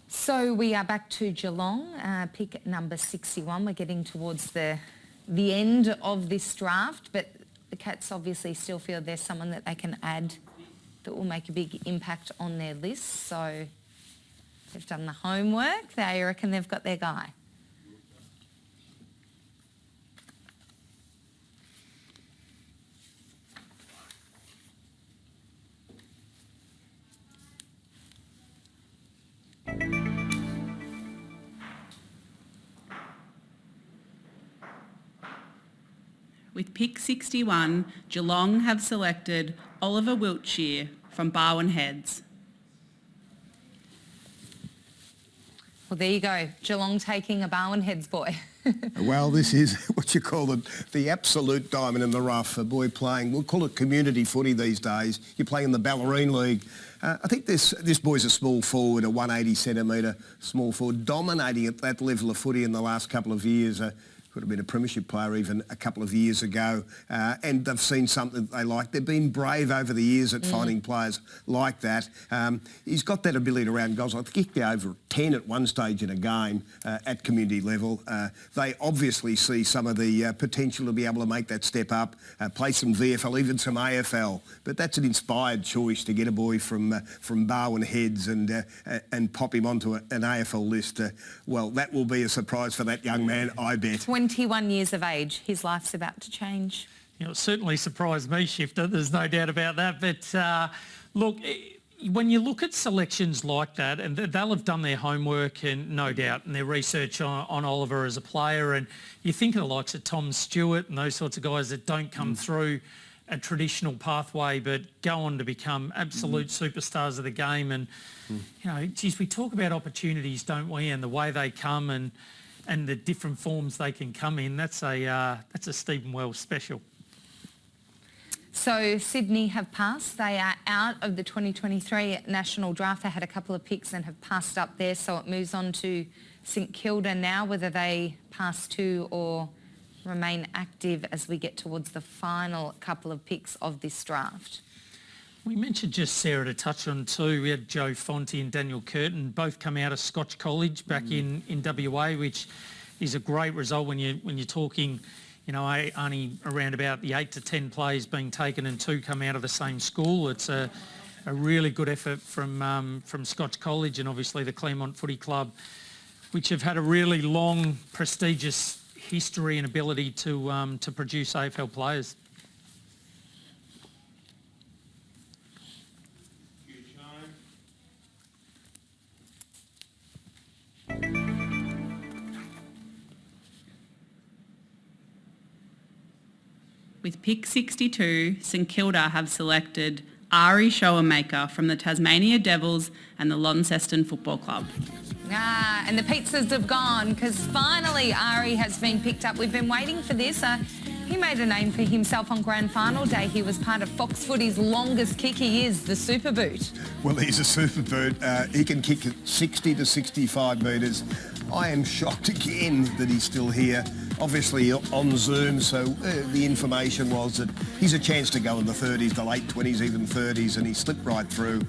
Speaker 10: So we are back to Geelong, pick number 61. We're getting towards the end of this draft, but the Cats obviously still feel there's someone that they can add that will make a big impact on their list. So they've done the homework. They reckon they've got their guy.
Speaker 16: With pick 61, Geelong have selected Oliver Wiltshire from Barwon Heads.
Speaker 10: Well, there you go. Geelong taking a Barwon Heads boy.
Speaker 12: Well, this is what you call the absolute diamond in the rough. A boy playing, we'll call it community footy these days. You're playing in the Ballerine League. I think this boy's a small forward, a 180 centimetre small forward, dominating at that level of footy in the last couple of years. Could have been a premiership player even a couple of years ago, and they've seen something that they like. They've been brave over the years at finding players like that. He's got that ability to round goals. I think he'd over 10 at one stage in a game at community level. They obviously see some of the potential to be able to make that step up, play some VFL, even some AFL. But that's an inspired choice to get a boy from Barwon Heads and pop him onto an AFL list. Well, that will be a surprise for that young man, I bet.
Speaker 10: 21 years of age. His life's about to change.
Speaker 11: It certainly surprised me, Shifter. There's no doubt about that. But look, when you look at selections like that, and they'll have done their homework and no doubt and their research on Oliver as a player, and you think of the likes of Tom Stewart and those sorts of guys that don't come through a traditional pathway but go on to become absolute superstars of the game. And, geez, we talk about opportunities, don't we, and the way they come and the different forms they can come in. That's a Stephen Wells special.
Speaker 10: So Sydney have passed. They are out of the 2023 national draft. They had a couple of picks and have passed up there. So it moves on to St Kilda now, whether they pass to or remain active as we get towards the final couple of picks of this draft.
Speaker 11: We mentioned just Sarah to touch on too. We had Joe Fonte and Daniel Curtin both come out of Scotch College back in WA, which is a great result when you're talking, you know, only around about the 8 to 10 players being taken and 2 come out of the same school. It's a really good effort from Scotch College and obviously the Claremont Footy Club, which have had a really long, prestigious history and ability to produce AFL players.
Speaker 16: With pick 62, St Kilda have selected Ari Shoemaker from the Tasmania Devils and the Launceston Football Club.
Speaker 10: And the pizzas have gone because finally Ari has been picked up. We've been waiting for this. He made a name for himself on Grand Final Day. He was part of Fox Footy's longest kick. He is the super boot.
Speaker 12: Well, he's a super boot. He can kick 60 to 65 metres. I am shocked again that he's still here. Obviously on Zoom, so the information was that he's a chance to go in the 30s, the late 20s, even 30s, and he slipped right through.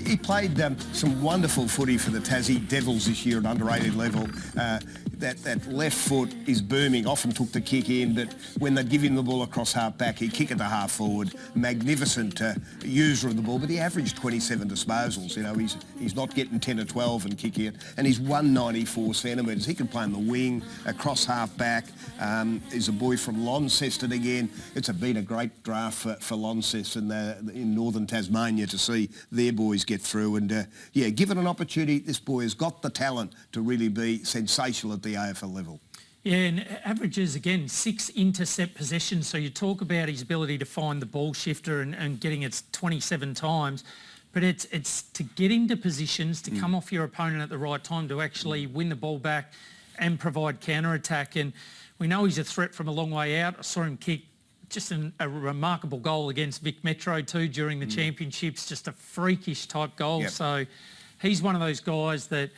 Speaker 12: He played some wonderful footy for the Tassie Devils this year at under-18 level. That left foot is booming, often took the kick in, but when they'd give him the ball across half back, he'd kick it to half forward. Magnificent user of the ball, but he averaged 27 disposals. You know, he's not getting 10 or 12 and kicking it, and he's 194 centimetres. He can play on the wing, across half back. He's a boy from Launceston again. It's been a great draft for Launceston in northern Tasmania to see their boys get through. And yeah, given an opportunity, this boy has got the talent to really be sensational at the AFL level.
Speaker 11: Yeah, and averages, again, 6 intercept possessions. So you talk about his ability to find the ball shifter and getting it 27 times. But it's to get into positions, to come off your opponent at the right time, to actually win the ball back and provide counter-attack. And we know he's a threat from a long way out. I saw him kick just a remarkable goal against Vic Metro too during the championships, just a freakish type goal. Yep. So he's one of those guys that,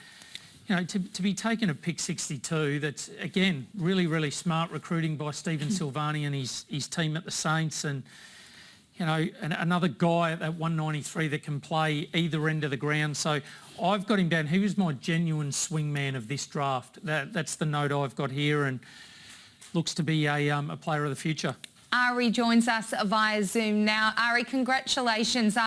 Speaker 11: you know, to be taken at pick 62, that's, again, really, really smart recruiting by Stephen Silvani and his team at the Saints. And, you know, another guy at that 193 that can play either end of the ground. So I've got him down. He was my genuine swingman of this draft. That's the note I've got here, and looks to be a player of the future.
Speaker 10: Ari joins us via Zoom now. Ari, congratulations.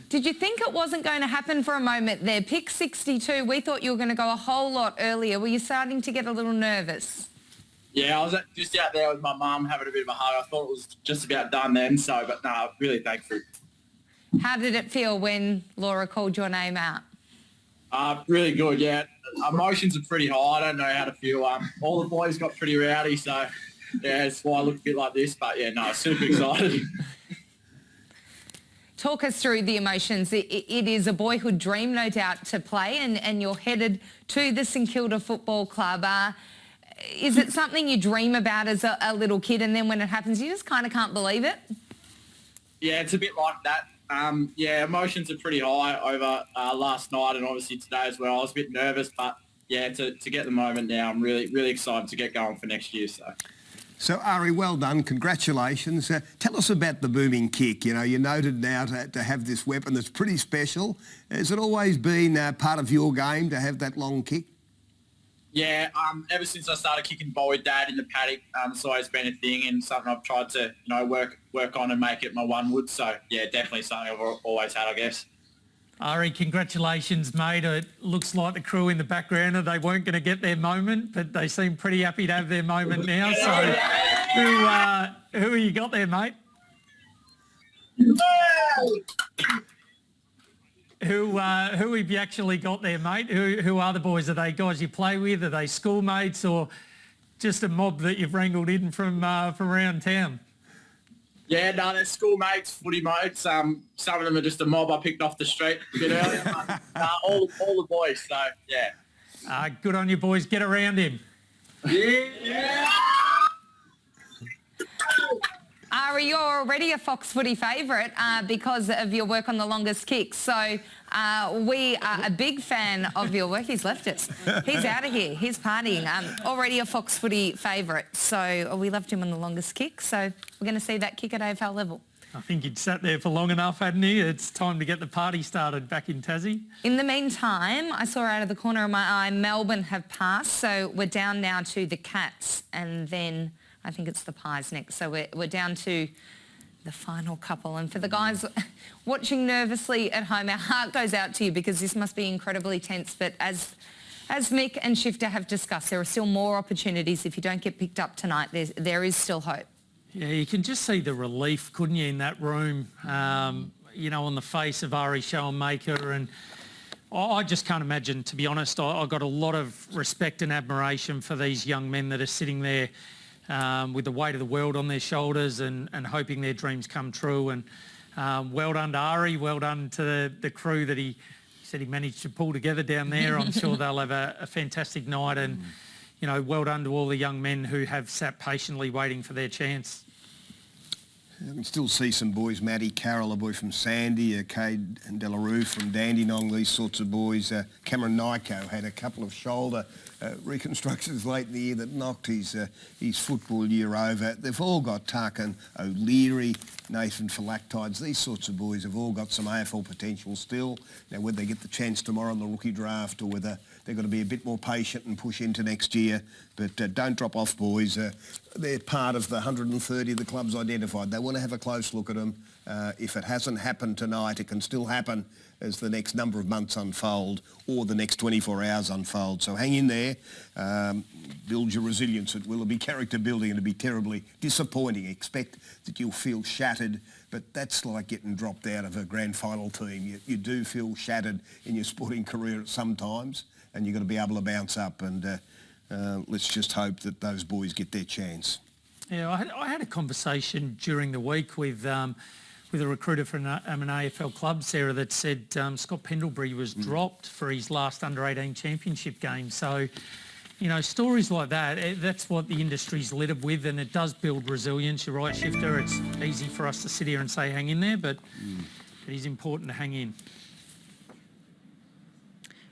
Speaker 10: Did you think it wasn't going to happen for a moment there? Pick 62, we thought you were going to go a whole lot earlier. Were you starting to get a little nervous?
Speaker 20: Yeah, I was just out there with my mum having a bit of a hug. I thought it was just about done then, but no, really thankful.
Speaker 10: How did it feel when Laura called your name out?
Speaker 20: Really good, yeah. Emotions are pretty high. I don't know how to feel. All the boys got pretty rowdy, so yeah, that's why I look a bit like this. But yeah, no, super excited.
Speaker 10: Talk us through the emotions. It is a boyhood dream, no doubt, to play, and you're headed to the St Kilda Football Club. Is it something you dream about as a little kid, and then when it happens, you just kind of can't believe it?
Speaker 20: Yeah, it's a bit like that. Yeah, emotions are pretty high over last night and obviously today as well. I was a bit nervous, but yeah, to get the moment now, I'm really, really excited to get going for next year.
Speaker 12: So, Ari, well done. Congratulations. Tell us about the booming kick. You know, you're noted now to have this weapon that's pretty special. Has it always been part of your game to have that long kick?
Speaker 20: Yeah, ever since I started kicking ball with Dad in the paddock, it's always been a thing and something I've tried to, you know, work on and make it my one wood. So, yeah, definitely something I've always had, I guess.
Speaker 11: Ari, congratulations, mate. It looks like the crew in the background, they weren't going to get their moment, but they seem pretty happy to have their moment now. So who you got there, mate? Who have you actually got there, mate? Who are the boys? Are they guys you play with? Are they schoolmates or just a mob that you've wrangled in from around town?
Speaker 20: Yeah, no, they're schoolmates, footy mates. Some of them are just a mob I picked off the street a bit earlier. All the boys, so yeah.
Speaker 11: Good on you, boys. Get around him.
Speaker 20: Yeah.
Speaker 10: Ari, you're already a Fox Footy favourite because of your work on the longest kick. So we are a big fan of your work. He's left us. He's out of here. He's partying. Already a Fox Footy favourite. So we loved him on the longest kick. So we're going to see that kick at AFL level.
Speaker 11: I think he'd sat there for long enough, hadn't he? It's time to get the party started back in Tassie.
Speaker 10: In the meantime, I saw out of the corner of my eye, Melbourne have passed. So we're down now to the Cats and then I think it's the Pies next. So we're down to the final couple. And for the guys watching nervously at home, our heart goes out to you because this must be incredibly tense. But as Mick and Shifter have discussed, there are still more opportunities. If you don't get picked up tonight, there is still hope.
Speaker 11: Yeah, you can just see the relief, couldn't you, in that room, you know, on the face of Ari Schoenmaker. And I just can't imagine, to be honest. I got a lot of respect and admiration for these young men that are sitting there with the weight of the world on their shoulders and hoping their dreams come true. And well done to Ari, well done to the crew that he said he managed to pull together down there. I'm sure they'll have a fantastic night. And you know, well done to all the young men who have sat patiently waiting for their chance.
Speaker 12: You can still see some boys, Matty Carroll, a boy from Sandy, Cade Delarue from Dandenong, these sorts of boys. Cameron Nyko had a couple of shoulder reconstructions late in the year that knocked his football year over. They've all got Tarkin O'Leary, Nathan Phylactides. These sorts of boys have all got some AFL potential still. Now, whether they get the chance tomorrow in the rookie draft or whether they've got to be a bit more patient and push into next year. But don't drop off, boys. They're part of the 130 the club's identified. They want to have a close look at them. If it hasn't happened tonight, it can still happen as the next number of months unfold or the next 24 hours unfold. So hang in there. Build your resilience. It will be character building and it'll be terribly disappointing. Expect that you'll feel shattered, but that's like getting dropped out of a grand final team. You do feel shattered in your sporting career sometimes, and you've got to be able to bounce up, and let's just hope that those boys get their chance.
Speaker 11: Yeah, I had a conversation during the week with a recruiter for an AFL club, Sarah, that said Scott Pendlebury was dropped for his last under-18 championship game. So, you know, stories like that, that's what the industry's littered with, and it does build resilience. You're right, Shifter, it's easy for us to sit here and say hang in there, but it is important to hang in.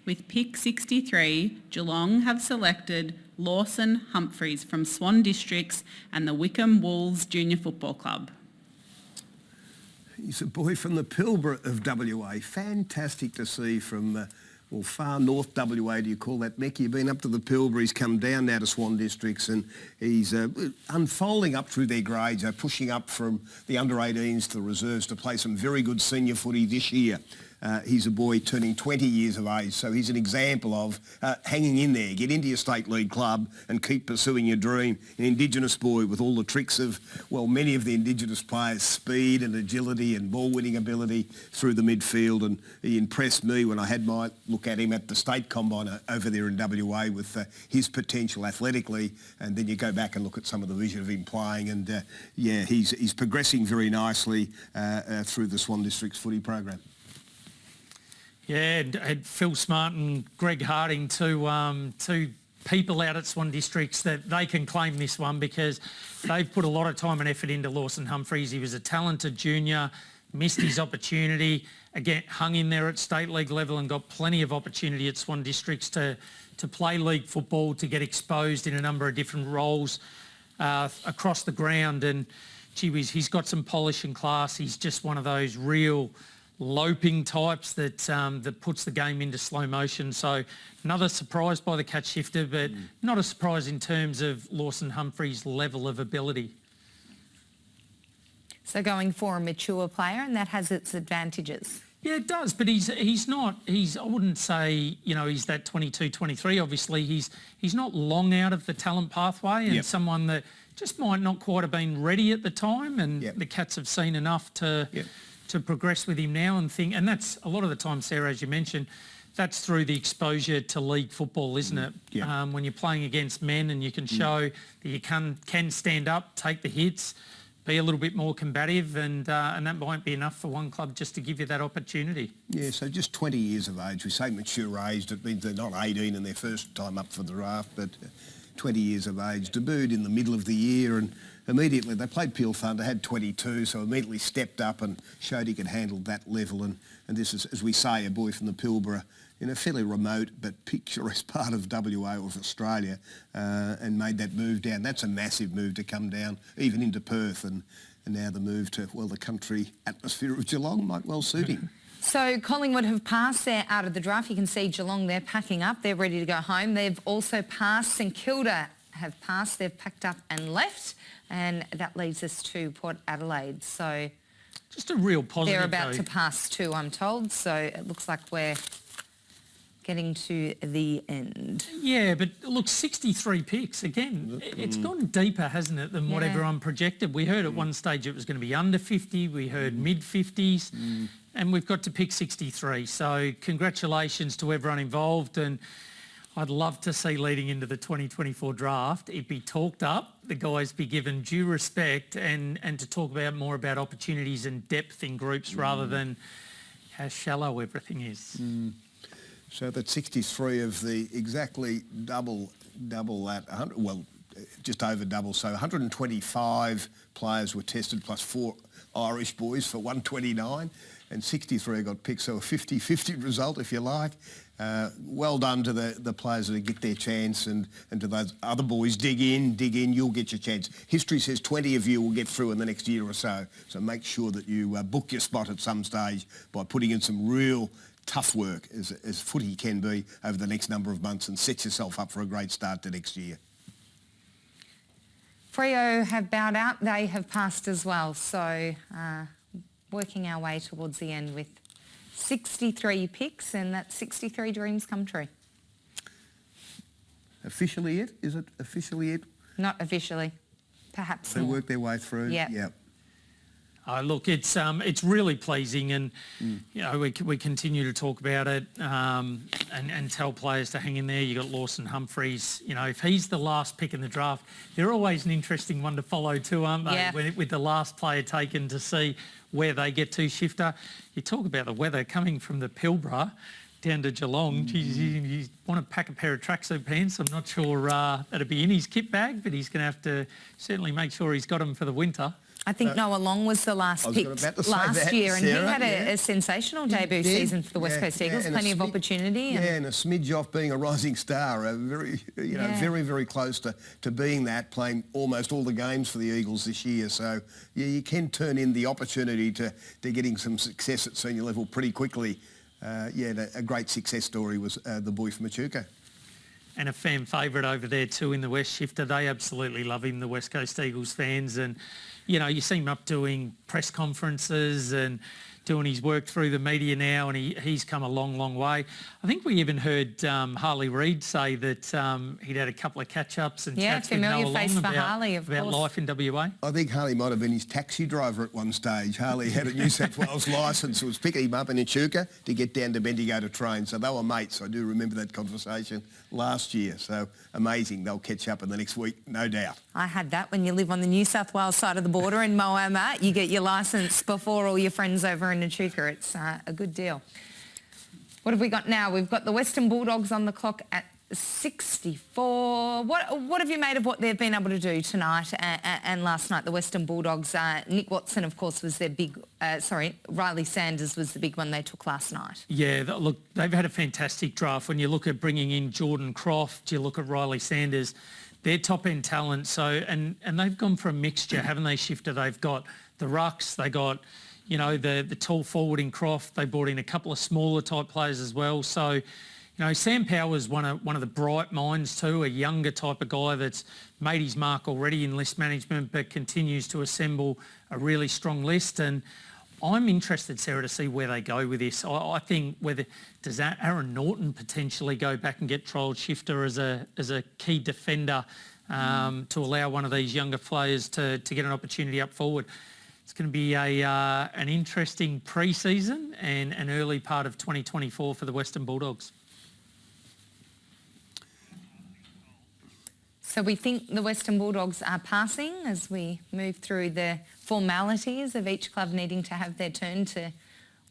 Speaker 16: With pick 63, Geelong have selected Lawson Humphreys from Swan Districts and the Wickham Wolves Junior Football Club.
Speaker 12: He's a boy from the Pilbara of WA. Fantastic to see from, far north WA, do you call that, Mick? You've been up to the Pilbara, he's come down now to Swan Districts, and he's unfolding up through their grades, pushing up from the under-18s to the reserves to play some very good senior footy this year. He's a boy turning 20 years of age, so he's an example of hanging in there. Get into your state league club and keep pursuing your dream. An Indigenous boy with all the tricks of, many of the Indigenous players' speed and agility and ball-winning ability through the midfield, and he impressed me when I had my look at him at the state combine over there in WA with his potential athletically, and then you go back and look at some of the vision of him playing, and he's progressing very nicely through the Swan Districts footy program.
Speaker 11: Yeah, and Phil Smart and Greg Harding, two people out at Swan Districts that they can claim this one because they've put a lot of time and effort into Lawson Humphreys. He was a talented junior, missed his opportunity, again hung in there at state league level and got plenty of opportunity at Swan Districts to play league football, to get exposed in a number of different roles across the ground. And gee whiz, he's got some polish and class. He's just one of those real loping types that puts the game into slow motion. So another surprise by the catch Shifter, but not a surprise in terms of Lawson Humphreys' level of ability.
Speaker 10: So going for a mature player, and that has its advantages.
Speaker 11: Yeah, it does, but he's not, I wouldn't say, you know, he's that 22, 23. Obviously, he's not long out of the talent pathway, and someone that just might not quite have been ready at the time, and the Cats have seen enough to progress with him now and that's a lot of the time, Sarah, as you mentioned, that's through the exposure to league football, isn't it? When you're playing against men and you can show that you can stand up, take the hits, be a little bit more combative, and that won't be enough for one club just to give you that opportunity.
Speaker 12: Yeah, so just 20 years of age. We say mature age, it means they're not 18 and their first time up for the draft, but 20 years of age. Debuted in the middle of the year, and immediately they played Peel Thunder, had 22, so immediately stepped up and showed he could handle that level. And this is, as we say, a boy from the Pilbara in a fairly remote but picturesque part of WA or of Australia, and made that move down. That's a massive move to come down, even into Perth, and now the move to, well, the country atmosphere of Geelong might well suit him.
Speaker 10: So Collingwood have passed there out of the draft. You can see Geelong, they're packing up. They're ready to go home. They've also passed. St Kilda have passed. They've packed up and left. And that leaves us to Port Adelaide. So
Speaker 11: just a real positive.
Speaker 10: They're about to pass too, I'm told. So it looks like we're getting to the end.
Speaker 11: Yeah, but look, 63 picks. Again, it's gone deeper, hasn't it, than what everyone projected. We heard at one stage it was going to be under 50. We heard mid-50s. And we've got to pick 63. So congratulations to everyone involved. And I'd love to see leading into the 2024 draft, it be talked up, the guys be given due respect, and to talk about more about opportunities and depth in groups rather than how shallow everything is.
Speaker 12: So that's 63 of the exactly double that, well, just over double. So 125 players were tested plus 4 Irish boys for 129, and 63 got picked. So a 50-50 result, if you like. Well done to the players that get their chance, and to those other boys, dig in, you'll get your chance. History says 20 of you will get through in the next year or so. So make sure that you book your spot at some stage by putting in some real tough work, as footy can be, over the next number of months, and set yourself up for a great start to next year.
Speaker 10: Freo have bowed out. They have passed as well. So working our way towards the end with 63 picks, and that's 63 dreams come true.
Speaker 12: Officially it? Is it officially it?
Speaker 10: Not officially. Perhaps
Speaker 12: They
Speaker 10: more.
Speaker 12: work their way through?
Speaker 10: Yep.
Speaker 11: Look, it's really pleasing, and you know we continue to talk about it and tell players to hang in there. You got Lawson Humphreys. You know, if he's the last pick in the draft, they're always an interesting one to follow too, aren't they?
Speaker 10: Yeah.
Speaker 11: With the last player taken, to see where they get to. Shifter, you talk about the weather coming from the Pilbara down to Geelong. Geez, you want to pack a pair of tracksuit pants. I'm not sure that'd be in his kit bag, but he's going to have to certainly make sure he's got them for the winter.
Speaker 10: I think Noah Long was the last pick last year, and
Speaker 12: Sarah,
Speaker 10: he had a sensational debut season for the West Coast Eagles. Plenty of opportunity.
Speaker 12: And a smidge off being a rising star. Very, very, very close to being that, playing almost all the games for the Eagles this year. So, yeah, you can turn in the opportunity to getting some success at senior level pretty quickly. A great success story was the boy from Echuca.
Speaker 11: And a fan favourite over there too in the West, Shifter. They absolutely love him, the West Coast Eagles fans. And, you know, you see him up doing press conferences and doing his work through the media now, and he's come a long, long way. I think we even heard Harley Reid say that he'd had a couple of catch-ups and chats with Noah Long about life in WA.
Speaker 12: I think Harley might have been his taxi driver at one stage. Harley had a New South Wales licence, was picking him up in Echuca to get down to Bendigo to train. So they were mates. I do remember that conversation last year. So amazing. They'll catch up in the next week, no doubt.
Speaker 10: I had that when you live on the New South Wales side of the border in Moama. You get your licence before all your friends over in Echuca. It's a good deal. What have we got now? We've got the Western Bulldogs on the clock at 64. What have you made of what they've been able to do tonight and last night? The Western Bulldogs, Nick Watson, of course, was their big... Riley Sanders was the big one they took last night.
Speaker 11: Yeah, look, they've had a fantastic draft. When you look at bringing in Jordan Croft, you look at Riley Sanders, they're top-end talent. So, and they've gone for a mixture, haven't they, Shifter? They've got the rucks, they got... You know, the tall forward in Croft. They brought in a couple of smaller type players as well. So, you know, Sam Power's one of the bright minds too, a younger type of guy that's made his mark already in list management but continues to assemble a really strong list. And I'm interested, Sarah, to see where they go with this. I think does Aaron Norton potentially go back and get trialled Shifter as a key defender to allow one of these younger players to get an opportunity up forward. It's going to be an interesting pre-season and an early part of 2024 for the Western Bulldogs.
Speaker 10: So we think the Western Bulldogs are passing as we move through the formalities of each club needing to have their turn to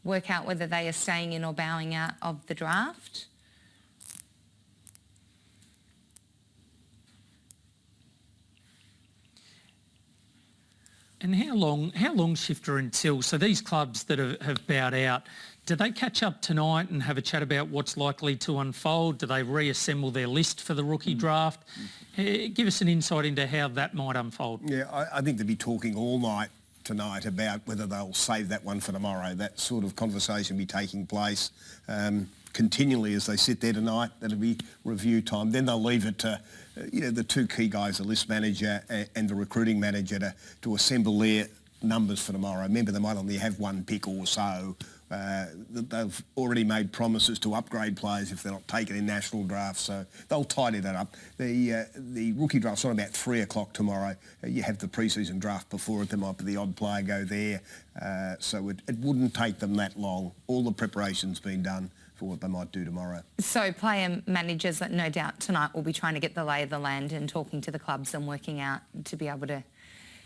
Speaker 10: work out whether they are staying in or bowing out of the draft?
Speaker 11: And how long, Shifter, until, so these clubs that have bowed out, do they catch up tonight and have a chat about what's likely to unfold? Do they reassemble their list for the rookie draft? Give us an insight into how that might unfold.
Speaker 12: Yeah, I think they'll be talking all night tonight about whether they'll save that one for tomorrow. That sort of conversation will be taking place continually as they sit there tonight. That'll be review time. Then they'll leave it to the two key guys, the list manager and the recruiting manager, to assemble their numbers for tomorrow. Remember, they might only have one pick or so. They've already made promises to upgrade players if they're not taken in national drafts, so they'll tidy that up. The rookie draft's on about 3 o'clock tomorrow. You have the pre-season draft before it. There might be the odd player go there, so it wouldn't take them that long. All the preparation's been done for what they might do tomorrow.
Speaker 10: So player managers, no doubt, tonight will be trying to get the lay of the land and talking to the clubs and working out to be able to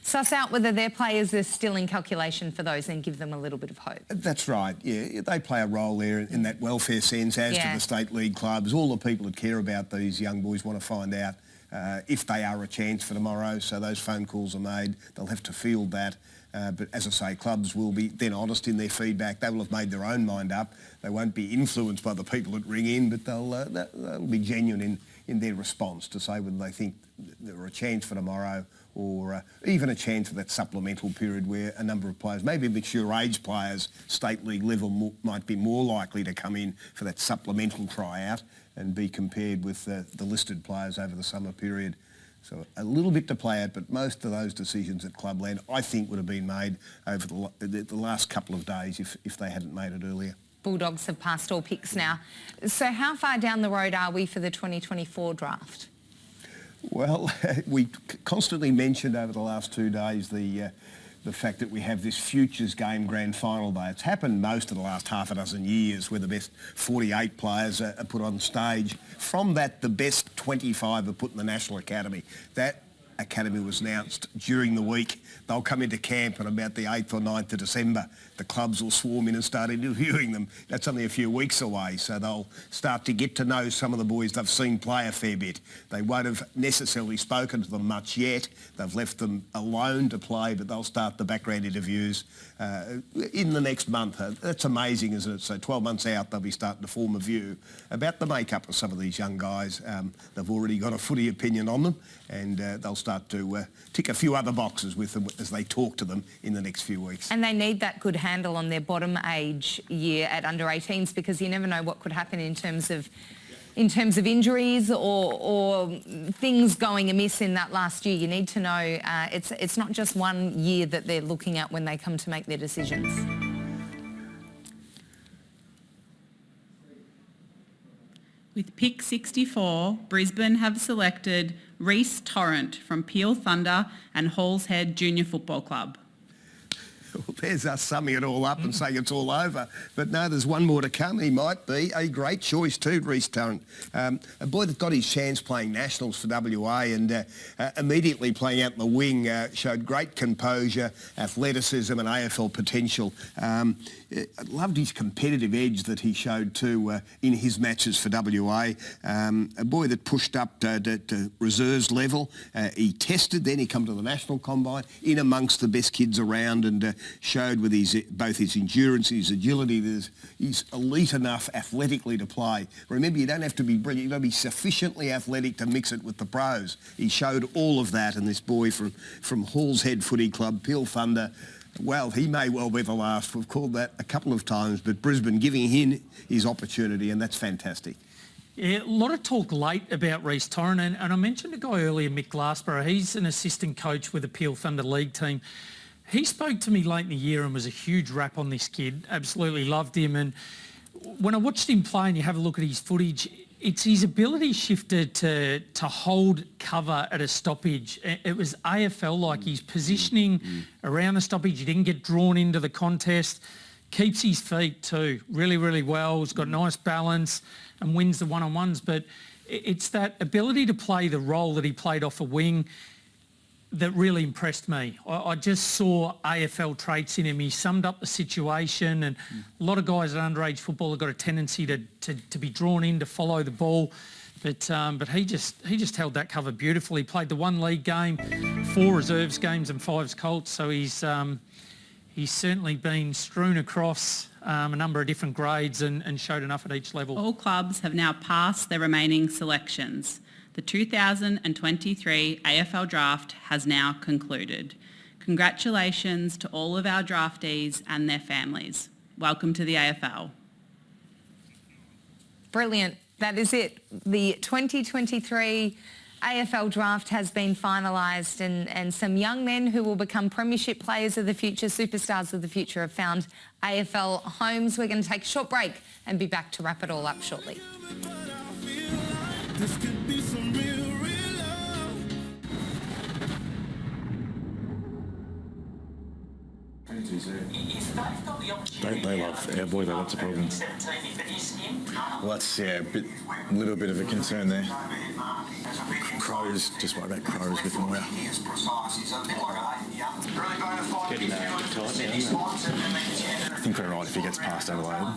Speaker 10: suss out whether their players are still in calculation for those and give them a little bit of hope.
Speaker 12: That's right, yeah. They play a role there in that welfare sense, as do the state league clubs. All the people that care about these young boys want to find out if they are a chance for tomorrow, so those phone calls are made. They'll have to field that. But as I say, clubs will be then honest in their feedback. They will have made their own mind up. They won't be influenced by the people that ring in, but they'll be genuine in their response to say whether they think there are a chance for tomorrow or even a chance for that supplemental period where a number of players, maybe mature age players, state league level, might be more likely to come in for that supplemental tryout and be compared with the listed players over the summer period. So a little bit to play at, but most of those decisions at Clubland, I think, would have been made over the last couple of days if they hadn't made it earlier.
Speaker 10: Bulldogs have passed all picks now. So how far down the road are we for the 2024 draft?
Speaker 12: Well, we constantly mentioned over the last 2 days the fact that we have this Futures Game Grand Final Day. It's happened most of the last half a dozen years where the best 48 players are put on stage. From that, the best 25 are put in the National Academy. That academy was announced during the week. They'll come into camp on about the 8th or 9th of December. The clubs will swarm in and start interviewing them. That's only a few weeks away, so they'll start to get to know some of the boys they've seen play a fair bit. They won't have necessarily spoken to them much yet. They've left them alone to play, but they'll start the background interviews in the next month. That's amazing, isn't it? So 12 months out, they'll be starting to form a view about the makeup of some of these young guys. They've already got a footy opinion on them, and they'll start to tick a few other boxes with them as they talk to them in the next few weeks.
Speaker 10: And they need that good handle on their bottom age year at under 18s, because you never know what could happen in terms of injuries or things going amiss in that last year. You need to know it's not just 1 year that they're looking at when they come to make their decisions.
Speaker 16: With pick 64, Brisbane have selected Reece Torrent from Peel Thunder and Halls Head Junior Football Club.
Speaker 12: Well, there's us summing it all up and saying it's all over. But no, there's one more to come. He might be a great choice too, Reece Torrent. A boy that got his chance playing nationals for WA and immediately playing out in the wing showed great composure, athleticism and AFL potential. I loved his competitive edge that he showed too in his matches for WA. A boy that pushed up to reserves level. He tested, then he come to the national combine in amongst the best kids around and showed with both his endurance and his agility that he's elite enough athletically to play. Remember, you don't have to be brilliant, you've got to be sufficiently athletic to mix it with the pros. He showed all of that, and this boy from Halls Head Footy Club, Peel Thunder, well, he may well be the last. We've called that a couple of times, but Brisbane giving him his opportunity, and that's fantastic.
Speaker 11: Yeah, a lot of talk late about Reece Torrent, and I mentioned a guy earlier, Mick Glassborough. He's an assistant coach with the Peel Thunder League team. He spoke to me late in the year and was a huge rap on this kid. Absolutely loved him. And when I watched him play and you have a look at his footage, it's his ability shifted to hold cover at a stoppage. It was AFL-like. His positioning around the stoppage. He didn't get drawn into the contest. Keeps his feet too really, really well. He's got nice balance and wins the one-on-ones. But it's that ability to play the role that he played off a wing. that really impressed me. I just saw AFL traits in him. He summed up the situation, and a lot of guys at underage football have got a tendency to be drawn in to follow the ball. But he just held that cover beautifully. He played the 1 league game, 4 reserves games and 5 Colts. So he's certainly been strewn across a number of different grades and showed enough at each level.
Speaker 16: All clubs have now passed their remaining selections. The 2023 AFL draft has now concluded. Congratulations to all of our draftees and their families. Welcome to the AFL.
Speaker 10: Brilliant. That is it. The 2023 AFL draft has been finalised, and some young men who will become premiership players of the future, superstars of the future, have found AFL homes. We're going to take a short break and be back to wrap it all up shortly.
Speaker 21: They love our boy, they love the problem. Well, that's a little bit of a concern there. Crows, just worry about Crows with Moya. I think we're right if he gets past Adelaide.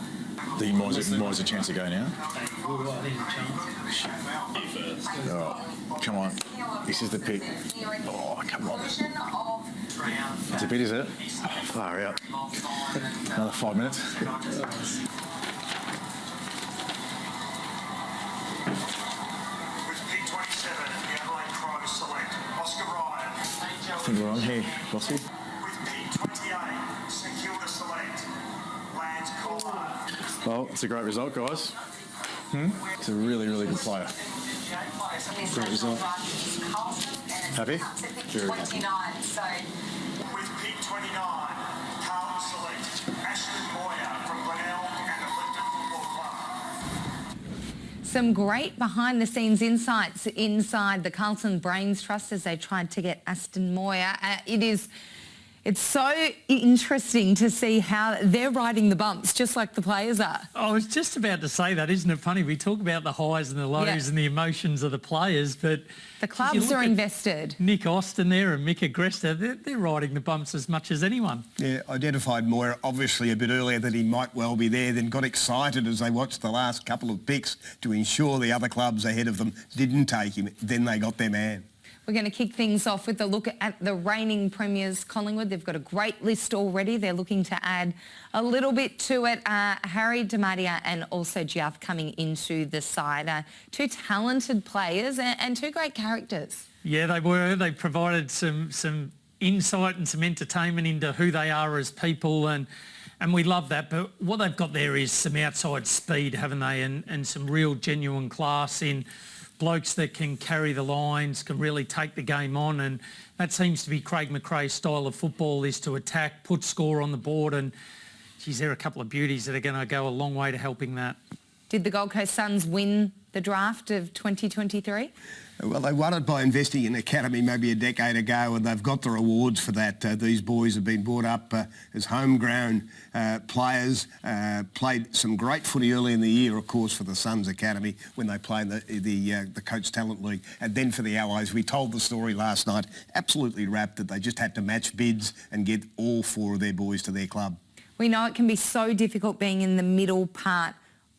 Speaker 21: The Moy's a chance to go now. Oh, come on. This is the pick. Oh, come on. It's a bit, is it? Far out. Another 5 minutes. I think we're on here, Bossy. Well, it's a great result, guys. It's a really, really good player. Great result. Happy? Very happy.
Speaker 14: With pick 29, Carlton select Ashton Moyer from Glenelg and the Clifton Football Club.
Speaker 10: Some great behind-the-scenes insights inside the Carlton Brains Trust as they tried to get Aston Moyer. It's so interesting to see how they're riding the bumps, just like the players are.
Speaker 11: I was just about to say that. Isn't it funny? We talk about the highs and the lows and the emotions of the players, but
Speaker 10: the clubs are invested.
Speaker 11: Nick Austin there and Mick Agresta, they're riding the bumps as much as anyone.
Speaker 12: Yeah, identified Moyer obviously a bit earlier that he might well be there, then got excited as they watched the last couple of picks to ensure the other clubs ahead of them didn't take him. Then they got their man.
Speaker 10: We're going to kick things off with a look at the reigning premiers, Collingwood. They've got a great list already. They're looking to add a little bit to it. Harry Demadia and also Giaff coming into the side. 2 talented players and 2 great characters.
Speaker 11: Yeah, they were. They provided some insight and some entertainment into who they are as people, and we love that. But what they've got there is some outside speed, haven't they, and some real genuine class in blokes that can carry the lines, can really take the game on, and that seems to be Craig McRae's style of football, is to attack, put score on the board, and geez, there are a couple of beauties that are going to go a long way to helping that.
Speaker 10: Did the Gold Coast Suns win the draft of 2023?
Speaker 12: Well, they won it by investing in academy maybe a decade ago, and they've got the rewards for that. These boys have been brought up as homegrown players, played some great footy early in the year, of course, for the Suns Academy when they played the Coach Talent League. And then for the Allies, we told the story last night, absolutely wrapped, that they just had to match bids and get all 4 of their boys to their club.
Speaker 10: We know it can be so difficult being in the middle part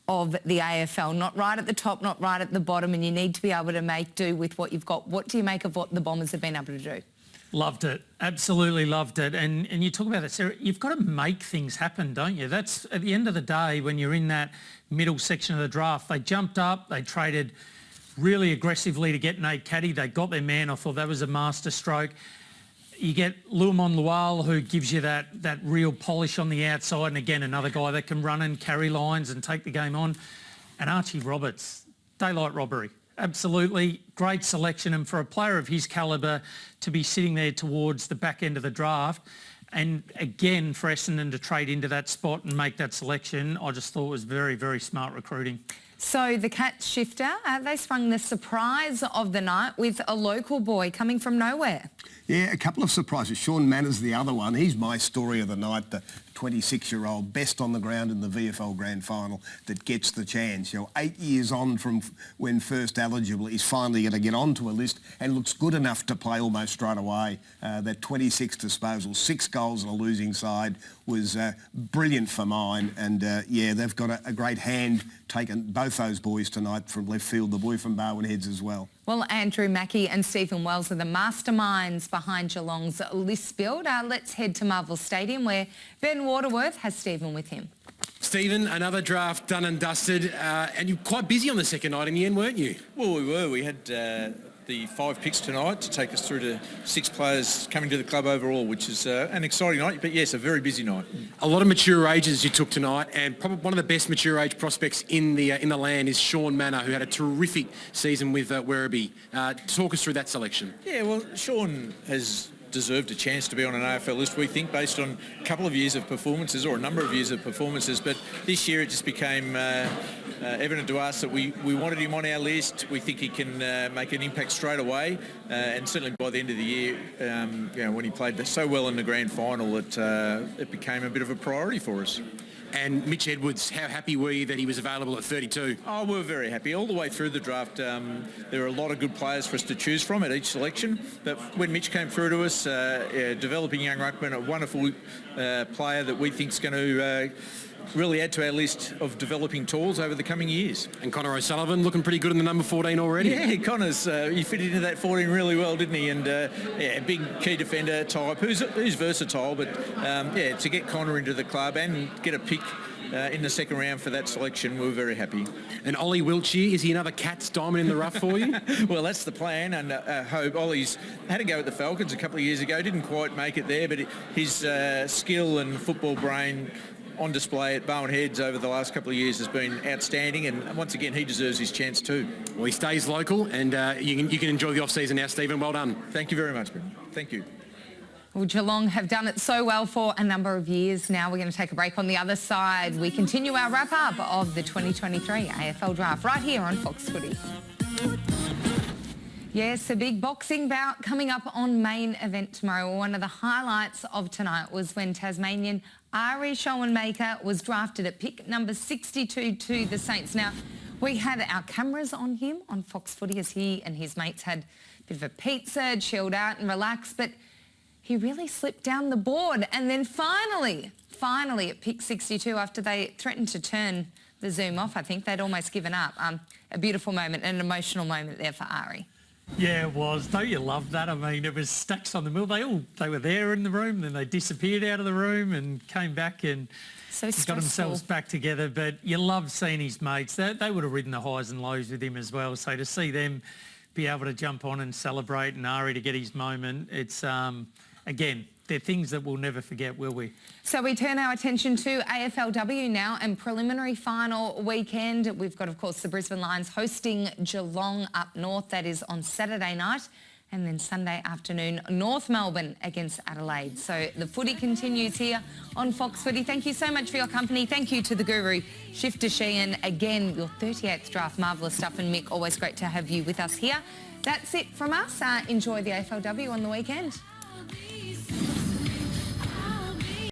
Speaker 10: of the AFL, not right at the top, not right at the bottom, and you need to be able to make do with what you've got. What do you make of what the Bombers have been able to do?
Speaker 11: Loved it. Absolutely loved it. And you talk about it, Sarah, you've got to make things happen, don't you? That's at the end of the day, when you're in that middle section of the draft, they jumped up, they traded really aggressively to get Nate Caddy. They got their man. I thought that was a master stroke. You get Luamon Lual, who gives you that real polish on the outside, and again, another guy that can run and carry lines and take the game on. And Archie Roberts, daylight robbery. Absolutely great selection, and for a player of his calibre to be sitting there towards the back end of the draft, and again for Essendon to trade into that spot and make that selection, I just thought was very, very smart recruiting.
Speaker 10: So the Cats shifter, they sprung the surprise of the night with a local boy coming from nowhere.
Speaker 12: Yeah, a couple of surprises. Sean Manners, the other one. He's my story of the night, the 26-year-old best on the ground in the VFL Grand Final that gets the chance. 8 years on from when first eligible, he's finally going to get onto a list and looks good enough to play almost straight away. That 26 disposal, 6 goals on a losing side was brilliant for mine. And yeah, they've got a great hand taken, both those boys tonight from left field, the boy from Barwon Heads as well.
Speaker 10: Well, Andrew Mackie and Stephen Wells are the masterminds behind Geelong's list build. Let's head to Marvel Stadium where Ben Waterworth has Stephen with him.
Speaker 7: Stephen, another draft done and dusted, and you're quite busy on the second night in the end, weren't you?
Speaker 2: Well, we were. We had the 5 picks tonight to take us through to 6 players coming to the club overall, which is an exciting night, but yes, a very busy night.
Speaker 7: A lot of mature ages you took tonight, and probably one of the best mature age prospects in the land is Sean Manor, who had a terrific season with Werribee. Talk us through that selection.
Speaker 2: Yeah, well, Sean has deserved a chance to be on an AFL list, we think, based on a couple of years of performances or a number of years of performances, but this year it just became evident to us that we wanted him on our list. We think he can make an impact straight away, and certainly by the end of the year, when he played so well in the grand final, it became a bit of a priority for us.
Speaker 7: And Mitch Edwards, how happy were you that he was available at 32?
Speaker 2: Oh, we were very happy. All the way through the draft, there were a lot of good players for us to choose from at each selection. But when Mitch came through to us, developing young ruckman, a wonderful player that we think is going to really add to our list of developing tools over the coming years.
Speaker 7: And Connor O'Sullivan looking pretty good in the number 14 already.
Speaker 2: Yeah, Connor's, he fitted into that 14 really well, didn't he? And yeah, big key defender type, who's versatile, but yeah, to get Connor into the club and get a pick in the second round for that selection, we were very happy.
Speaker 7: And Ollie Wiltshire, is he another Cats diamond in the rough for you?
Speaker 2: Well, that's the plan, and I hope. Ollie's had a go at the Falcons a couple of years ago, didn't quite make it there, but his skill and football brain on display at Barwon Heads over the last couple of years has been outstanding, and once again he deserves his chance too.
Speaker 7: Well, he stays local, and you can enjoy the off-season now, Stephen. Well done.
Speaker 2: Thank you very much, Ben. Thank you.
Speaker 10: Well, Geelong have done it so well for a number of years now. We're going to take a break. On the other side, we continue our wrap-up of the 2023 AFL Draft right here on Fox Footy. Yes, a big boxing bout coming up on main event tomorrow. One of the highlights of tonight was when Tasmanian Ari Schoenmaker was drafted at pick number 62 to the Saints. Now, we had our cameras on him on Fox Footy as he and his mates had a bit of a pizza, chilled out and relaxed, but he really slipped down the board. And then finally at pick 62, after they threatened to turn the Zoom off, I think they'd almost given up. A beautiful moment, an emotional moment there for Ari.
Speaker 11: Yeah, it was. Don't you love that? I mean, it was stacks on the mill. They were there in the room, then they disappeared out of the room and came back and got themselves back together. But you love seeing his mates. They would have ridden the highs and lows with him as well. So to see them be able to jump on and celebrate and Ari to get his moment, it's, again, they're things that we'll never forget, will we?
Speaker 10: So we turn our attention to AFLW now and preliminary final weekend. We've got, of course, the Brisbane Lions hosting Geelong up north. That is on Saturday night. And then Sunday afternoon, North Melbourne against Adelaide. So the footy continues here on Fox Footy. Thank you so much for your company. Thank you to the guru, Shifter Sheehan. Again, your 38th draft, marvellous stuff. And Mick, always great to have you with us here. That's it from us. Enjoy the AFLW on the weekend.